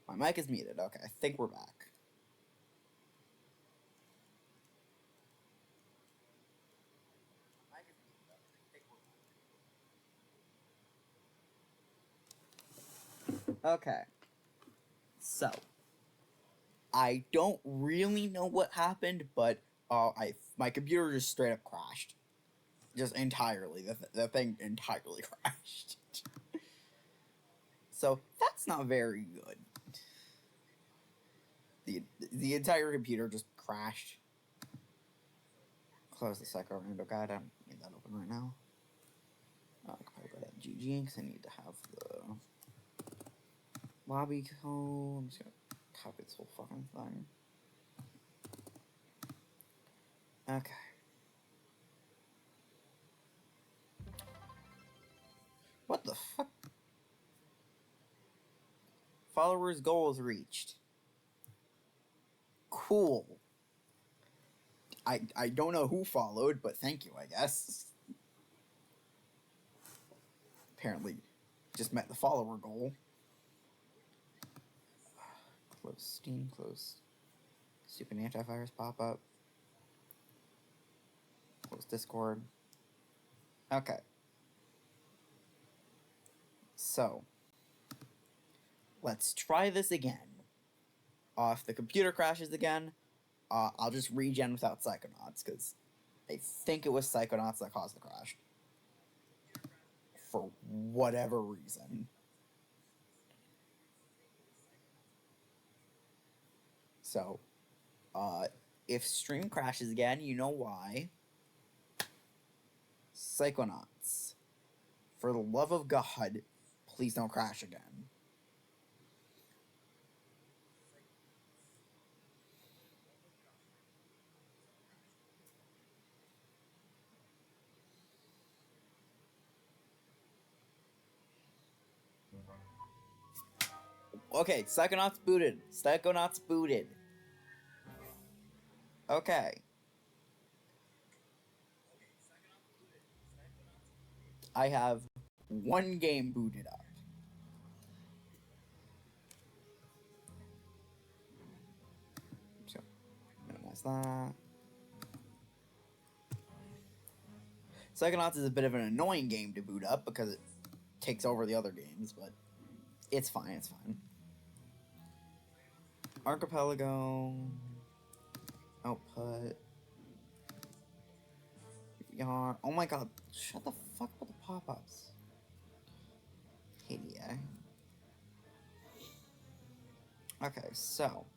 My mic is muted. Okay, I think we're back. Okay. So, I don't really know what happened, but my computer just straight up crashed. Just entirely. The thing entirely crashed. So, that's not very good. The entire computer just crashed. Close the Psycho Rando guide. I don't need that open right now. I can probably go to GG because I need to have the lobby code. I'm just gonna copy this whole fucking thing. Okay. What the fuck? Followers goal is reached. Cool. I don't know who followed, but thank you, I guess. Apparently, just met the follower goal. Close Steam, close stupid antivirus pop-up. Close Discord. Okay. So, let's try this again. If the computer crashes again, I'll just regen without Psychonauts, because I think it was Psychonauts that caused the crash. For whatever reason. So, if stream crashes again, you know why. Psychonauts. For the love of God, please don't crash again. Okay, Psychonauts booted. Psychonauts booted. Okay. I have one game booted up. So, minimize that. Psychonauts is a bit of an annoying game to boot up because it takes over the other games, but it's fine, it's fine. Archipelago. Output. VR. Oh my god, shut the fuck up with the pop-ups. KDA. Okay, so.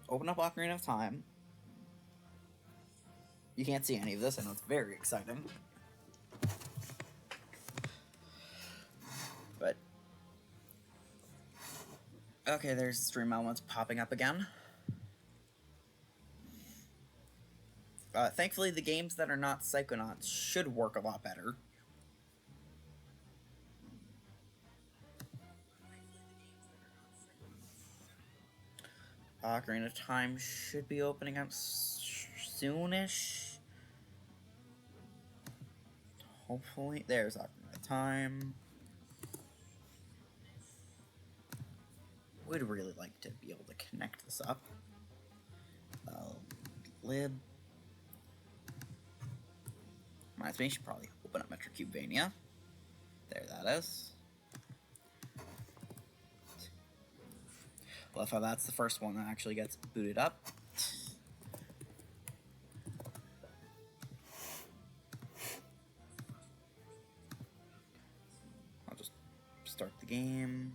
Open up Ocarina of Time. You can't see any of this, I know it's very exciting. But. Okay, there's stream elements popping up again. Thankfully, the games that are not Psychonauts should work a lot better. Ocarina of Time should be opening up soonish. Hopefully. There's Ocarina of Time. Would really like to be able to connect this up. Lib. Reminds me, I should probably open up Metrocubevania. There that is. Love how that's the first one that actually gets booted up. I'll just start the game.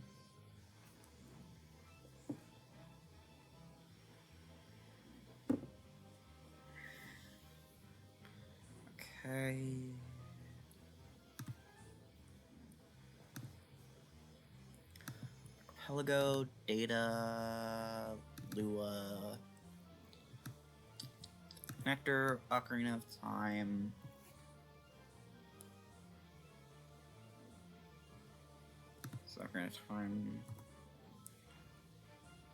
Okay. Archipelago, Data, Lua, Nectar, Ocarina of Time. So Ocarina of Time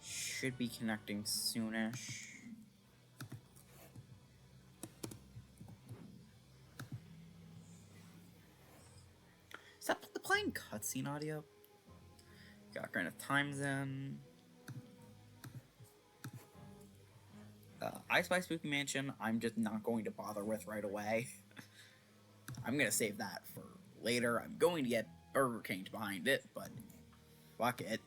should be connecting soonish. Is that the playing cutscene audio? Got Ocarina of Time's in. I Spy Spooky Mansion, I'm just not going to bother with right away. I'm gonna save that for later. I'm going to get Burger King behind it, but fuck it.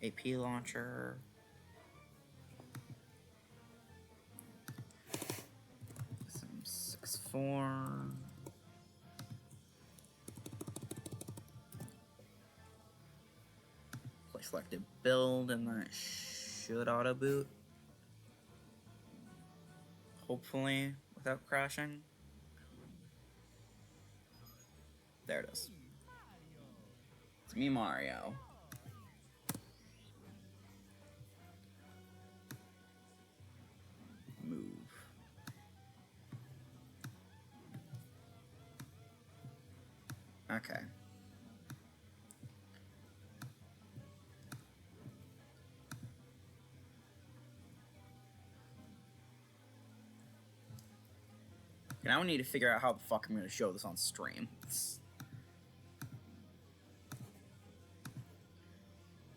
AP launcher. Some 6-4. Play selected build, and that should auto boot. Hopefully, without crashing. There it is. It's me, Mario. Move. Okay. Now I need to figure out how the fuck I'm gonna show this on stream.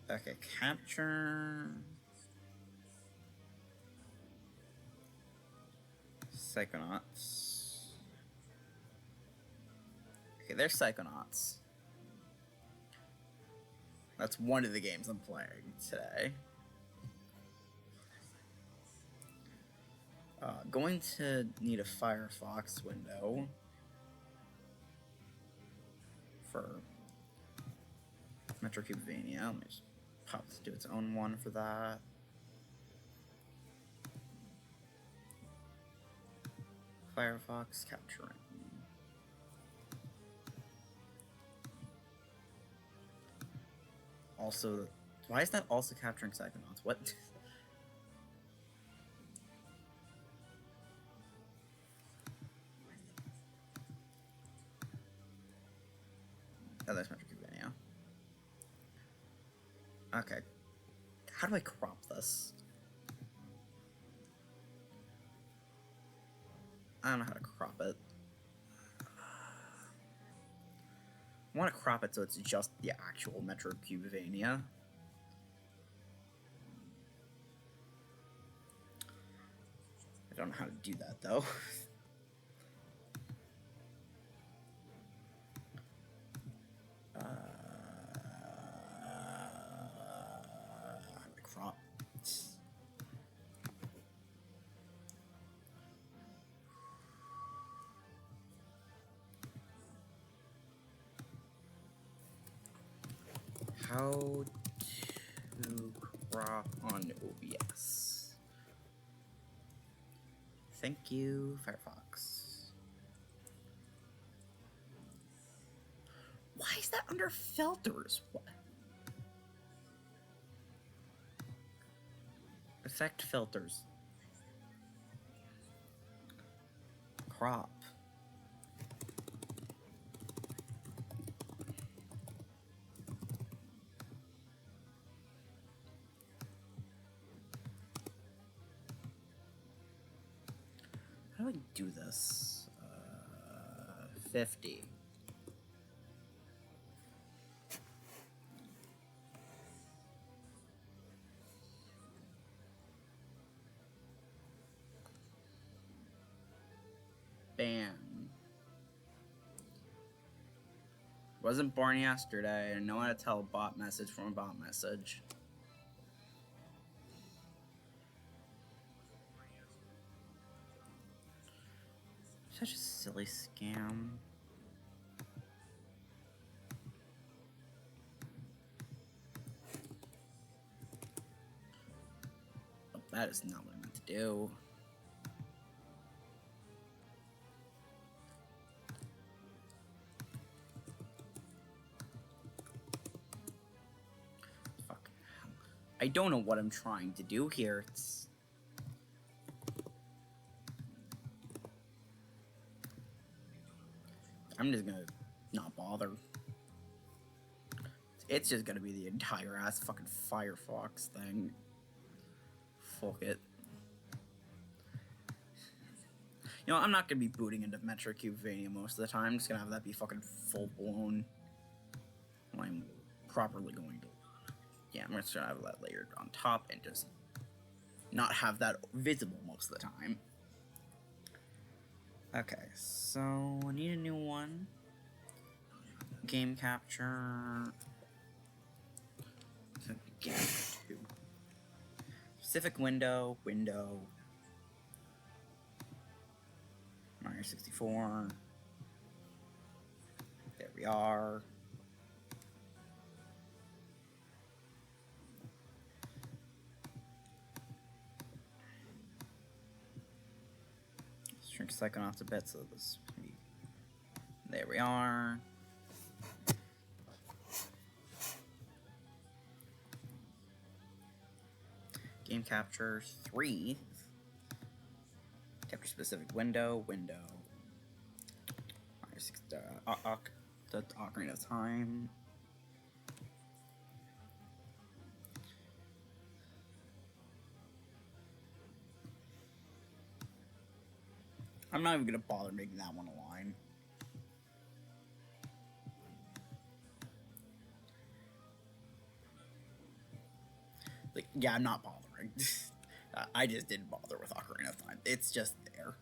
Okay, capture. Psychonauts. Okay, there's Psychonauts. That's one of the games I'm playing today. Going to need a Firefox window for Metrocubevania. Let me just pop this to its own one for that. Firefox capturing. Also, why is that also capturing Psychonauts? What? Oh, that's Metrocubevania. Okay. How do I crop this? I don't know how to crop it. I want to crop it so it's just the actual Metrocubevania. I don't know how to do that though. How do I crop? How to crop on OBS. Thank you, Firefox. Why is that under filters? What? Effect filters. Crop. How do I do this? 50. Bam. Wasn't born yesterday. I know how to tell a bot message from a bot message. Such a silly scam. Oh, that is not what I meant to do. Fuck. I don't know what I'm trying to do here. I'm just gonna not bother. It's just gonna be the entire ass fucking Firefox thing. Fuck it. You know, I'm not gonna be booting into Metro Cubevania most of the time. I'm just gonna have that be fucking full blown. I'm properly going to. Yeah, I'm just gonna have that layered on top and just not have that visible most of the time. Okay, so I need a new one. Game capture. Game 2. Specific window. Mario 64. There we are. Let's shrink Psychonauts a bit so this can be. There we are. Game capture 3. Capture specific window. The Ocarina of Time. I'm not even gonna bother making that one a line. Like, yeah, I'm not bothering. I just didn't bother with Ocarina of Time. It's just there.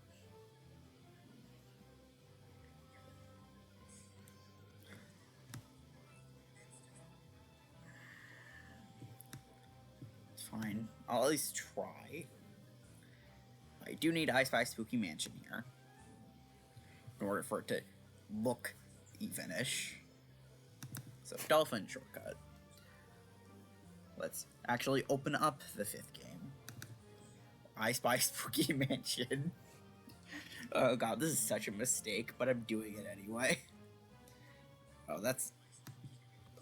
It's fine. I'll at least try. I do need I Spy Spooky Mansion here in order for it to look even-ish. So, Dolphin shortcut. Let's actually open up the 5th game. I Spy Spooky Mansion. Oh god, this is such a mistake, but I'm doing it anyway. Oh, that's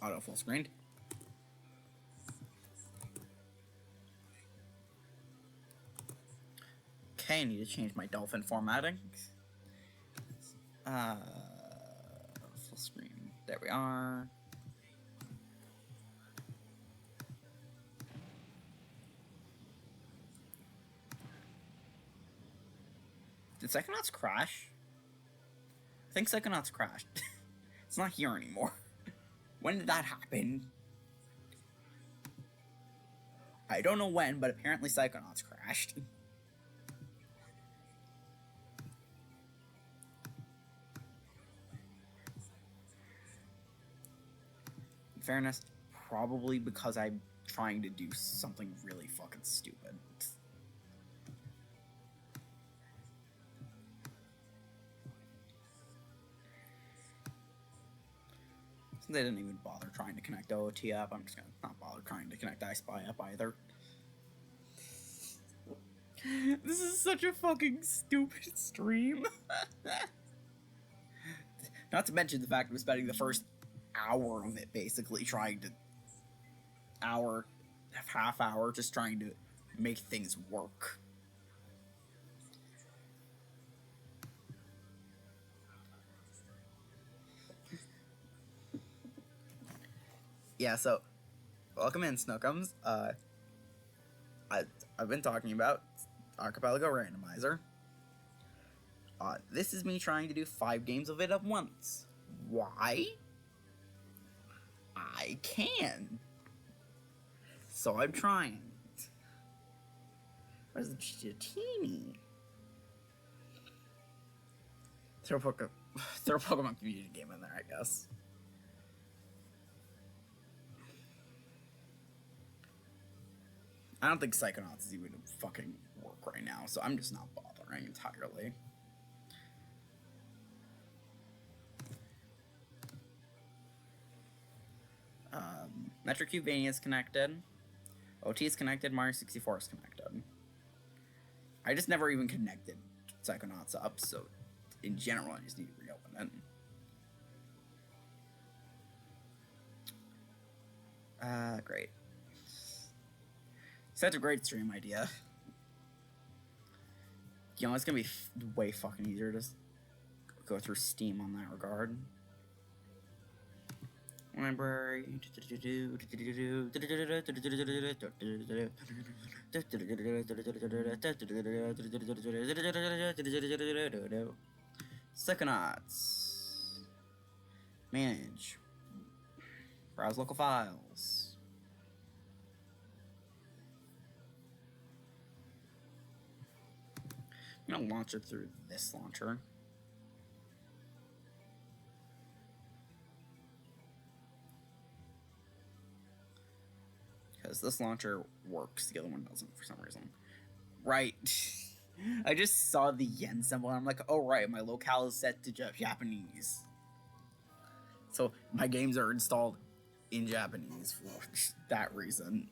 auto full screened. Okay, I need to change my dolphin formatting. Full screen. There we are. Did Psychonauts crash? I think Psychonauts crashed. It's not here anymore. When did that happen? I don't know when, but apparently Psychonauts crashed. In fairness, probably because I'm trying to do something really fucking stupid. They didn't even bother trying to connect OOT up. I'm just gonna not bother trying to connect iSpy up either. This is such a fucking stupid stream. Not to mention the fact we're spending the first hour of it basically trying to half hour just trying to make things work. Yeah, so welcome in, Snookums. I've been talking about Archipelago Randomizer. This is me trying to do 5 games of it at once. Why? I can. So I'm trying. Where's the Chitini? Throw a Pokemon community game in there, I guess. I don't think Psychonauts is even gonna fucking work right now, so I'm just not bothering entirely. Metro Cubevania is connected. OT is connected. Mario 64 is connected. I just never even connected Psychonauts up, so in general, I just need to reopen it. Great. Such a great stream idea. You know, it's gonna be way fucking easier to go through Steam on that regard. Library. Psychonauts. Manage. Browse local files. I'm gonna launch it through this launcher. Because this launcher works, the other one doesn't for some reason. Right. I just saw the yen symbol and I'm like, oh right, my locale is set to Japanese. So my games are installed in Japanese for that reason.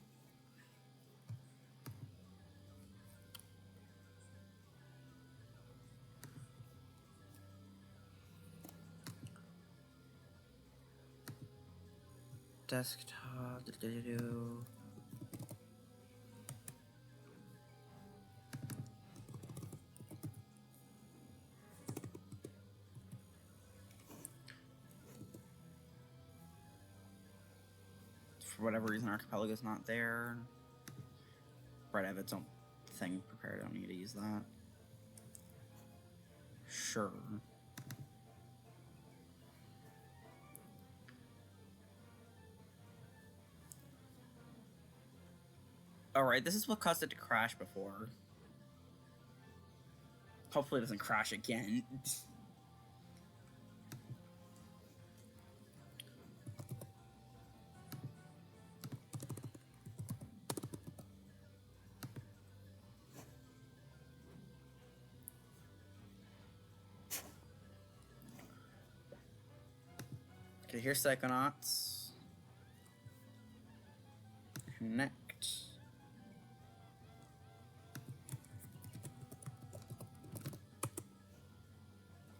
Desktop. For whatever reason, Archipelago's not there. Right, I have its own thing prepared. I don't need to use that. Sure. Alright, this is what caused it to crash before. Hopefully it doesn't crash again. Okay, here's Psychonauts. Connect.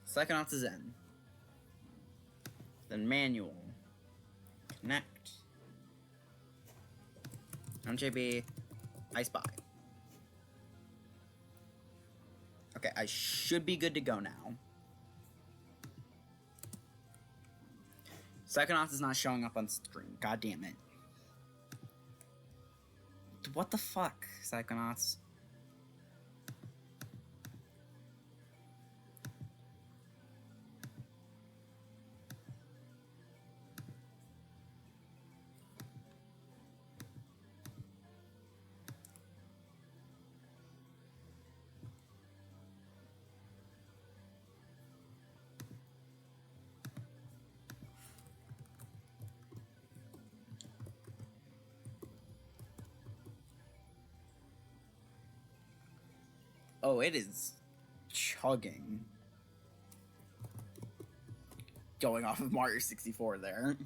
Psychonauts is in. Then manual. Connect. MJB. I spy. Okay, I should be good to go now. Psychonauts is not showing up on stream. God damn it. What the fuck, Psychonauts? Oh, it is chugging. Going off of Mario 64 there.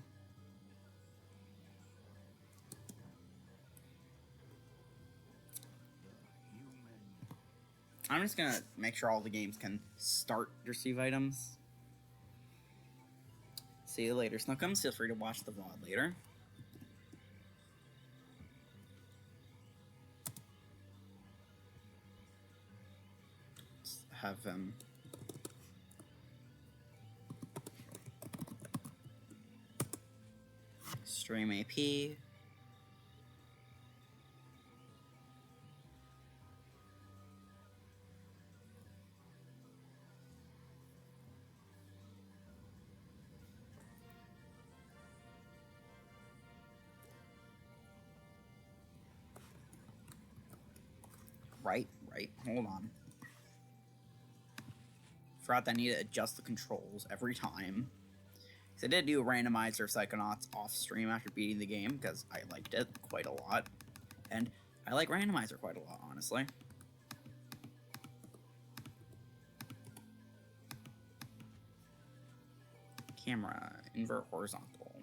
I'm just gonna make sure all the games can start receive items. See you later, Snookums. Feel free to watch the VOD later. Have stream AP. Right, hold on. Forgot that I need to adjust the controls every time. So I did do a randomizer of Psychonauts off stream after beating the game because I liked it quite a lot. And I like Randomizer quite a lot, honestly. Camera, invert horizontal.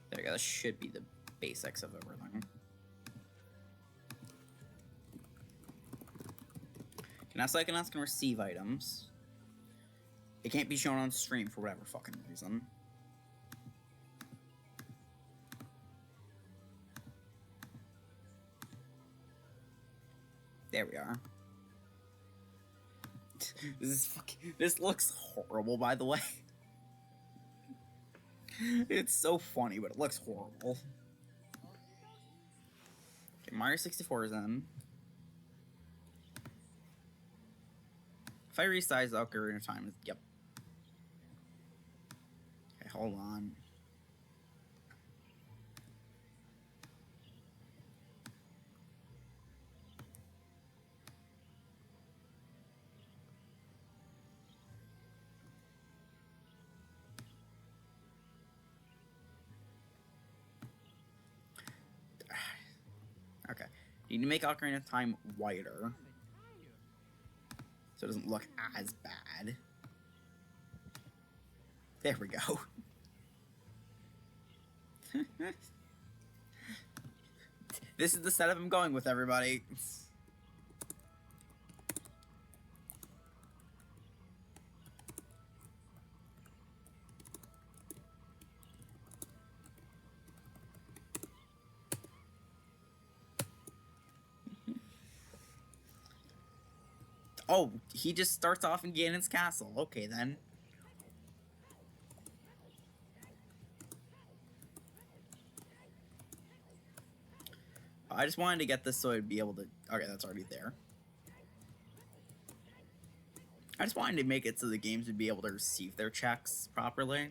There we go, that should be the basics of everything. Now Psychonauts can receive items. It can't be shown on stream for whatever fucking reason. There we are. This looks horrible, by the way. It's so funny, but it looks horrible. Okay, Mario 64 is in. If I resize the Ocarina of Time, yep. Okay, hold on. Okay. You need to make Ocarina of Time whiter, so it doesn't look as bad. There we go. This is the setup I'm going with, everybody. Oh, he just starts off in Ganon's castle. Okay, then. I just wanted to get this so I'd be able to... Okay, that's already there. I just wanted to make it so the games would be able to receive their checks properly.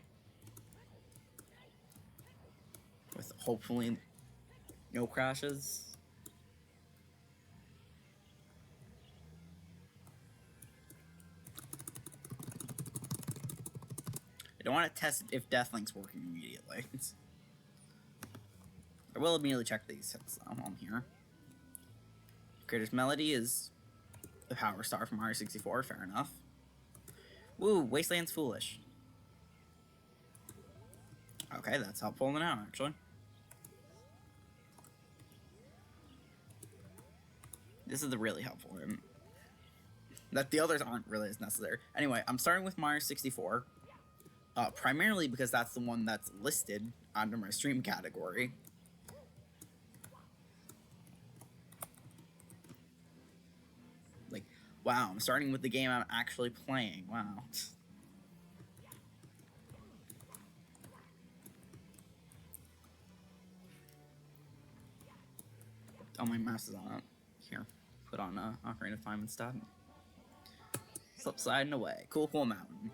With hopefully no crashes. I don't want to test if Deathlink's working immediately. I will immediately check these hits though while I'm here. Greatest Melody is the Power Star from Mario 64, fair enough. Woo, Wasteland's Foolish. Okay, that's helpful now, actually. This is the really helpful one. That the others aren't really as necessary. Anyway, I'm starting with Mario 64. Primarily because that's the one that's listed under my stream category. Like, wow, I'm starting with the game I'm actually playing. Wow. Oh, my mouse is on it. Here, put on Ocarina of Time instead. Slip sliding away. Cool, cool mountain.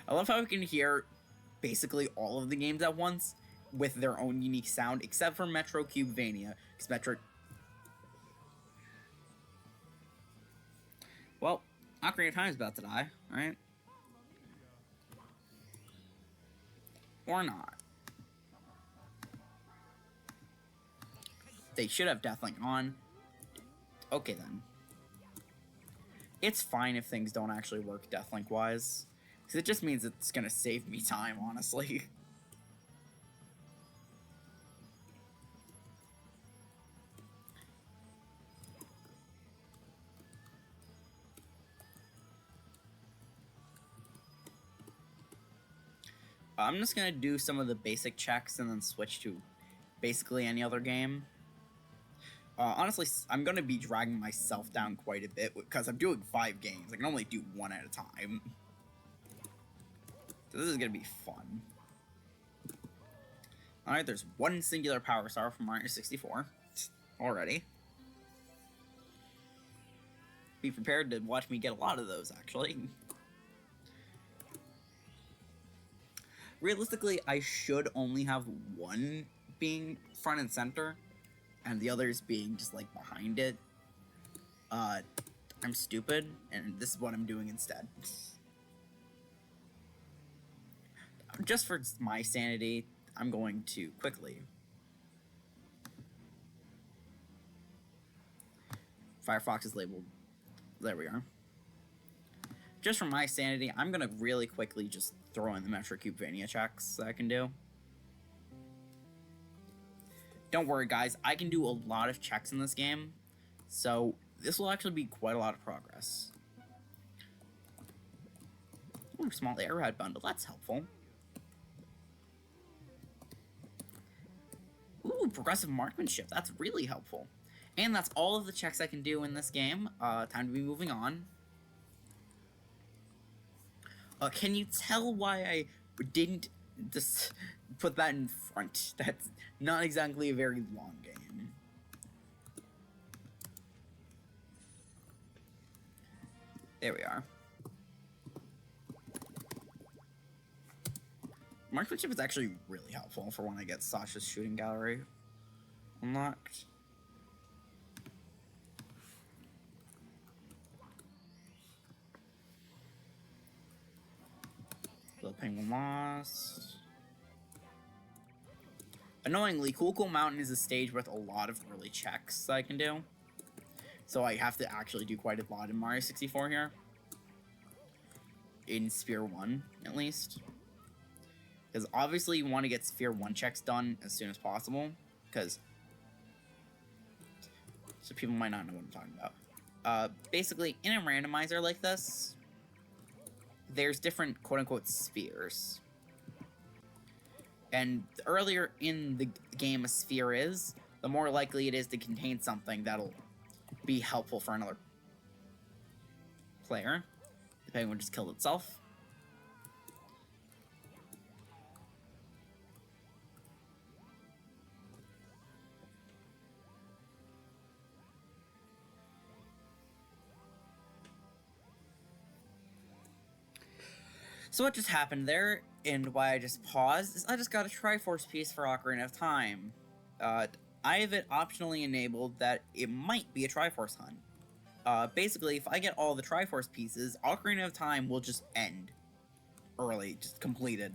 I love how we can hear basically all of the games at once with their own unique sound, except for Metro Cubevania, because Metro... Well, Ocarina of Time is about to die, right? Or not. They should have Deathlink on. Okay, then. It's fine if things don't actually work Deathlink-wise. Because it just means it's going to save me time, honestly. I'm just going to do some of the basic checks and then switch to basically any other game. Honestly, I'm going to be dragging myself down quite a bit because I'm doing 5 games. I can only do 1 at a time. So this is going to be fun. Alright, there's 1 singular Power Star from Mario 64 already. Be prepared to watch me get a lot of those, actually. Realistically, I should only have 1 being front and center, and the others being just, like, behind it. I'm stupid, and this is what I'm doing instead. Just for my sanity, I'm going to quickly. Firefox is labeled. There we are. Just for my sanity, I'm going to really quickly just throw in the Metro Cubevania checks that I can do. Don't worry, guys. I can do a lot of checks in this game, so this will actually be quite a lot of progress. Ooh, small arrowhead bundle. That's helpful. progressive marksmanship. That's really helpful. And that's all of the checks I can do in this game. Time to be moving on. Can you tell why I didn't just put that in front? That's not exactly a very long game. There we are. Marksmanship is actually really helpful for when I get Sasha's shooting gallery unlocked. The penguin moss. Annoyingly, Cool Mountain is a stage with a lot of early checks that I can do. So I have to actually do quite a lot in Mario 64 here. In Sphere 1, at least. Because obviously you want to get Sphere 1 checks done as soon as possible. Because... so people might not know what I'm talking about. Basically, in a randomizer like this, there's different quote-unquote spheres. And the earlier in the game a sphere is, the more likely it is to contain something that'll be helpful for another player. The penguin just killed itself. So what just happened there, and why I just paused, is I just got a Triforce piece for Ocarina of Time. I have it optionally enabled that it might be a Triforce hunt. Basically, if I get all the Triforce pieces, Ocarina of Time will just end. Early, just completed.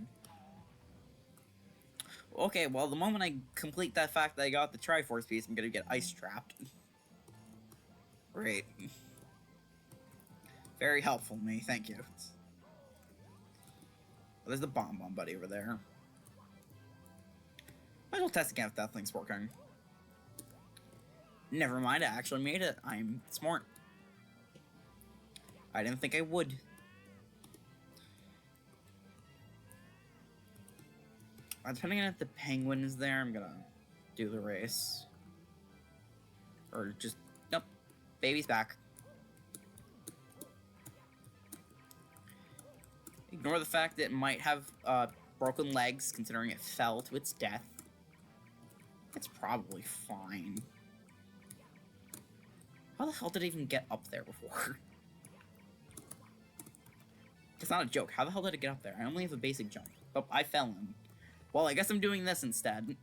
Okay, well, the moment I complete that fact that I got the Triforce piece, I'm gonna get ice trapped. Great. Very helpful to me, thank you. Oh, there's the Bomb Buddy over there. Might as well test again if that thing's working. Never mind, I actually made it. I'm smart. I didn't think I would. Depending on if the penguin is there, I'm gonna do the race. Or just... nope. Baby's back. Ignore the fact that it might have broken legs, considering it fell to its death. It's probably fine. How the hell did it even get up there before? It's not a joke. How the hell did it get up there? I only have a basic jump. Oh, I fell in. Well, I guess I'm doing this instead.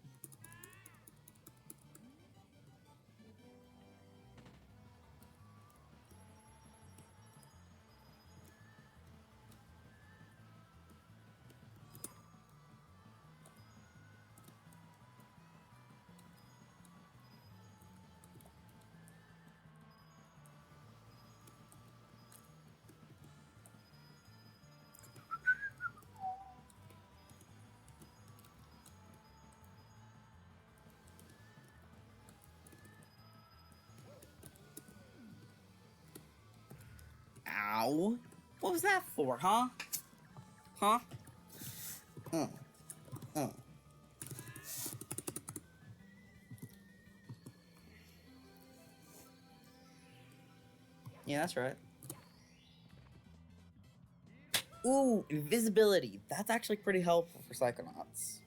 Ow. What was that for, huh? Huh? Yeah, that's right. Ooh, invisibility. That's actually pretty helpful for Psychonauts.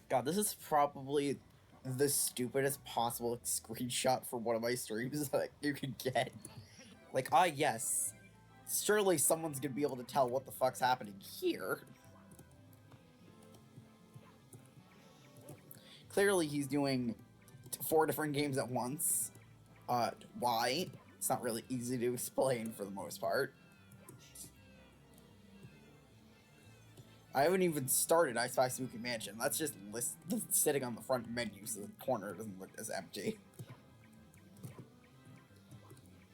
God, this is probably the stupidest possible screenshot for one of my streams that you could get. Like, yes. Surely someone's gonna be able to tell what the fuck's happening here. Clearly he's doing 4 different games at once. Why? It's not really easy to explain for the most part. I haven't even started I Spy Spooky Mansion. That's just sitting on the front menu so the corner doesn't look as empty.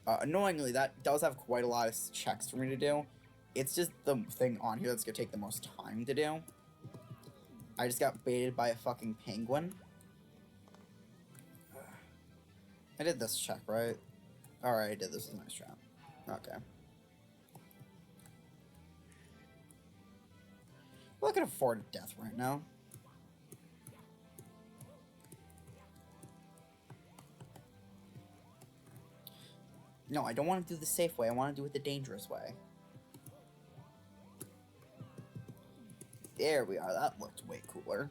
Annoyingly, that does have quite a lot of checks for me to do. It's just the thing on here that's gonna take the most time to do. I just got baited by a fucking penguin. I did this check, right? Alright, I did. This is a nice trap. Okay. I can afford a death right now. No, I don't want to do the safe way. I want to do it the dangerous way. There we are. That looks way cooler.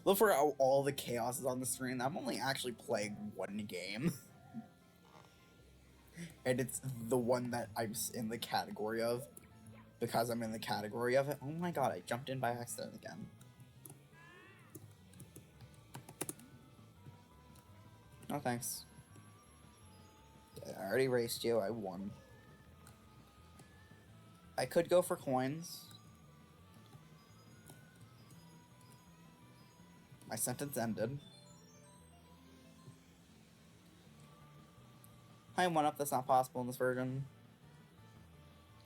Look for how all the chaos is on the screen. I'm only actually playing one game. And it's the one that I'm in the category of. Because I'm in the category of it. Oh my god, I jumped in by accident again. No thanks. I already raced you, I won. I could go for coins. My sentence ended. I 1-up, that's not possible in this version.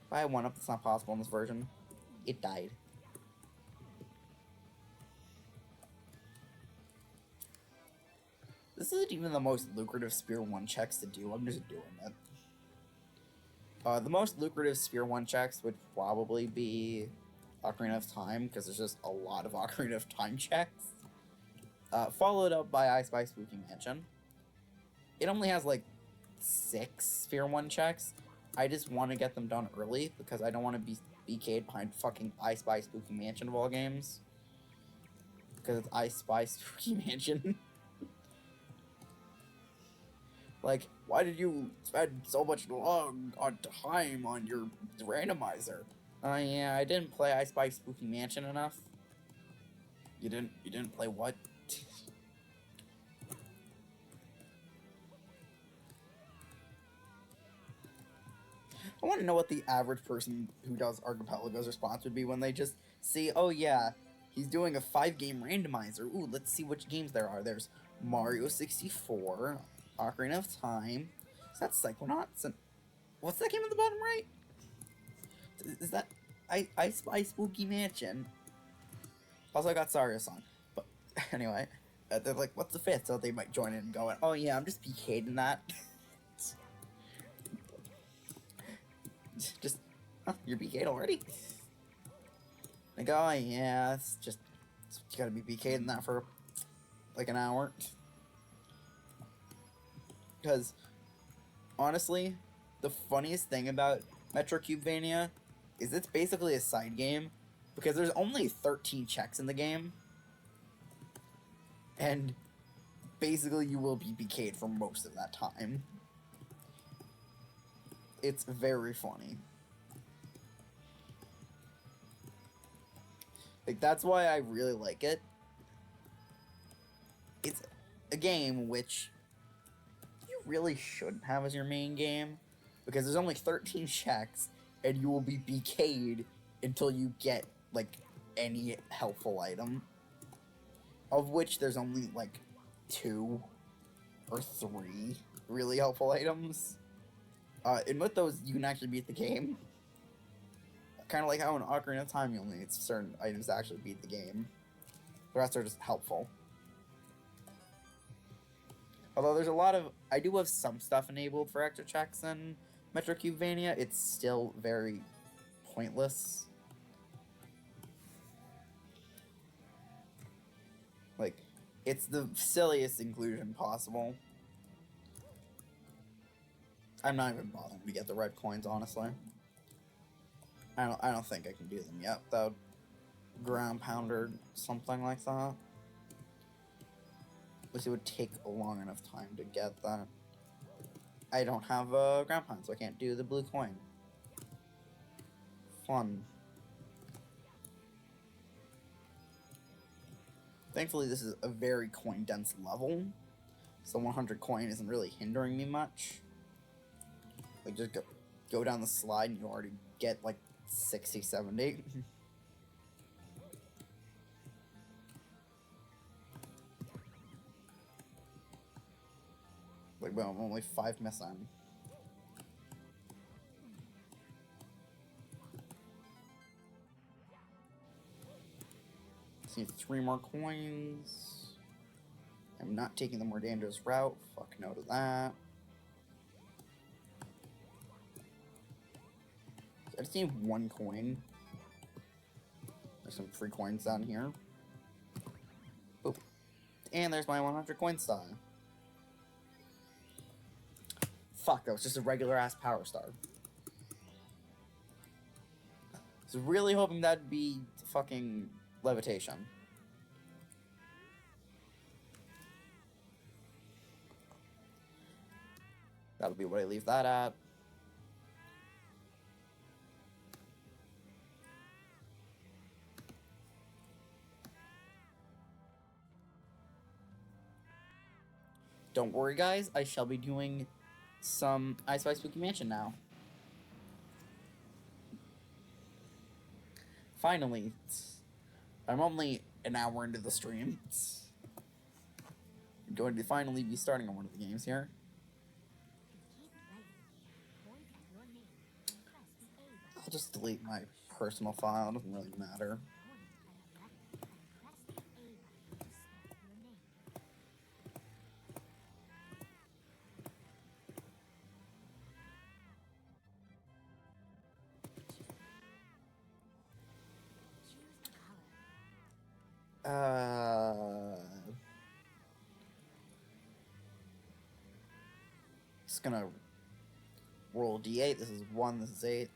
If I 1-up, that's not possible in this version. It died. This isn't even the most lucrative Spear 1 checks to do, I'm just doing it. The most lucrative Spear 1 checks would probably be Ocarina of Time, because there's just a lot of Ocarina of Time checks. Followed up by I Spy Spooky Mansion. It only has like 6 Sphere 1 checks. I just want to get them done early because I don't want to be BK'd behind fucking I Spy Spooky Mansion of all games. Because it's I Spy Spooky Mansion. Like, why did you spend so much long on time on your randomizer? Yeah, I didn't play I Spy Spooky Mansion enough. You didn't play what? I want to know what the average person who does Archipelago's response would be when they just see, oh yeah, he's doing a 5-game randomizer. Ooh, let's see which games there are. There's Mario 64, Ocarina of Time. Is that Psychonauts? And what's that game at the bottom right? Is that I Spy Spooky Mansion? Also, I got Saria-san. But anyway, they're like, what's the 5th? So they might join in and go, oh yeah, I'm just PK'd in that. Just, huh, you're BK'd already? Like, oh yeah, it's just, you gotta be BK'd in that for like an hour. Because, honestly, the funniest thing about Metrocubevania is it's basically a side game, because there's only 13 checks in the game, and basically you will be BK'd for most of that time. It's very funny. Like, that's why I really like it. It's a game which you really shouldn't have as your main game, because there's only 13 checks, and you will be BK'd until you get, like, any helpful item. Of which there's only, like, 2 or 3 really helpful items. And with those, you can actually beat the game. Kind of like how in Ocarina of Time, you only need certain items to actually beat the game. The rest are just helpful. Although there's a lot of... I do have some stuff enabled for extra checks in Metrocubevania. It's still very pointless. Like, it's the silliest inclusion possible. I'm not even bothering to get the red coins, honestly. I don't think I can do them yet without ground pounder something like that. At least it would take a long enough time to get that. I don't have a ground pound, so I can't do the blue coin. Fun. Thankfully, this is a very coin-dense level, so 100 coin isn't really hindering me much. Like, just go down the slide and you already get, like, 60, 70. Like, well, I'm only 5 missing. See 3 more coins. I'm not taking the more dangerous route. Fuck no to that. I just need 1 coin. There's some free coins down here. Boop. And there's my 100 coin star. Fuck, that was just a regular ass power star. I was really hoping that'd be fucking levitation. That'll be what I leave that at. Don't worry, guys. I shall be doing some I Spy Spooky Mansion now. Finally. I'm only an hour into the stream. I'm going to finally be starting on one of the games here. I'll just delete my personal file. It doesn't really matter. Just gonna roll D8. This is 1, this is 8.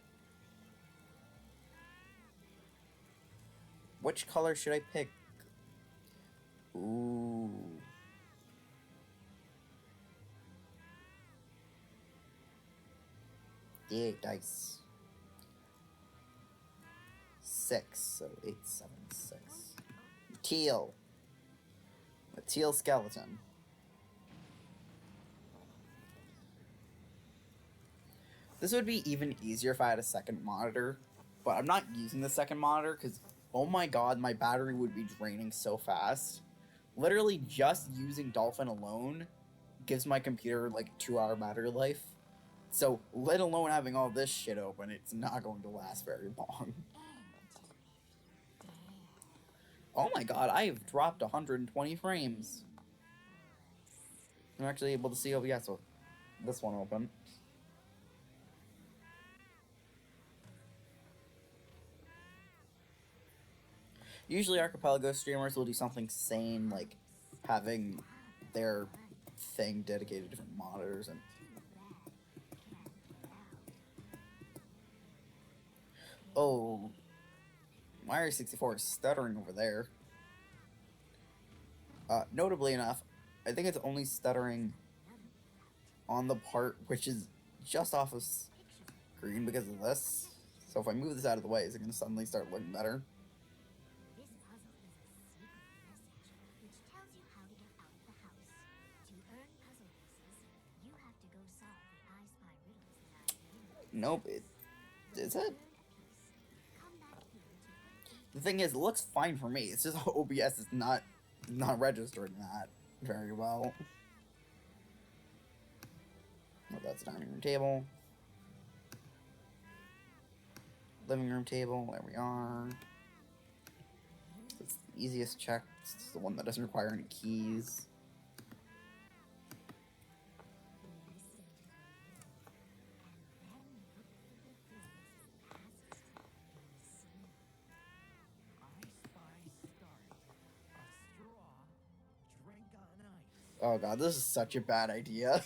Which color should I pick? Ooh. D8 dice. 6, so 8, 7, 6. Teal. A teal skeleton. This would be even easier if I had a second monitor, but I'm not using the second monitor because, oh my god, my battery would be draining so fast. Literally just using Dolphin alone gives my computer like 2-hour battery life. So, let alone having all this shit open, it's not going to last very long. Oh my god, I have dropped 120 frames. I'm actually able to see OBS with this one open. Usually Archipelago streamers will do something sane, like having their thing dedicated to different monitors and... Oh, Mario 64 is stuttering over there. Notably enough, I think it's only stuttering on the part which is just off of screen because of this. So if I move this out of the way, is it going to suddenly start looking better? Nope, is it? The thing is, it looks fine for me. It's just OBS is not registering that very well. Well, that's dining room table. Living room table, there we are. It's the easiest check. It's the one that doesn't require any keys. Oh god, this is such a bad idea.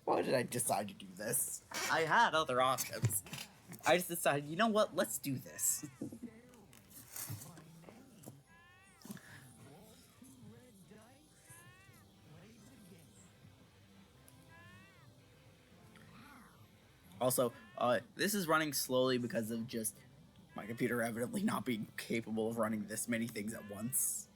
Why did I decide to do this? I had other options. I just decided, you know what, let's do this. Also, this is running slowly because of just my computer evidently not being capable of running this many things at once.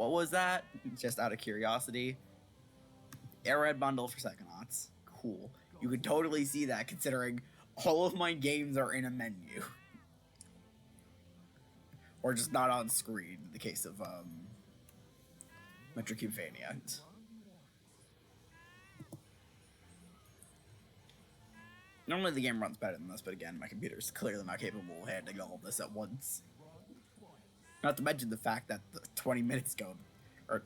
what was that? Just out of curiosity. Arrowhead bundle for Psychonauts. Cool. You could totally see that considering all of my games are in a menu. Or just not on screen in the case of Metrocubevania. Normally the game runs better than this, but again, my computer's clearly not capable of handling all of this at once. Not to mention the fact that 20 minutes ago, or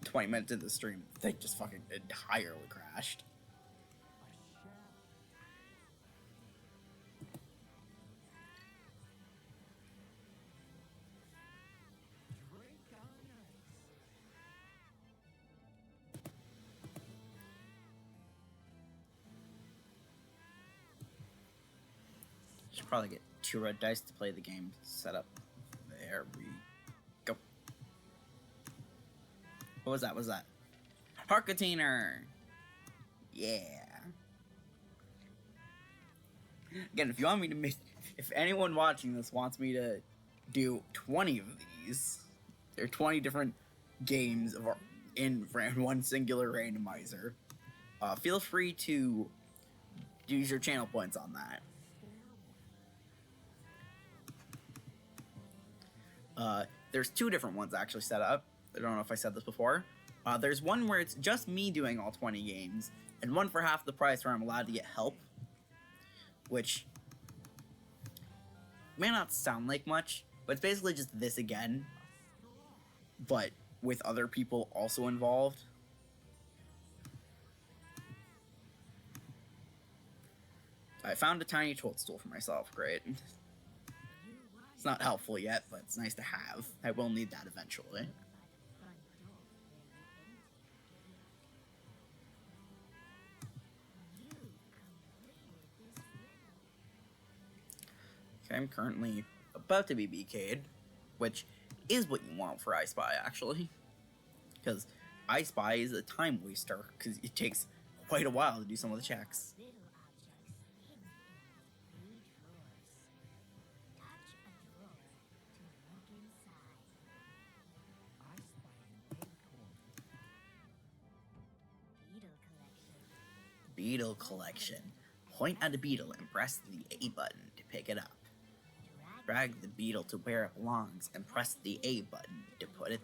20 minutes into the stream, the thing just fucking entirely crashed. Should probably get 2 red dice to play the game set up. There we go. What was that? What was that? Harkatainer! Yeah. Again, if you want me to make, if anyone watching this wants me to do 20 of these, there are 20 different games of in one singular randomizer. Feel free to use your channel points on that. There's 2 different ones actually set up. I don't know if I said this before. There's one where it's just me doing all 20 games, and one for half the price where I'm allowed to get help, which may not sound like much, but it's basically just this again, but with other people also involved. I found a tiny toadstool for myself. Great. It's not helpful yet, but it's nice to have. I will need that eventually. Okay, I'm currently about to be BK'd, which is what you want for I Spy, actually. Because I Spy is a time waster, because it takes quite a while to do some of the checks. Beetle collection. Point at a beetle and press the A button to pick it up. Drag the beetle to where it belongs and press the A button to put it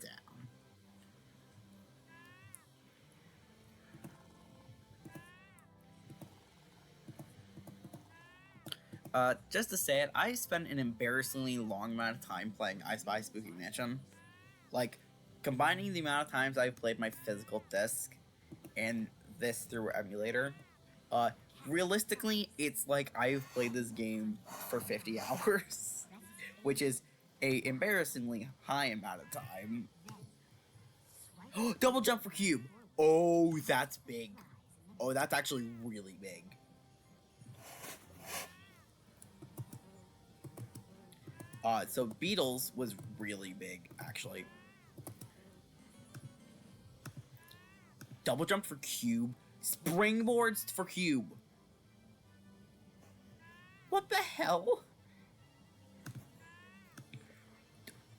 down. Just to say it, I spent an embarrassingly long amount of time playing I Spy Spooky Mansion. Like, combining the amount of times I've played my physical disc and this through emulator, realistically, it's like I've played this game for 50 hours, which is a embarrassingly high amount of time. Double jump for cube! Oh, that's big. Oh, that's actually really big. So Beatles was really big, actually. Double jump for cube. Springboards for cube. What the hell?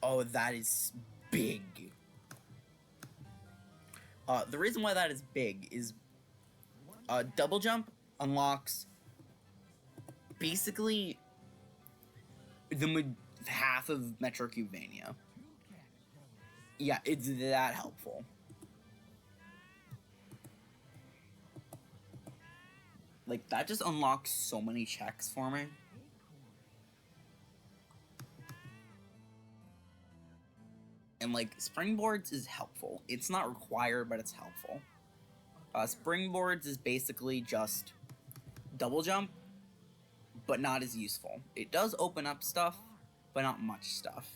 Oh, that is big. The reason why that is big is double jump unlocks basically the half of Metrocubevania. Yeah, it's that helpful. Like, that just unlocks so many checks for me. And, like, springboards is helpful. It's not required, but it's helpful. Springboards is basically just double jump, but not as useful. It does open up stuff, but not much stuff.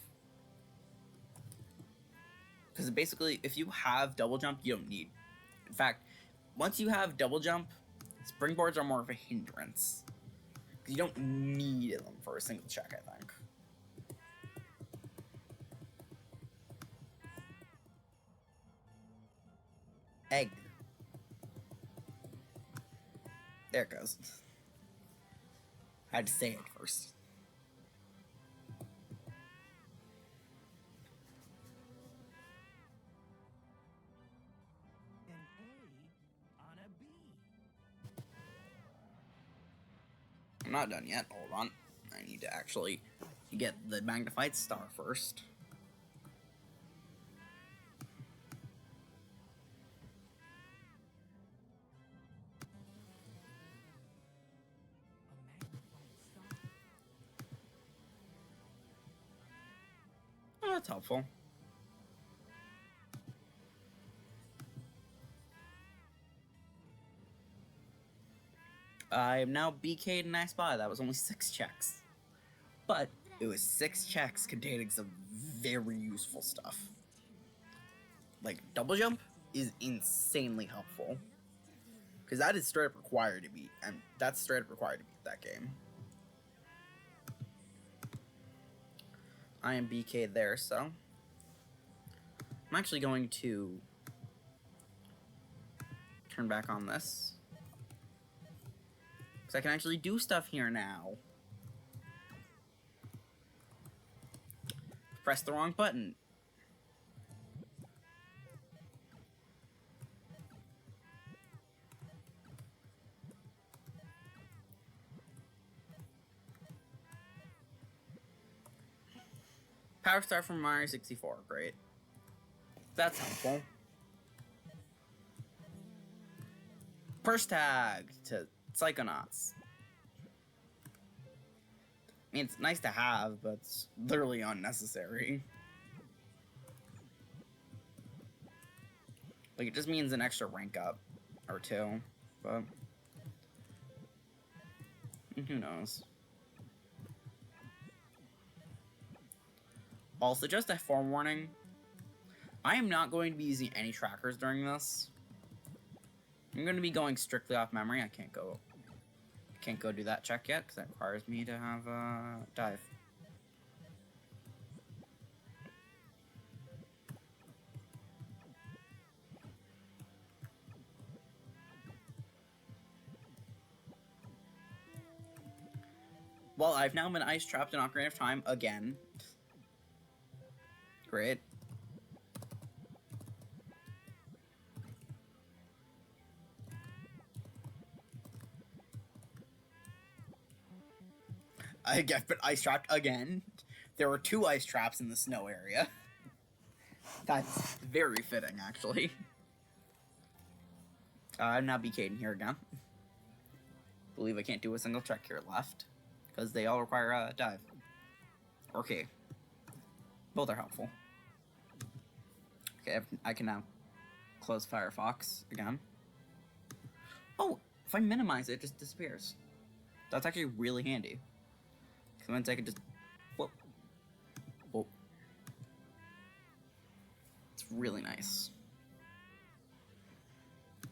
Because basically, if you have double jump, you don't need. In fact, once you have double jump, springboards are more of a hindrance. You don't need them for a single check, I think. Egg. There it goes. I had to say it first. not done yet. Hold on. I need to actually get the magnified star first. Oh, that's helpful. I am now BK'd and I spy. That was only 6 checks. But it was 6 checks containing some very useful stuff. Like, double jump is insanely helpful. Because that is straight up required to beat, and that's straight up required to beat that game. I am BK'd there, so I'm actually going to turn back on this. Because I can actually do stuff here now. Press the wrong button. Power Star from Mario 64, great. That's helpful. Purse tag to Psychonauts. I mean, it's nice to have, but it's literally unnecessary. Like, it just means an extra rank up or 2, but who knows. Also, just a forewarning, I am not going to be using any trackers during this. I'm going to be going strictly off memory. I can't go do that check yet because that requires me to have a dive. Well, I've now been ice trapped in Ocarina of Time again. Great. I get ice trapped again. There were 2 ice traps in the snow area. That's very fitting, actually. I'm now BK'd in here again. Believe I can't do a single check here left. Because they all require a dive. Okay. Both are helpful. Okay, I can now close Firefox again. Oh, if I minimize it, it just disappears. That's actually really handy. So once I can just... Whoa. Whoa. It's really nice.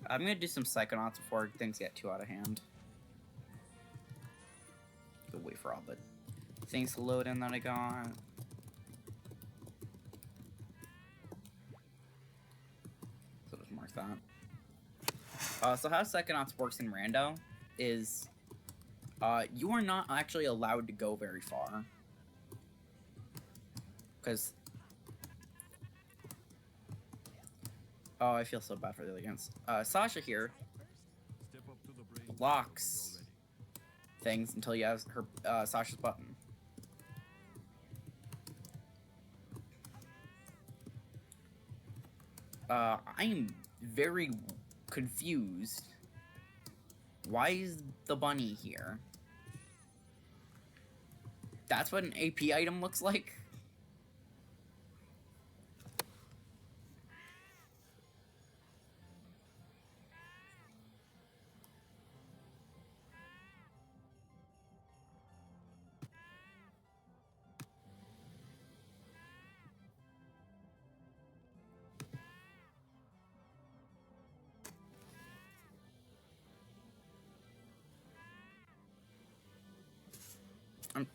I'm gonna do some Psychonauts before things get too out of hand. Go wait for all the things to load in that I got. So just mark that. So how Psychonauts works in Rando is you are not actually allowed to go very far. Because... Oh, I feel so bad for the audience. Sasha here blocks things until you have her Sasha's button. I'm very confused. Why is the bunny here? That's what an AP item looks like?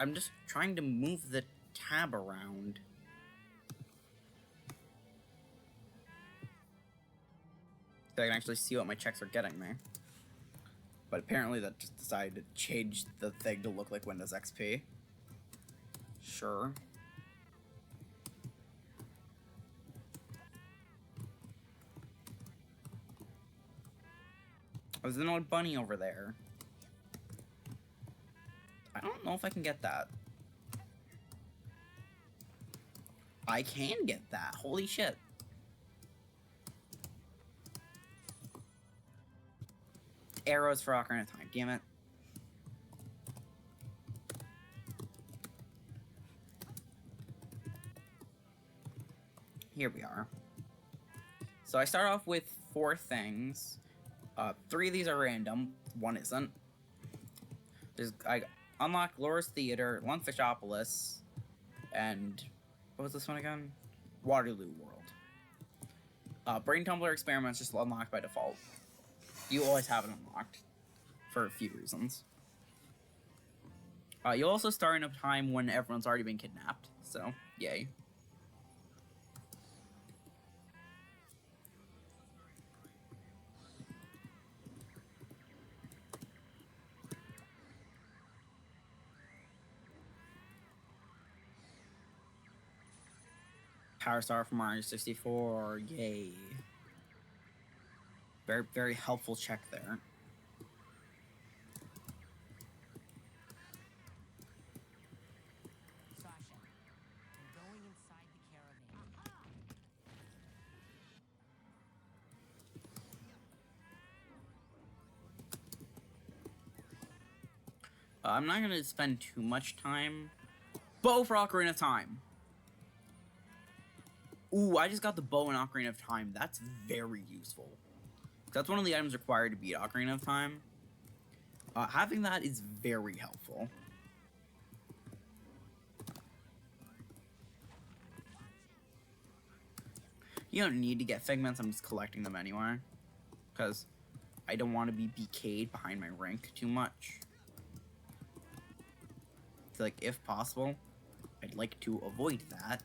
I'm just trying to move the tab around. So I can actually see what my checks are getting me. But apparently that just decided to change the thing to look like Windows XP. Sure. There's an old bunny over there. I don't know if I can get that. I can get that. Holy shit. Arrows for Ocarina of Time. Damn it. Here we are. So I start off with 4 things. 3 of these are random. 1 isn't. I unlocked Laura's Theater, Lungfishopolis, and what was this one again? Waterloo World. Brain Tumbler Experiments just unlocked by default. You always have it unlocked for a few reasons. You'll also start in a time when everyone's already been kidnapped, so yay. Power Star from Mario 64, yay. Very, very helpful check there. Sasha, I'm going inside the caravan. I'm not gonna spend too much time. Bow for Ocarina of Time. Ooh, I just got the bow in Ocarina of Time. That's very useful. That's one of the items required to beat Ocarina of Time. Having that is very helpful. You don't need to get figments, I'm just collecting them anyway. Because I don't want to be BK'd behind my rank too much. So, like, if possible, I'd like to avoid that.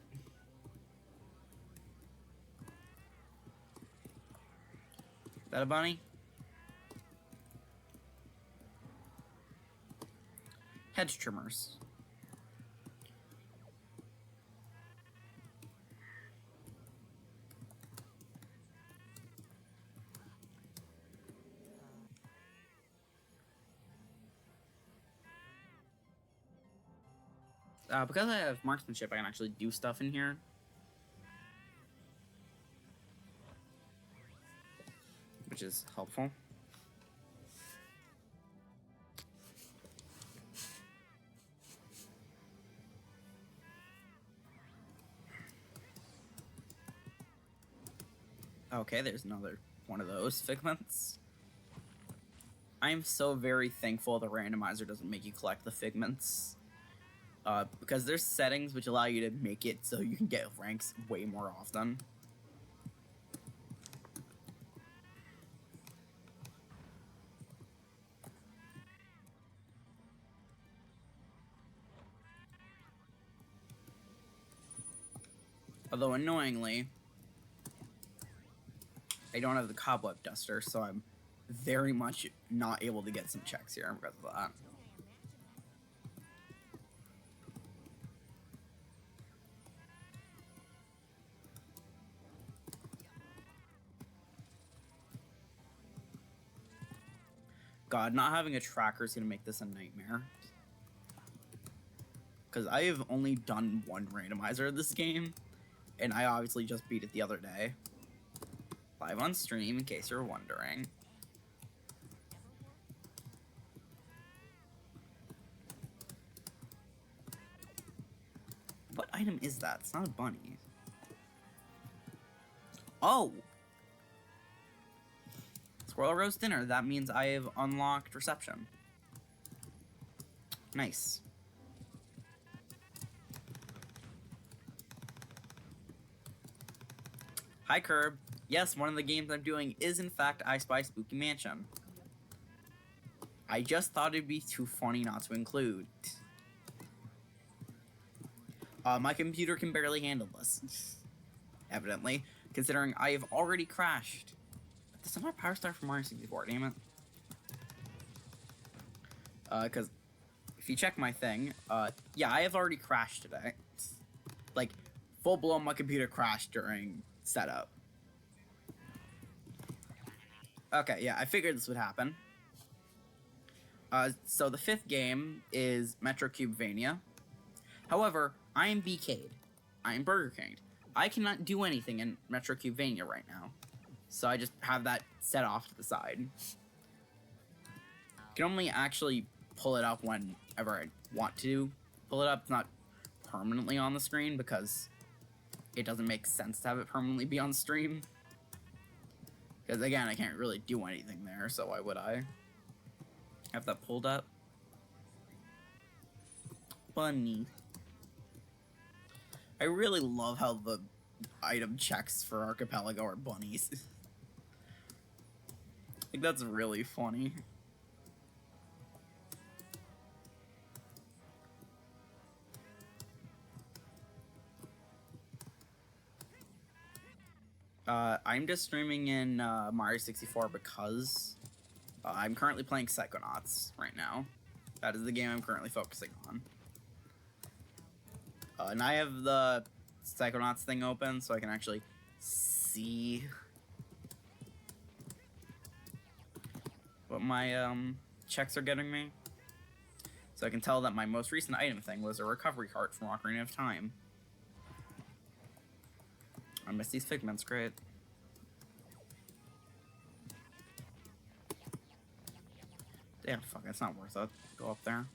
Is that a bunny? Hedge trimmers. Because I have marksmanship, I can actually do stuff in here. Which is helpful. Okay, there's another one of those figments. I'm so very thankful the randomizer doesn't make you collect the figments. Because there's settings which allow you to make it so you can get ranks way more often. Although annoyingly, I don't have the cobweb duster, so I'm very much not able to get some checks here because of that. God, not having a tracker is going to make this a nightmare. Because I have only done 1 randomizer this game, and I obviously just beat it the other day. Live on stream, in case you're wondering. What item is that? It's not a bunny. Oh! Squirrel roast dinner. That means I have unlocked reception. Nice. Hi, Curb. Yes, one of the games I'm doing is, in fact, I Spy Spooky Mansion. I just thought it'd be too funny not to include. My computer can barely handle this. Evidently, considering I have already crashed. This is not Power Star from Mario 64, damn it. Because if you check my thing, yeah, I have already crashed today. Like, full blown, my computer crashed during setup. Okay, yeah, I figured this would happen. So the 5th game is Metro Cubevania. However, I am BK'd. I am Burger King'd. I cannot do anything in Metro Cubevania right now. So I just have that set off to the side. I can only actually pull it up whenever I want to pull it up. It's not permanently on the screen because it doesn't make sense to have it permanently be on stream. Because again, I can't really do anything there, so why would I have that pulled up? Bunny. I really love how the item checks for Archipelago are bunnies. I think that's really funny. I'm just streaming in Mario 64 because I'm currently playing Psychonauts right now. That is the game I'm currently focusing on. And I have the Psychonauts thing open so I can actually see what my checks are getting me. So I can tell that my most recent item thing was a recovery cart from Ocarina of Time. I miss these Figments, great. Yeah, fuck, it's not worth it. Go up there.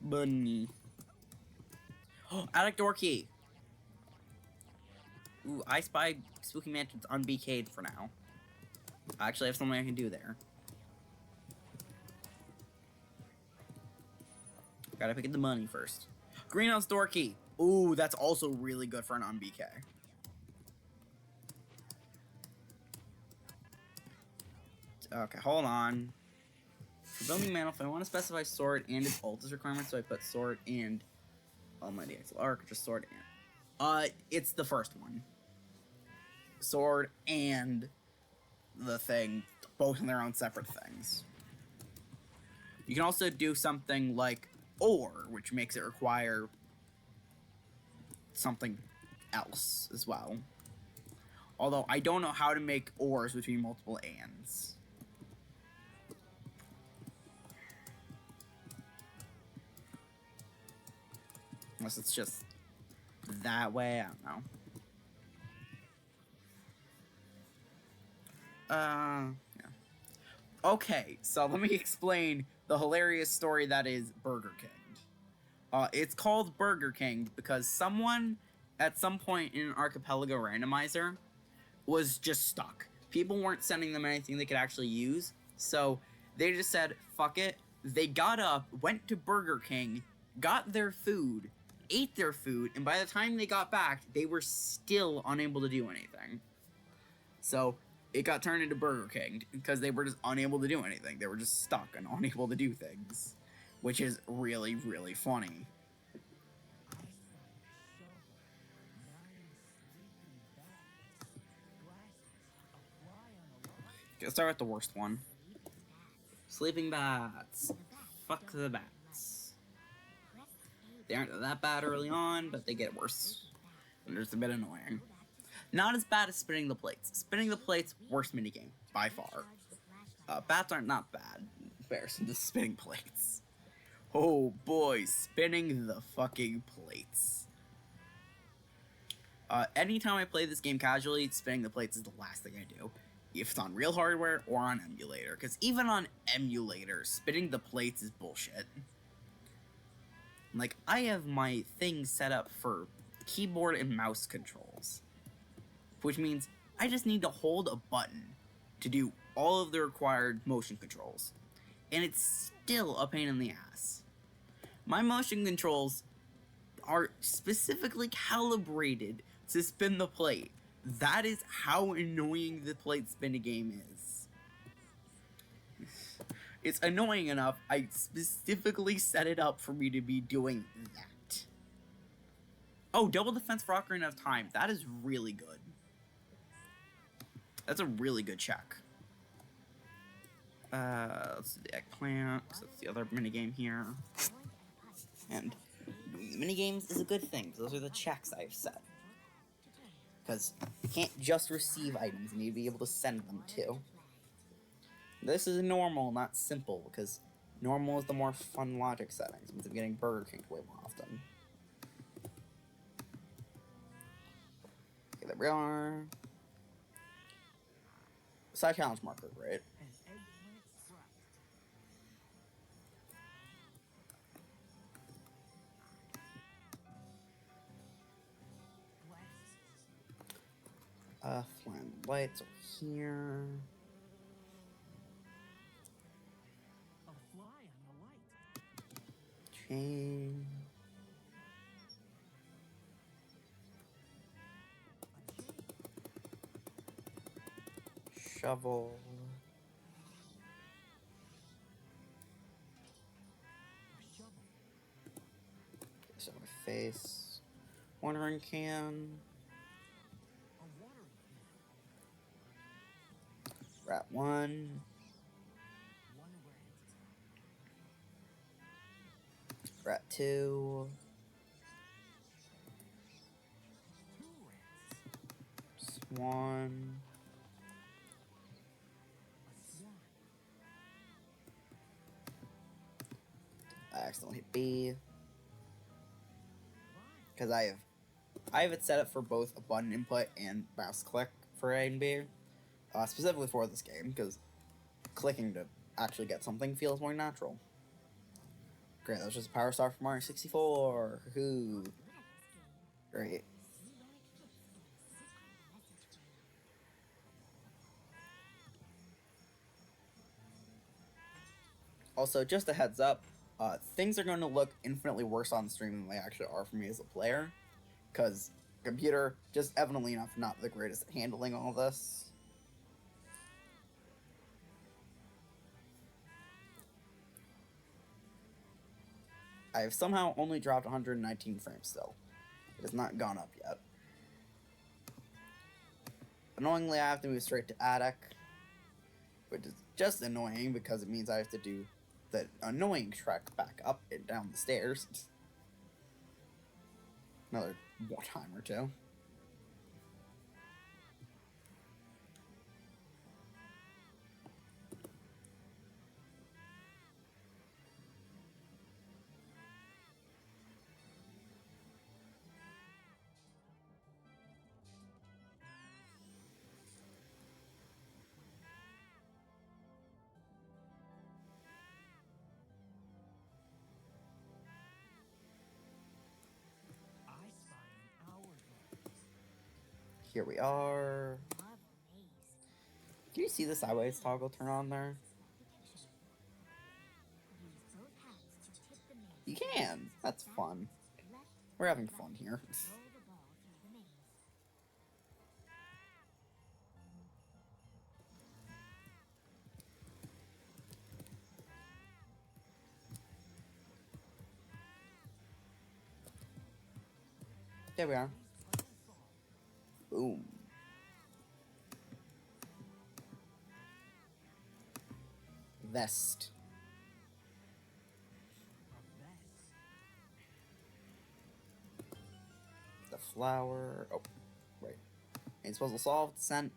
Bunny. Oh, Attic door key. Ooh, I Spy Spooky Mansion's unBK'd for now. I actually have something I can do there. Gotta pick up the money first. Greenhouse door key. Ooh, that's also really good for an unBK. Okay, hold on. For building mantle, if I want to specify sword and its ultis requirements, so I put sword and Almighty XLR, or just sword and. It's the first one. Sword and the thing, both in their own separate things. You can also do something like ore, which makes it require something else as well. Although I don't know how to make ores between multiple ands. Unless it's just that way, I don't know. Yeah. Okay, so let me explain the hilarious story that is Burger King. It's called Burger King because someone at some point in an Archipelago Randomizer was just stuck. People weren't sending them anything they could actually use, so they just said, fuck it. They got up, went to Burger King, got their food, ate their food, and by the time they got back, they were still unable to do anything. So it got turned into Burger King because they were just unable to do anything. They were just stuck and unable to do things, which is really, really funny. Let's start with the worst one. Sleeping bats. Fuck the bats. They aren't that bad early on, but they get worse. And they're just a bit annoying. Not as bad as spinning the plates. Spinning the plates, worst minigame, by far. Bats aren't not bad in comparison to spinning plates. Oh boy, spinning the fucking plates. Anytime I play this game casually, spinning the plates is the last thing I do. If it's on real hardware or on emulator. Because even on emulator, spinning the plates is bullshit. Like, I have my thing set up for keyboard and mouse controls. Which means I just need to hold a button to do all of the required motion controls. And it's still a pain in the ass. My motion controls are specifically calibrated to spin the plate. That is how annoying the plate spinning game is. It's annoying enough, I specifically set it up for me to be doing that. Oh, double defense for Ocarina of Time. That is really good. That's a really good check. Let's do the eggplant, 'cause that's the other minigame here. And minigames is a good thing, because those are the checks I've set. Because you can't just receive items, you need to be able to send them too. This is normal, not simple, because normal is the more fun logic settings, means I'm getting Burger King way more often. Okay, there we are. Side challenge marker, right? Flying lights over here. A fly on the light. Chain. Shovel. A shovel. So my face. Watering can. A watering can. Rat 1. One rat. Rat 2. Two rats. Swan. A swan. I accidentally hit B. Why? Because I have it set up for both a button input and mouse click for A and B. Specifically for this game, because clicking to actually get something feels more natural. Great, that was just a power star from Mario 64. Hoo. Great. Also, just a heads up, things are going to look infinitely worse on stream than they actually are for me as a player, because computer, just evidently enough, not the greatest at handling all this. I have somehow only dropped 119 frames still. It has not gone up yet. Annoyingly, I have to move straight to attic, which is just annoying because it means I have to do the annoying trek back up and down the stairs. Another time or two. I spy an hourglass. Here we are. Can you see the sideways toggle turn on there? You can. That's fun. We're having fun here. There we are. Boom. Vest. The flower. Oh, right. Ain't supposed to solve. Sent.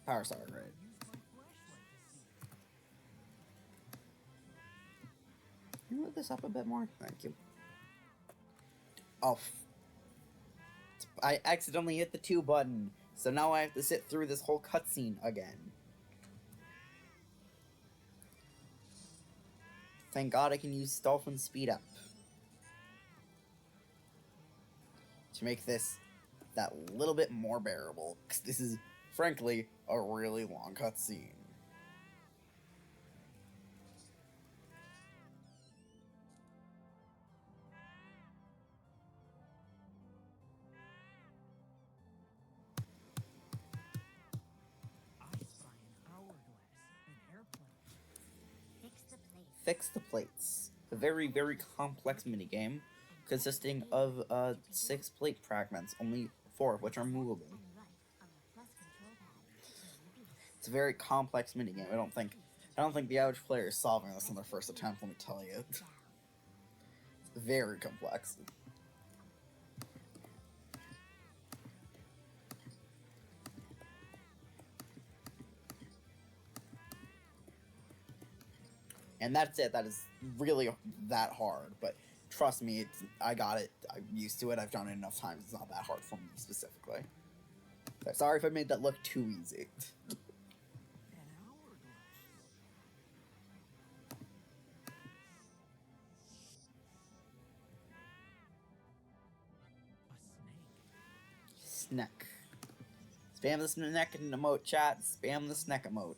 Power star, right? Can you move this up a bit more? Thank you. Oh. I accidentally hit the 2 button, so now I have to sit through this whole cutscene again. Thank God I can use Dolphin Speed Up to make this that little bit more bearable, because this is, frankly, a really long cutscene. I spy an hourglass. An airplane. Fix the plates. A very, very complex minigame. consisting of 6 plate fragments, only 4 of which are movable. It's a very complex minigame. I don't think the average player is solving this on their first attempt, let me tell you. It's very complex. And that's it. That is really that hard. But trust me, I got it. I'm used to it. I've done it enough times. It's not that hard for me specifically. Sorry if I made that look too easy. Snack. Spam the snack emote, chat. Spam the snack emote.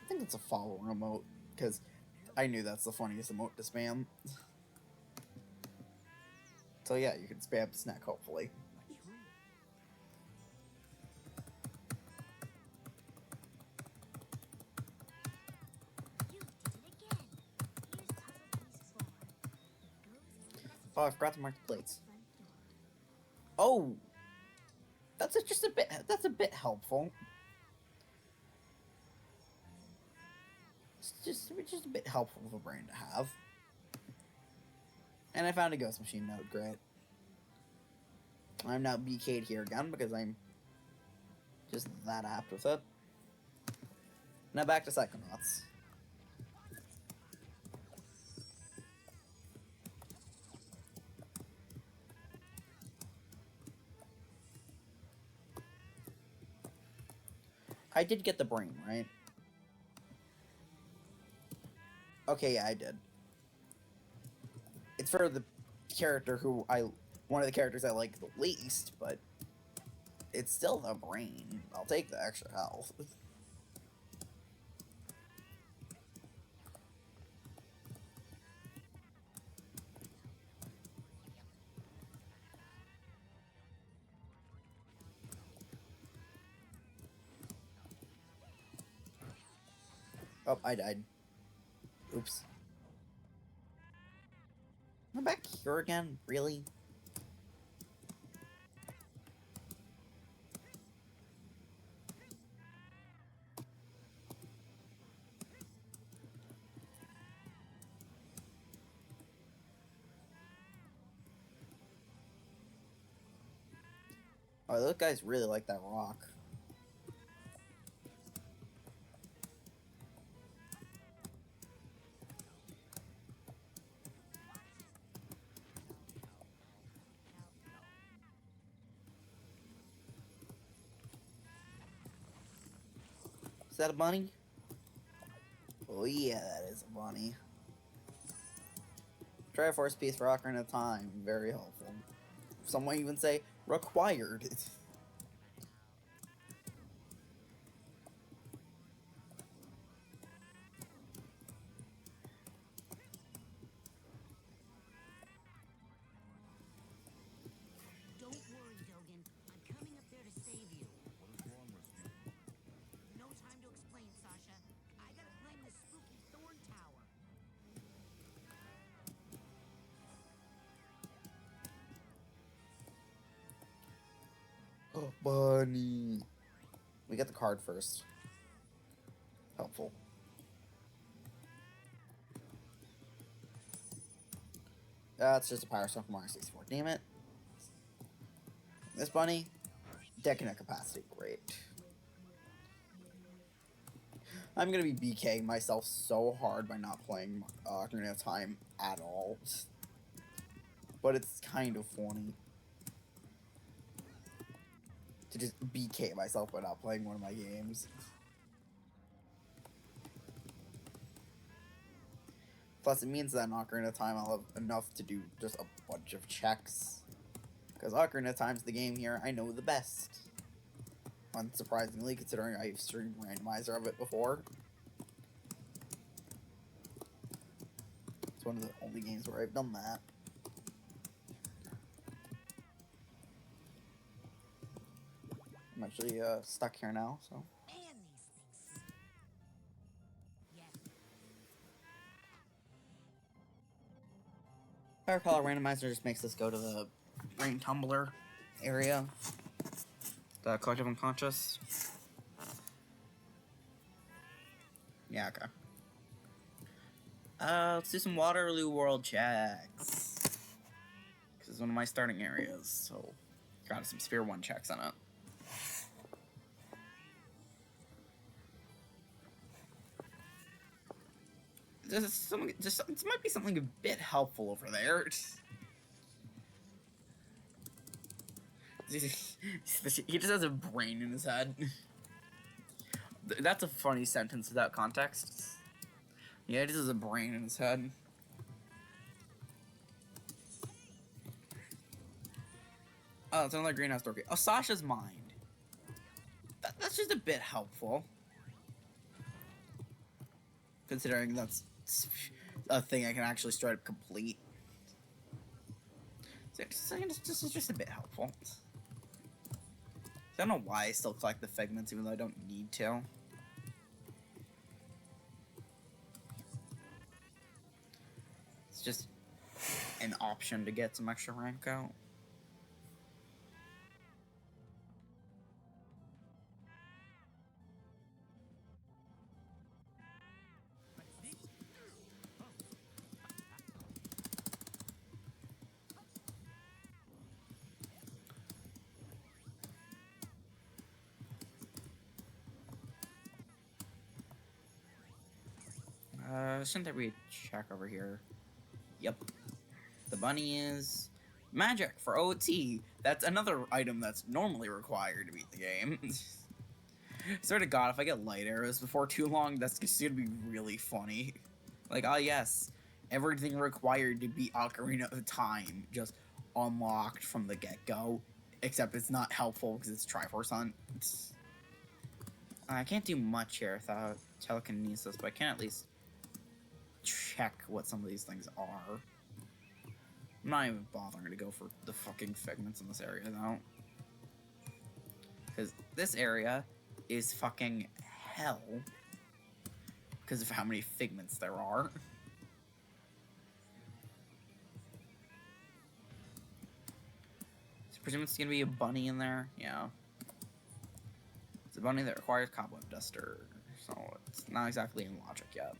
I think it's a follower emote, because I knew that's the funniest emote to spam. So yeah, you can spam snack, hopefully. Oh, I forgot to mark the plates. Oh! That's a bit helpful. It's just a bit helpful of a brain to have. And I found a ghost machine node, great. I'm now BK'd here again because I'm just that apt with it. Now back to Psychonauts. I did get the brain, right? Okay, yeah, I did. It's for the character one of the characters I like the least, but it's still the brain. I'll take the extra health. Oh, I died. Oops. I'm back here again? Really? Oh, those guys really like that rock. Is that a bunny? Oh yeah, that is a bunny. Triforce piece for Ocarina of Time. Very helpful. Some might even say required. Don't worry, Dogen. I'm coming up there to save you. What is wrong with you? No time to explain, Sasha. I gotta climb this spooky thorn tower. Oh, bunny. We get the card first. Helpful. That's just a Power Stone from Mario 64. Damn it. This bunny, decking capacity. Great. I'm gonna be BKing myself so hard by not playing Ocarina of Time at all. But it's kind of funny to just BK myself by not playing one of my games. Plus, it means that in Ocarina of Time I'll have enough to do just a bunch of checks. Because Ocarina of Time's the game here I know the best. Unsurprisingly, considering I've streamed Randomizer of it before. It's one of the only games where I've done that. I'm actually stuck here now, so. Man, these things. Yes. If I recall, Randomizer just makes us go to the brain tumbler area. The collective unconscious. Yeah, okay. Let's do some Waterloo World checks. This is one of my starting areas, so got some Sphere 1 checks on it. This might be something a bit helpful over there. He just has a brain in his head. That's a funny sentence without context. Yeah, he just has a brain in his head. Oh, it's another greenhouse door. Oh, Sasha's mind. That's just a bit helpful. Considering that's a thing I can actually straight up complete. So this is just a bit helpful. I don't know why I still collect the figments even though I don't need to. It's just an option to get some extra rank out. Shouldn't there be a check over here? Yep. The bunny is magic for OT. That's another item that's normally required to beat the game. Swear to God, if I get light arrows before too long, that's just gonna be really funny. Like, oh yes, everything required to beat Ocarina of Time just unlocked from the get-go. Except it's not helpful because it's Triforce Hunt. I can't do much here without telekinesis, but I can at least check what some of these things are. I'm not even bothering to go for the fucking figments in this area, though. Because this area is fucking hell. Because of how many figments there are. So presume it's gonna be a bunny in there? Yeah. It's a bunny that requires cobweb duster. So it's not exactly in logic yet.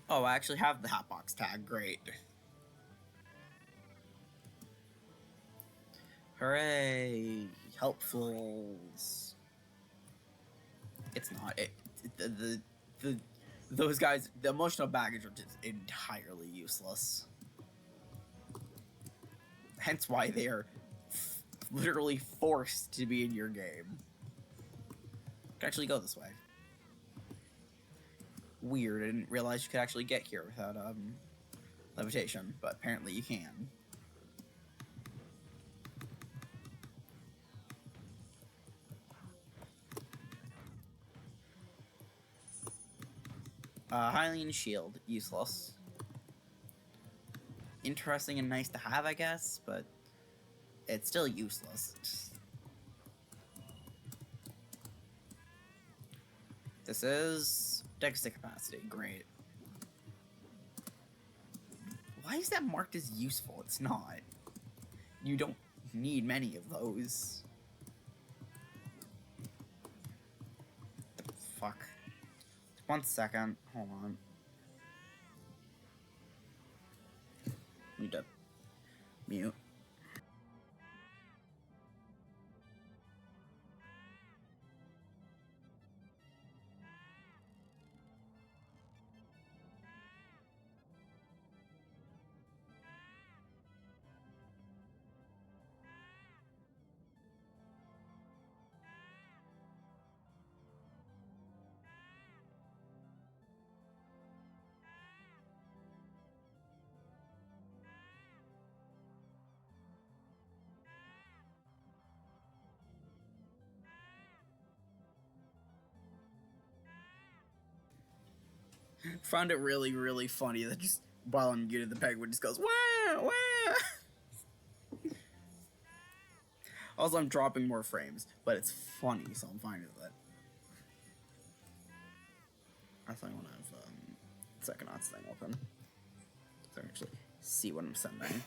Oh, I actually have the Hatbox tag. Great. Hooray! Helpfuls. It's not. Those guys, the emotional baggage are just entirely useless. Hence why they are literally forced to be in your game. You can actually go this way. Weird, I didn't realize you could actually get here without levitation, but apparently you can. Hylian shield, useless. Interesting and nice to have, I guess, but it's still useless. This is Dexter capacity, great. Why is that marked as useful? It's not. You don't need many of those. The fuck. 1 second. Hold on. Need to mute. Found it really, really funny that just while I'm muted, the penguin just goes, wah, wah. Also, I'm dropping more frames, but it's funny, so I'm fine with it. I thought I want to have Psychonauts thing open, so I can actually see what I'm sending.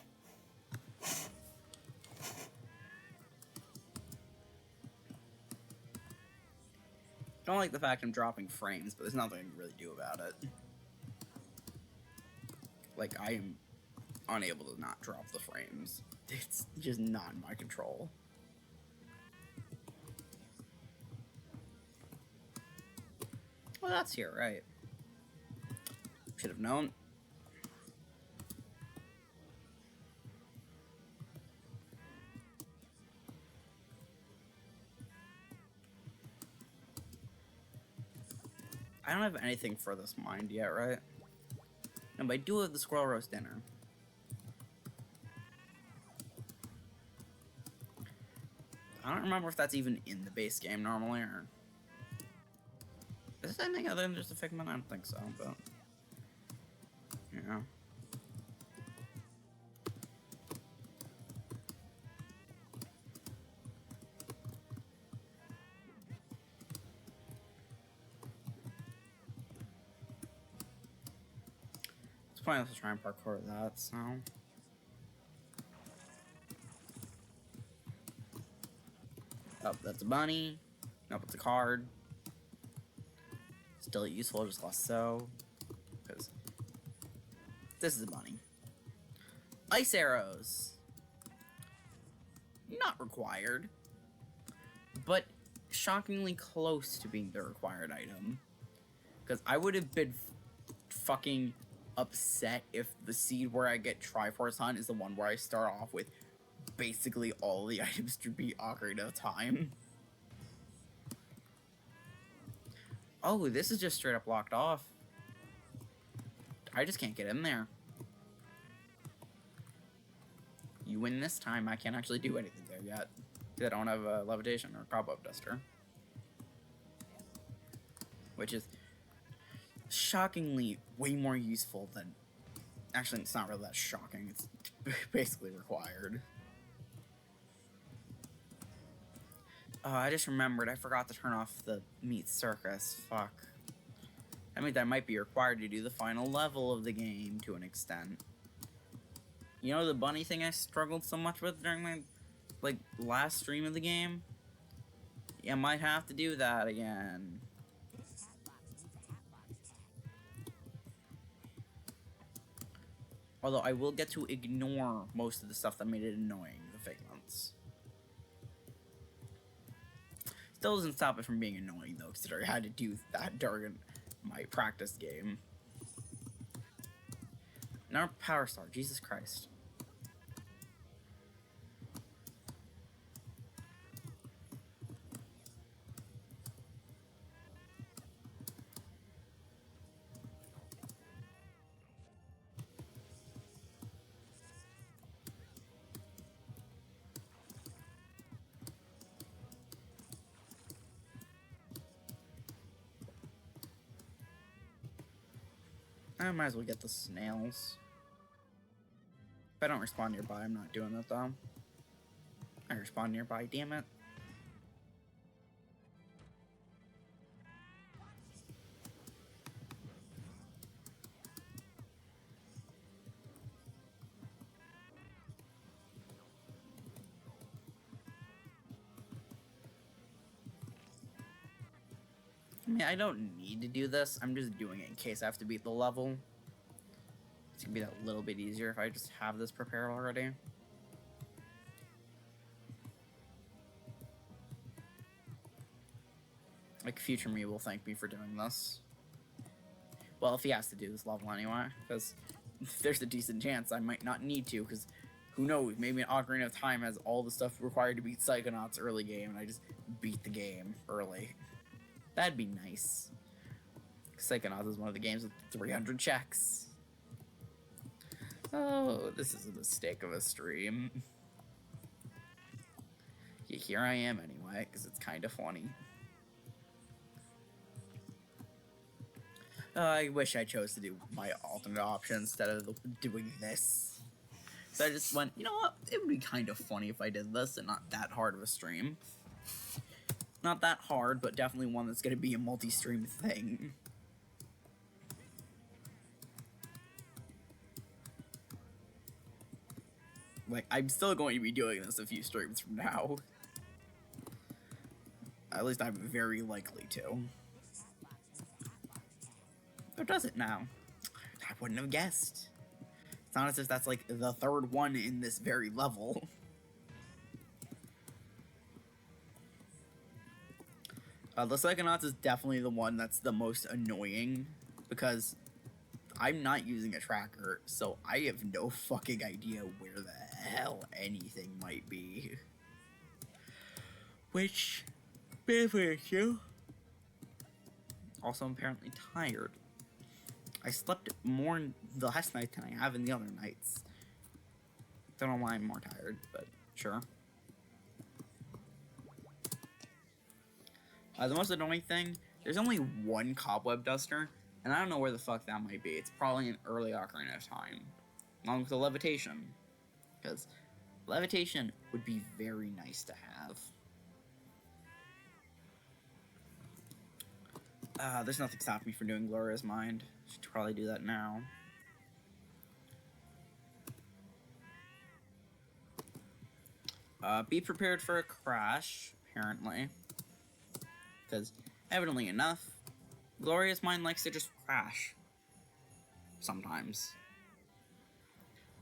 I don't like the fact I'm dropping frames, but there's nothing I can really do about it. Like, I am unable to not drop the frames. It's just not in my control. Well, that's here, right? Should have known. I don't have anything for this mined yet, right? No, but I do have the squirrel roast dinner. I don't remember if that's even in the base game normally, or... Is this anything other than just a figment? I don't think so, but... Yeah. It's pointless to try and parkour that, so... Oh, that's a bunny. Nope, it's a card. Still useful, just less so. Because this is a bunny. Ice arrows. Not required. But shockingly close to being the required item. Because I would have been fucking upset if the seed where I get Triforce Hunt is the one where I start off with basically all the items to be Ocarina of Time. Oh, this is just straight up locked off. I just can't get in there. You win this time, I can't actually do anything there yet. I don't have a levitation or cobweb duster. Which is shockingly way more useful than... Actually, it's not really that shocking. It's basically required. I just remembered. I forgot to turn off the meat circus. Fuck. I mean, that might be required to do the final level of the game to an extent. You know the bunny thing I struggled so much with during my, like, last stream of the game? Yeah, I might have to do that again. Although I will get to ignore most of the stuff that made it annoying, the figments. Still doesn't stop it from being annoying, though, considering I had to do that during my practice game. Now Power Star, Jesus Christ. I might as well get the snails. If I don't respawn nearby, I'm not doing that, though. I respawn nearby, damn it. I mean, I don't need to do this. I'm just doing it in case I have to beat the level. It's gonna be that little bit easier if I just have this prepared already. Like, future me will thank me for doing this. Well, if he has to do this level anyway, because there's a decent chance I might not need to, because who knows, maybe an Ocarina of Time has all the stuff required to beat Psychonauts early game, and I just beat the game early. That'd be nice. Psychonauts is one of the games with 300 checks. Oh, this is a mistake of a stream. Yeah, here I am anyway, because it's kind of funny. I wish I chose to do my alternate option instead of doing this. So I just went, you know what? It would be kind of funny if I did this and not that hard of a stream. Not that hard, but definitely one that's going to be a multi-stream thing. Like, I'm still going to be doing this a few streams from now. At least I'm very likely to. Or does it now? I wouldn't have guessed. It's not as if that's like the third one in this very level. The Psychonauts is definitely the one that's the most annoying because I'm not using a tracker, so I have no fucking idea where the hell anything might be. Which, bit of an issue. Also, I'm apparently tired. I slept more the last night than I have in the other nights. Don't know why I'm more tired, but sure. The most annoying thing, there's only one cobweb duster, and I don't know where the fuck that might be. It's probably in early Ocarina of Time, along with the levitation, because levitation would be very nice to have. There's nothing stopping me from doing Gloria's Mind. Should probably do that now. Be prepared for a crash, apparently. Because, evidently enough, Gloria's Mind likes to just crash. Sometimes.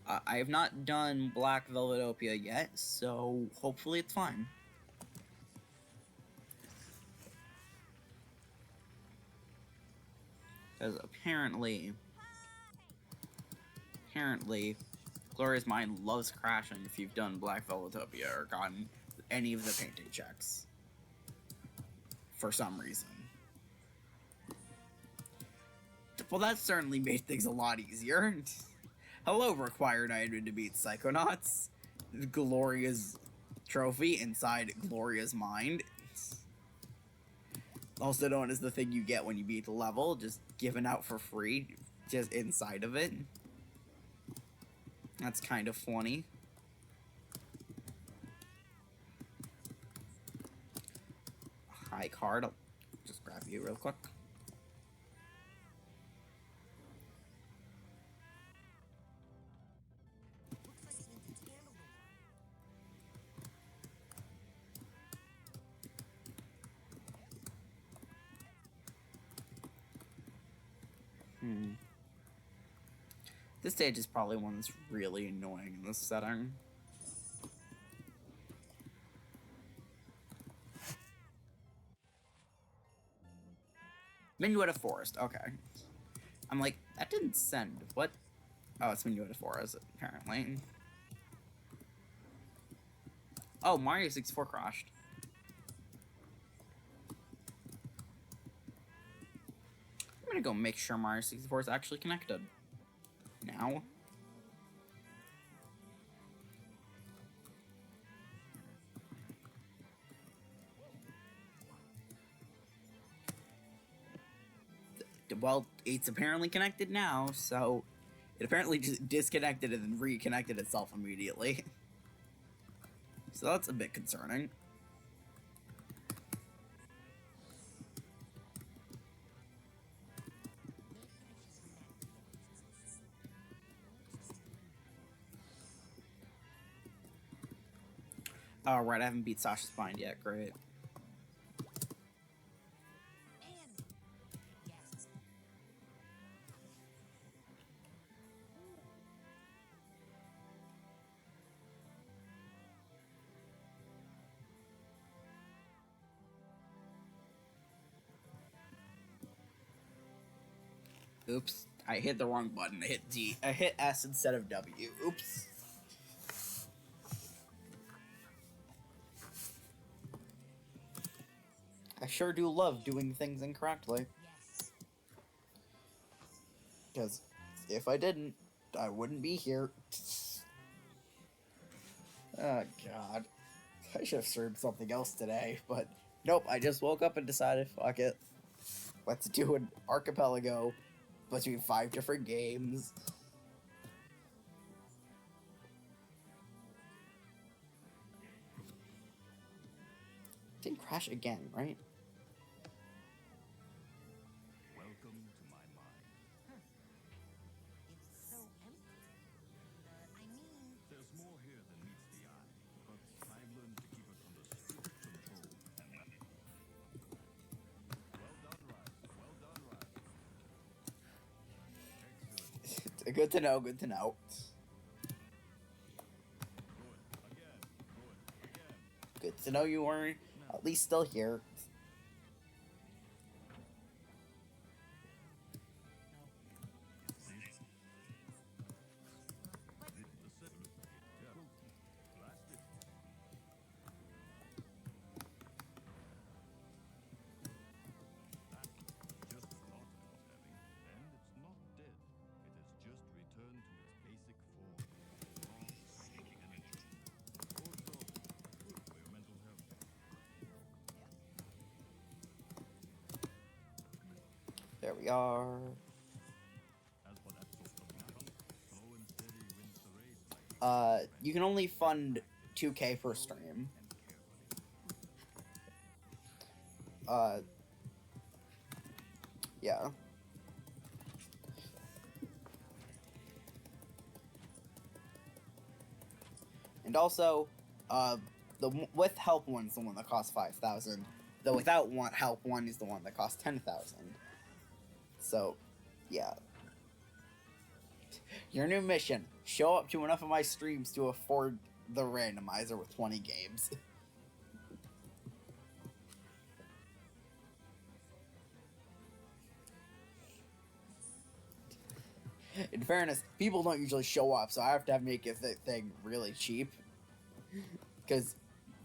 I have not done Black Velvetopia yet, so hopefully it's fine. Because apparently, Gloria's Mind loves crashing if you've done Black Velvetopia or gotten any of the painting checks. For some reason. Well, that certainly made things a lot easier. Hello, required item to beat Psychonauts. Gloria's trophy inside Gloria's Mind. Also known as the thing you get when you beat the level, just given out for free, just inside of it. That's kind of funny. Hi, card. I'll just grab you real quick. This stage is probably one that's really annoying in this setting. Minuetta Forest, okay. I'm like, that didn't send. What? Oh, it's Minuetta Forest, apparently. Oh, Mario 64 crashed. I'm gonna go make sure Mario 64 is actually connected. Now. Well, it's apparently connected now, so it apparently just disconnected and then reconnected itself immediately. So that's a bit concerning. Oh, right, I haven't beat Sasha's Bind yet, great. Oops, I hit the wrong button. I hit D. I hit S instead of W. Oops. I sure do love doing things incorrectly. Because if I didn't, I wouldn't be here. Oh, God. I should have streamed something else today, but nope, I just woke up and decided, fuck it. Let's do an archipelago between 5 different games. Didn't crash again, right? Welcome to my mind. It's so empty. I mean, There's more here than meets the eye, but I've learned to keep it under strict control. And that... Well done, Rise. Well done, Rise. Excellent. Good to know, good to know. Good. Again. Good. Again. Good to know you were at least still here. There we are. You can only fund 2K per stream. Yeah. And also, the with help one's the one that costs 5,000. The without help one is the one that costs 10,000. So, yeah. Your new mission: show up to enough of my streams to afford the randomizer with 20 games. In fairness, people don't usually show up, so I have to make the thing really cheap. Because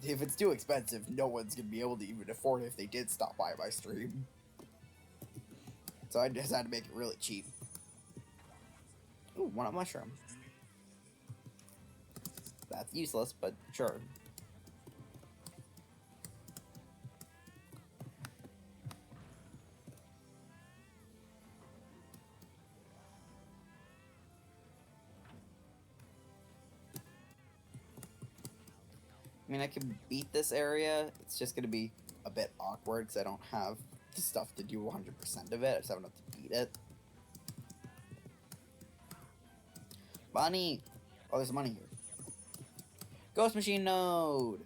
if it's too expensive, no one's going to be able to even afford it if they did stop by my stream. So I just had to make it really cheap. Ooh, one-up mushroom. That's useless, but sure. I mean, I can beat this area. It's just going to be a bit awkward because I don't have the stuff to do 100% of it. I just have enough to beat it. Money! Oh, there's money here. Ghost machine node!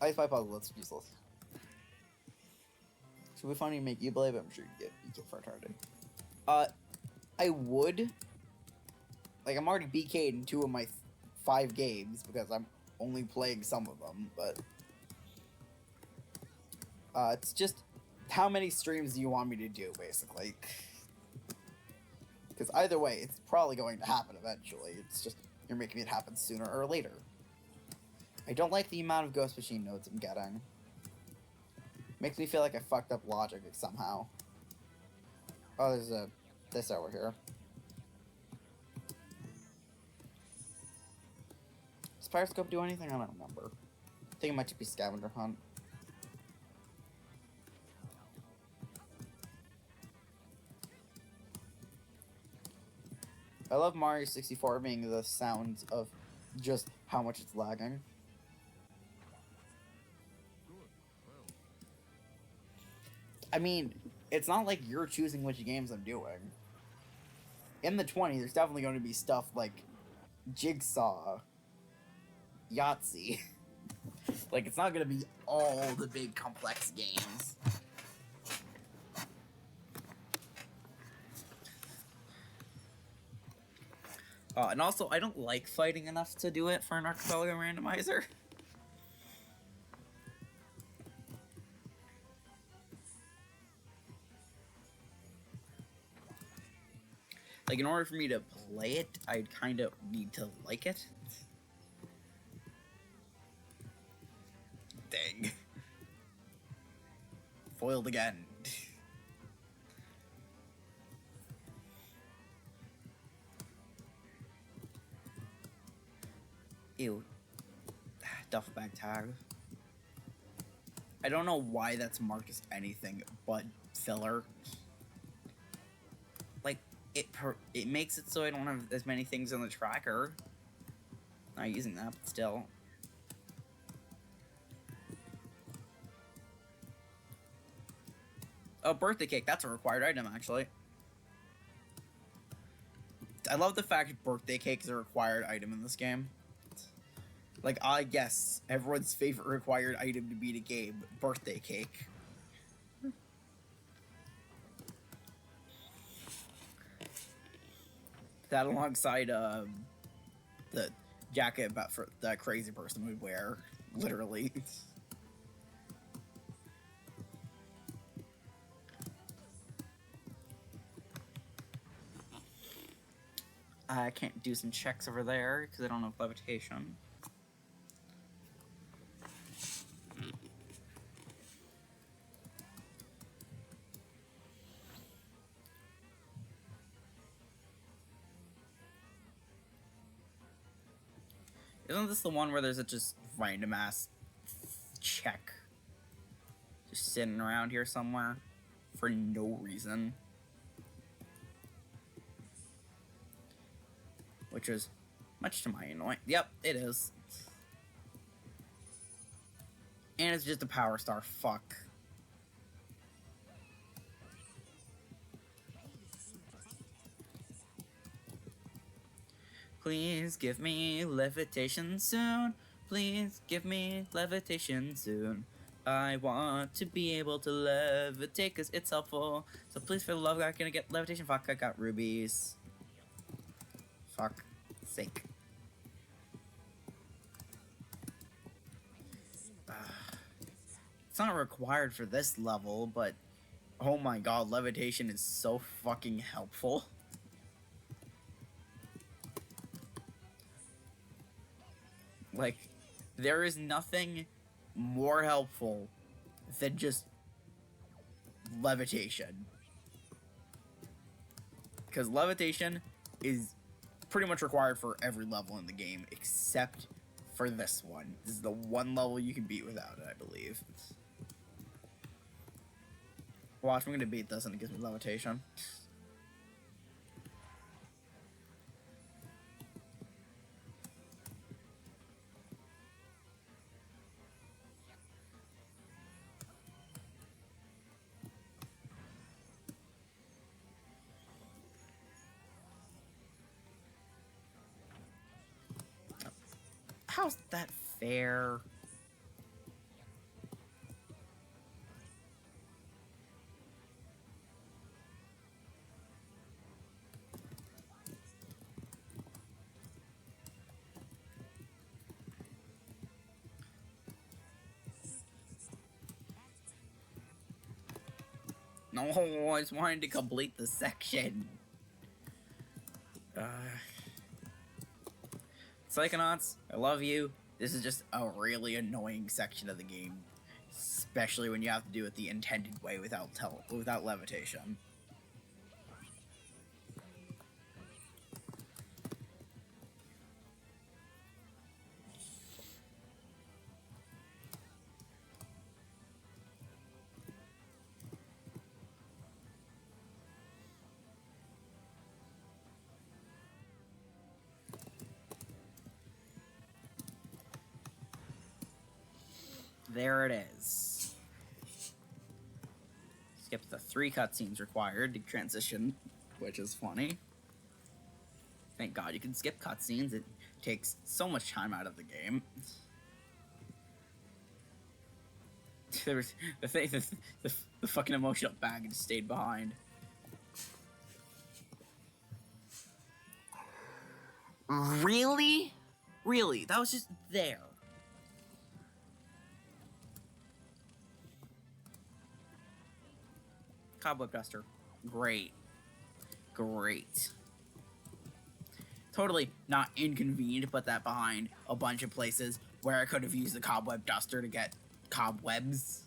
I spy puzzle, that's useless. Should we finally make you believe? I'm sure you get for retarded. I would. Like, I'm already BK'd in 2 of my 5 games because I'm only playing some of them, but it's just how many streams do you want me to do, basically? Because either way, it's probably going to happen eventually. It's just you're making it happen sooner or later. I don't like the amount of ghost machine nodes I'm getting. Makes me feel like I fucked up logic somehow. Oh, there's this over here. Does Pyroscope do anything? I don't remember. I think it might just be Scavenger Hunt. I love Mario 64 being the sounds of just how much it's lagging. I mean, it's not like you're choosing which games I'm doing. In the 20, there's definitely going to be stuff like Jigsaw, Yahtzee. Like, it's not going to be all the big complex games. And also, I don't like fighting enough to do it for an archipelago randomizer. Like, in order for me to play it, I'd kind of need to like it. Dang. Foiled again. Ew. Duffel bag tag. I don't know why that's marked as anything but filler. Like, it makes it so I don't have as many things on the tracker. Not using that, but still. Oh, birthday cake. That's a required item, actually. I love the fact birthday cake is a required item in this game. Like, I guess everyone's favorite required item to beat a game, birthday cake. That alongside the jacket about for that crazy person would wear, literally. I can't do some checks over there because I don't have levitation. Isn't this the one where there's a just random ass check just sitting around here somewhere for no reason? Which is much to my annoyance. Yep, it is. And it's just a power star. Fuck. Please give me levitation soon. Please give me levitation soon. I want to be able to levitate because it's helpful. So please, for the love of God, can I get levitation? Fuck, I got rubies. Fuck sake. It's not required for this level, but oh my god, levitation is so fucking helpful. Like, there is nothing more helpful than just levitation. Because levitation is pretty much required for every level in the game, except for this one. This is the one level you can beat without it, I believe. Watch, I'm gonna beat this and it gives me levitation. How's that fair? No, I just wanted to complete the section. Psychonauts, I love you. This is just a really annoying section of the game, especially when you have to do it the intended way without levitation. There it is. Skip the 3 cutscenes required to transition, which is funny. Thank God you can skip cutscenes. It takes so much time out of the game. There was the fucking emotional baggage stayed behind. Really? Really? That was just there. Cobweb duster. Great. Great. Totally not inconvenient to put that behind a bunch of places where I could have used the cobweb duster to get cobwebs.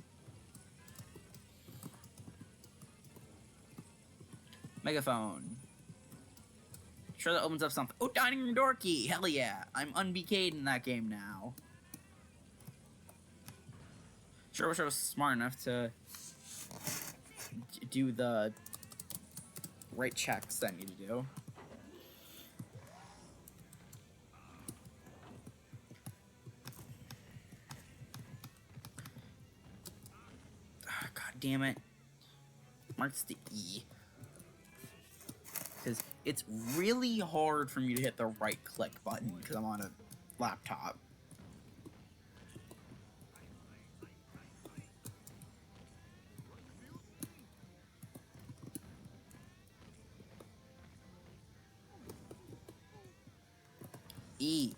Megaphone. Sure, that opens up something. Oh, dining room door key. Hell yeah. I'm unbk'd in that game now. Sure wish I was smart enough to do the right checks that I need to do. Oh, God damn it. Marks to E. Because it's really hard for me to hit the right click button because I'm on a laptop. E.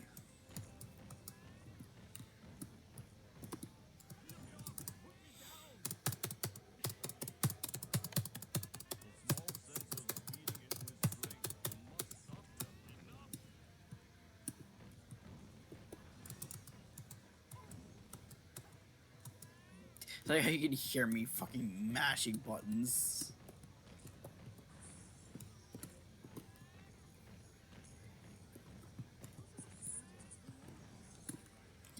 Like how you can hear me fucking mashing buttons.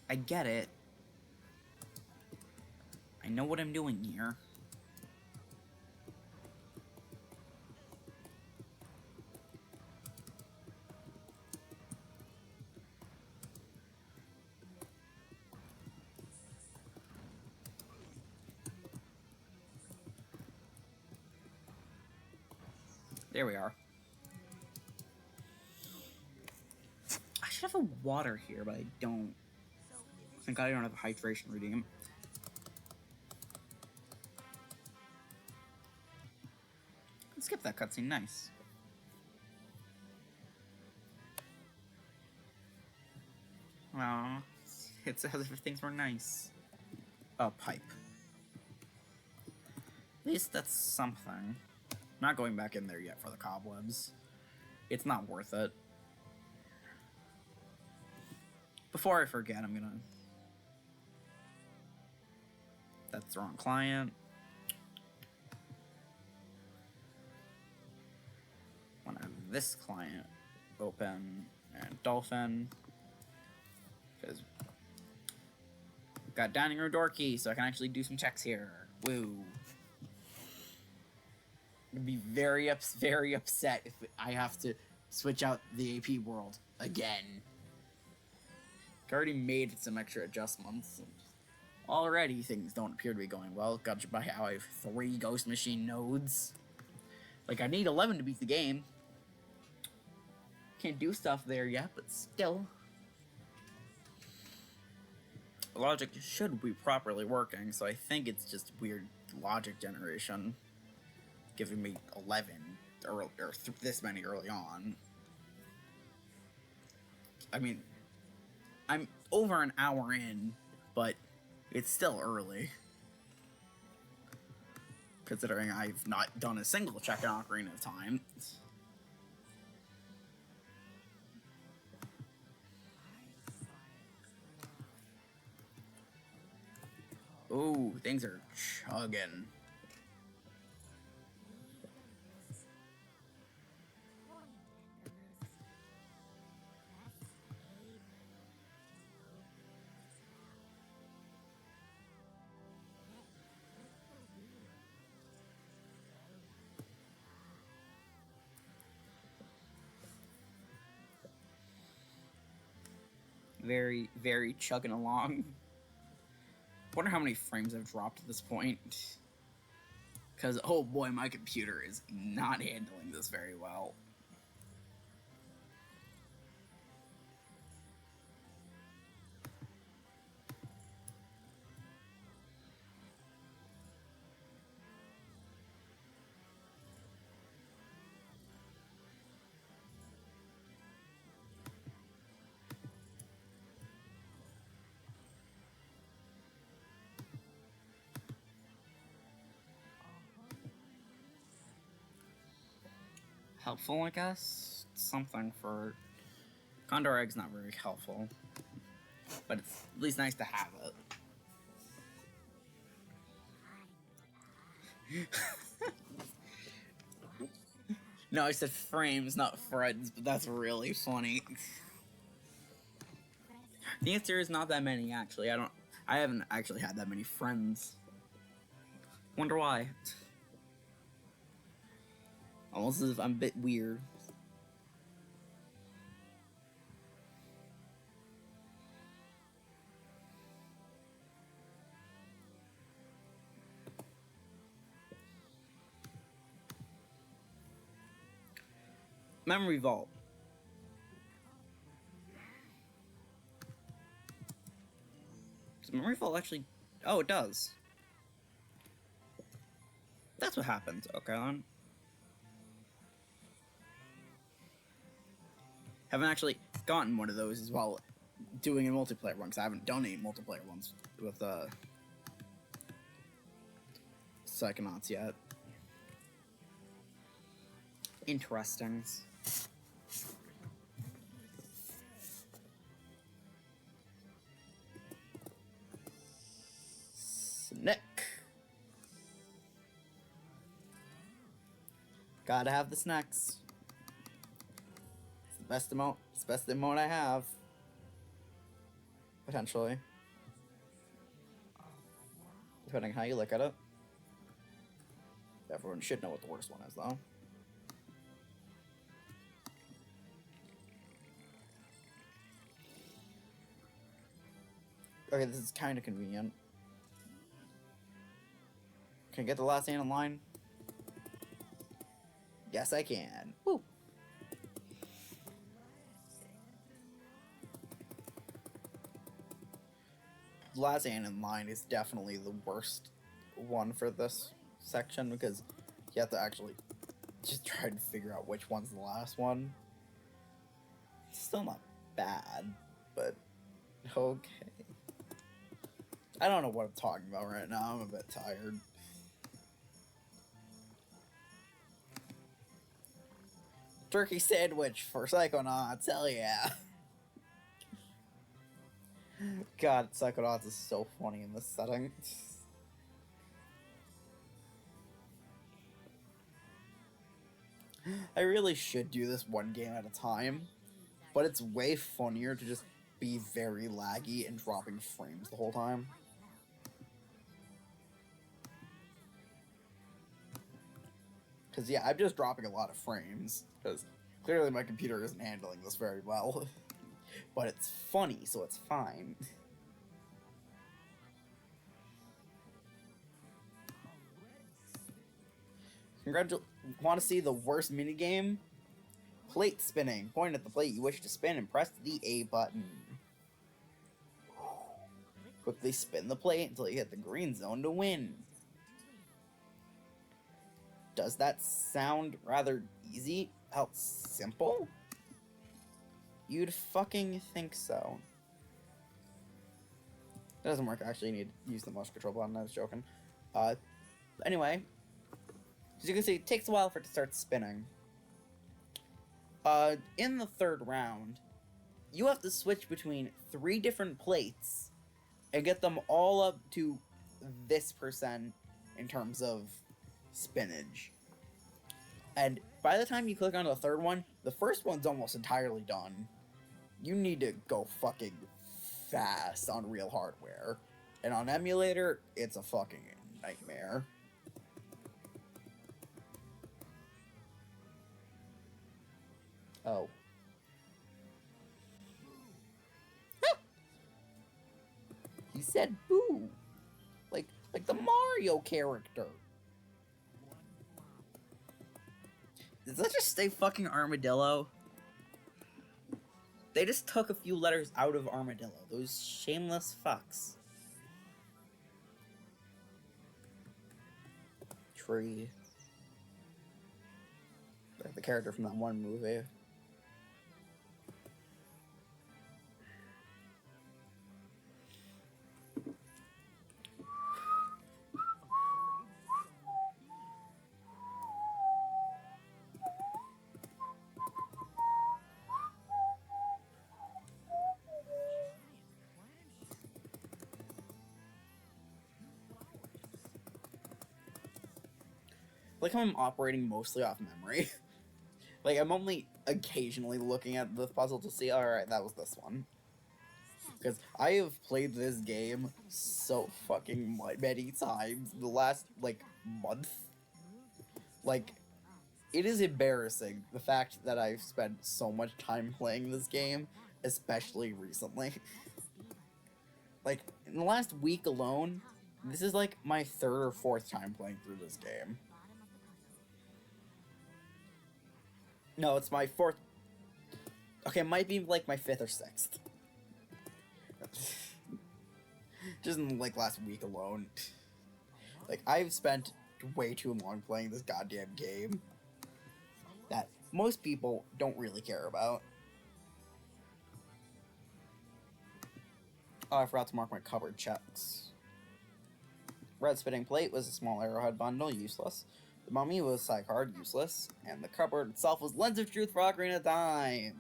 I get it. I know what I'm doing here. There we are. I should have a water here, but I don't. Thank God I don't have a hydration redeem. Let's skip that cutscene, nice. Aw, it's as if things were nice. Oh, pipe. At least that's something. Not going back in there yet for the cobwebs. It's not worth it. Before I forget, I'm gonna... That's the wrong client. I want to have this client open and dolphin. Because got dining room door key, so I can actually do some checks here. Woo. I'd be very upset if I have to switch out the AP world again. I already made some extra adjustments. Already things don't appear to be going well. Got you by how I have 3 ghost machine nodes. Like, I need 11 to beat the game. Can't do stuff there yet, but still. Logic should be properly working, so I think it's just weird logic generation. Giving me 11, or this many early on. I mean, I'm over an hour in, but it's still early. Considering I've not done a single check in Ocarina of Time. Ooh, things are chugging. Very chugging along. Wonder how many frames I've dropped at this point. Because, oh boy, my computer is not handling this very well. Helpful, I guess? Something for... Condor Egg's not very helpful. But it's at least nice to have it. No, I said frames, not friends, but that's really funny. The answer is not that many, actually. I haven't actually had that many friends. Wonder why. Almost as if I'm a bit weird. Memory vault. Does memory vault actually... Oh, it does. That's what happens. Okay, then. Haven't actually gotten one of those as well doing a multiplayer one, because I haven't done any multiplayer ones with Psychonauts yet. Interesting. Snick. Gotta have the snacks. It's the best emote. It's the best emote I have. Potentially. Depending on how you look at it. Everyone should know what the worst one is, though. Okay, this is kind of convenient. Can I get the last ant in line? Yes, I can. Woo! Last ant in line is definitely the worst one for this section, because you have to actually just try to figure out which one's the last one. It's still not bad, but okay. I don't know what I'm talking about right now. I'm a bit tired. Turkey sandwich for Psychonauts, hell yeah. God, Psychonauts is so funny in this setting. I really should do this one game at a time, but it's way funnier to just be very laggy and dropping frames the whole time. Because, yeah, I'm just dropping a lot of frames, because clearly my computer isn't handling this very well. But it's funny, so it's fine. Want to see the worst minigame? Plate spinning. Point at the plate you wish to spin and press the A button. Quickly spin the plate until you hit the green zone to win. Does that sound rather easy? How simple? You'd fucking think so. That doesn't work. Actually, you need to use the mouse control button. I was joking. Anyway, as you can see, it takes a while for it to start spinning. In the third round, you have to switch between 3 different plates and get them all up to this percent in terms of spinach. And by the time you click on the third one, the first one's almost entirely done. You need to go fucking fast on real hardware. And on emulator, it's a fucking nightmare. Oh. He said boo. Like the Mario character. Does that just say fucking armadillo? They just took a few letters out of armadillo. Those shameless fucks. Tree. Like the character from that one movie. Like how I'm operating mostly off memory. Like, I'm only occasionally looking at the puzzle to see, alright, that was this one. Because I have played this game so fucking many times the last, like, month. Like, it is embarrassing, the fact that I've spent so much time playing this game, especially recently. Like, in the last week alone, this is, like, my 3rd or 4th time playing through this game. No, it's my fourth. Okay, it might be like my fifth or sixth. Just in like last week alone. Like, I've spent way too long playing this goddamn game that most people don't really care about. Oh, I forgot to mark my cupboard checks. Red spitting plate was a small arrowhead bundle, useless. The mummy was side card, useless. And the cupboard itself was Lens of Truth for Ocarina of Time.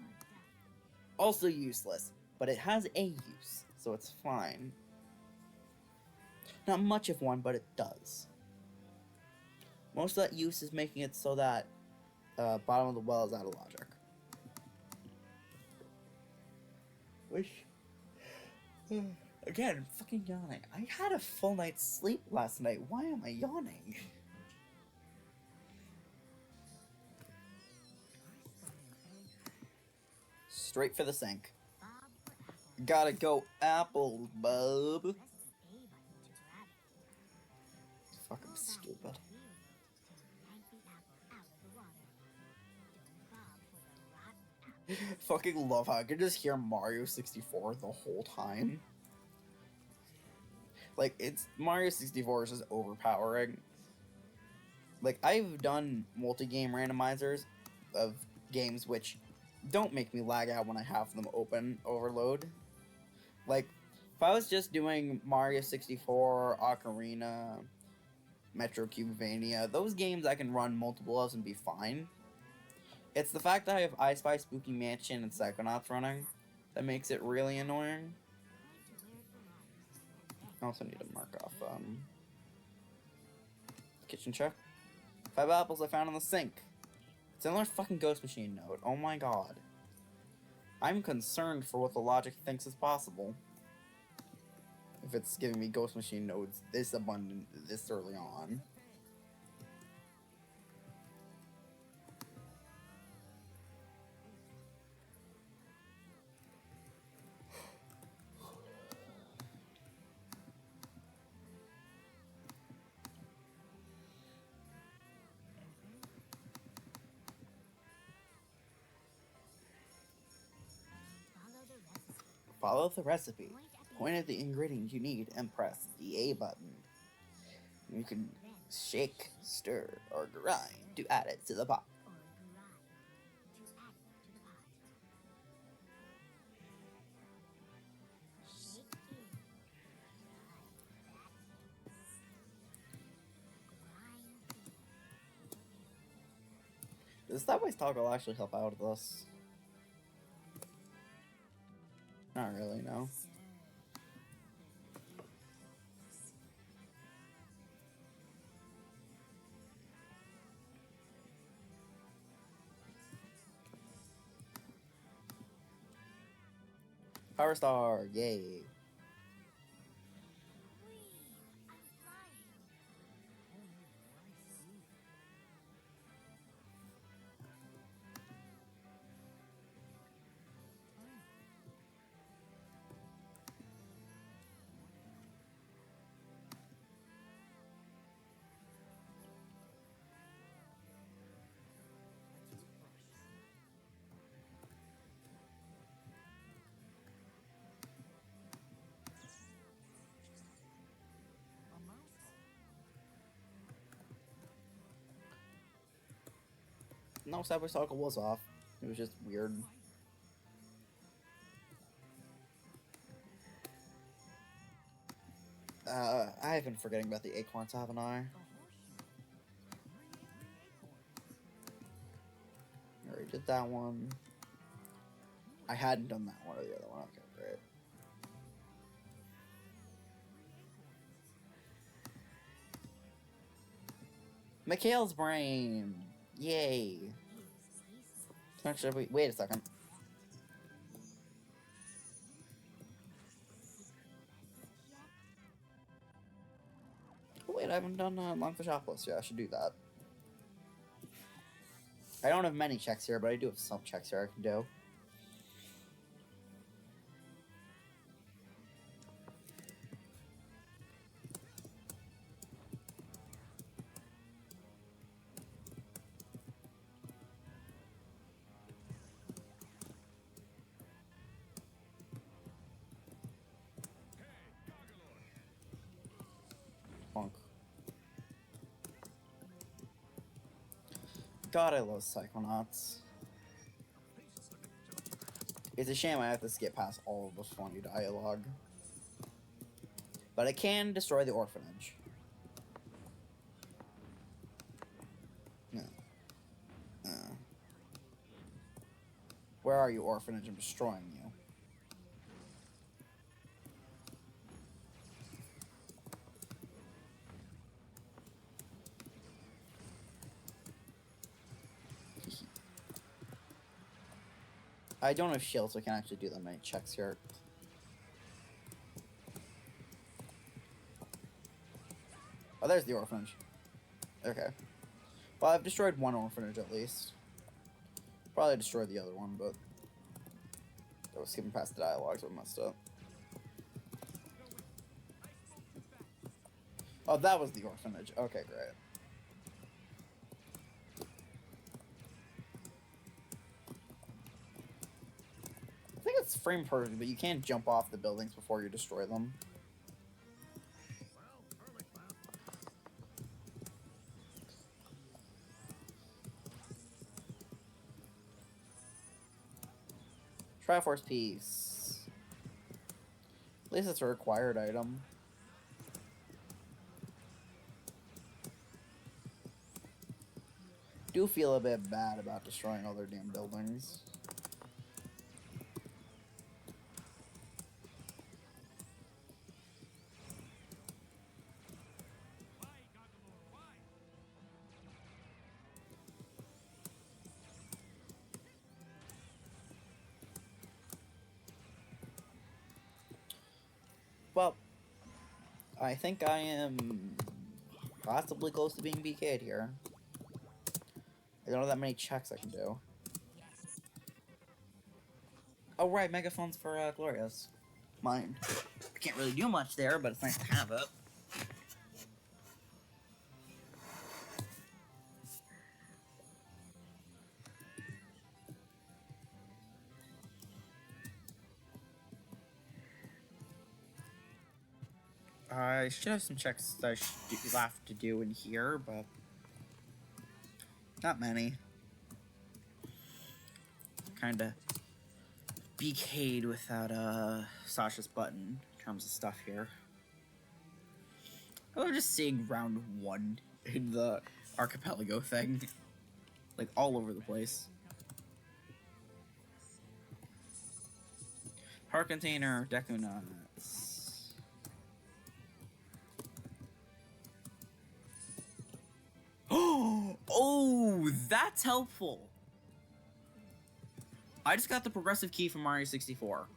Also useless, but it has a use, so it's fine. Not much of one, but it does. Most of that use is making it so that bottom of the well is out of logic. Which, again, fucking yawning. I had a full night's sleep last night. Why am I yawning? Straight for the sink. Gotta go apples, bub. Fucking stupid. Fucking love how I can just hear Mario 64 the whole time. Like, it's Mario 64 is just overpowering. Like, I've done multi-game randomizers of games which don't make me lag out when I have them open overload. Like, if I was just doing Mario 64, Ocarina, Metro Cubevania, those games I can run multiple of and be fine. It's the fact that I have I Spy, Spooky Mansion, and Psychonauts running that makes it really annoying. I also need to mark off kitchen check. 5 apples I found in the sink. It's another fucking ghost machine node. Oh my god. I'm concerned for what the logic thinks is possible. If it's giving me ghost machine nodes this abundant this early on. Follow the recipe. Point at the ingredient you need and press the A button. You can shake, stir, or grind to add it to the pot. Does Stepwise toggle actually help out with this? Not really, no. Power Star, yay. No, Stepwise toggle was off. It was just weird. I've been forgetting about the acorns, haven't I? I already did that one. I hadn't done that one or the other one. Okay, great. Mikhail's brain! Yay! Actually, wait a second. Oh, wait, I haven't done Longfish Opolis yet. I should do that. I don't have many checks here, but I do have some checks here I can do. God, I love Psychonauts. It's a shame I have to skip past all of the funny dialogue. But I can destroy the orphanage. Where are you, orphanage? I'm destroying you. I don't have shields, so I can't actually do that many checks here. Oh, there's the orphanage. Okay. Well, I've destroyed one orphanage at least. Probably destroyed the other one, but I was skipping past the dialogue, so I messed up. Oh, that was the orphanage. Okay, great. I think it's frame perfect, but you can't jump off the buildings before you destroy them. Triforce piece. At least it's a required item. Do feel a bit bad about destroying all their damn buildings. Well, I think I am possibly close to being BK'd here. I don't know that many checks I can do. Oh, right, megaphones for Glorious. Mine. I can't really do much there, but it's nice to have it. I should have some checks that I should have to do in here, but not many. Kinda BK'd without Sasha's button in terms of stuff here. I was just seeing round 1 in the archipelago thing. Like all over the place. Heart container, Deku nuts. Oh, that's helpful. I just got the progressive key from Mario 64.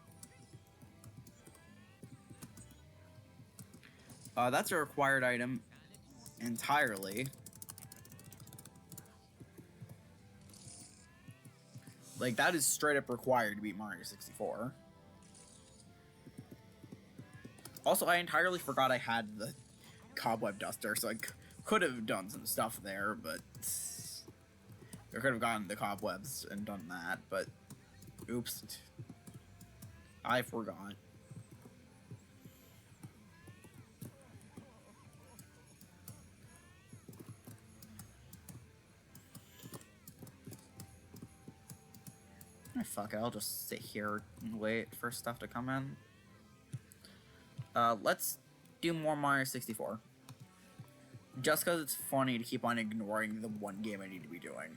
That's a required item entirely. Like, that is straight up required to beat Mario 64. Also, I entirely forgot I had the cobweb duster, so I could have done some stuff there, but I could have gotten the cobwebs and done that, but oops. I forgot. Fuck it, I'll just sit here and wait for stuff to come in. Let's do more Mario 64. Just because it's funny to keep on ignoring the one game I need to be doing.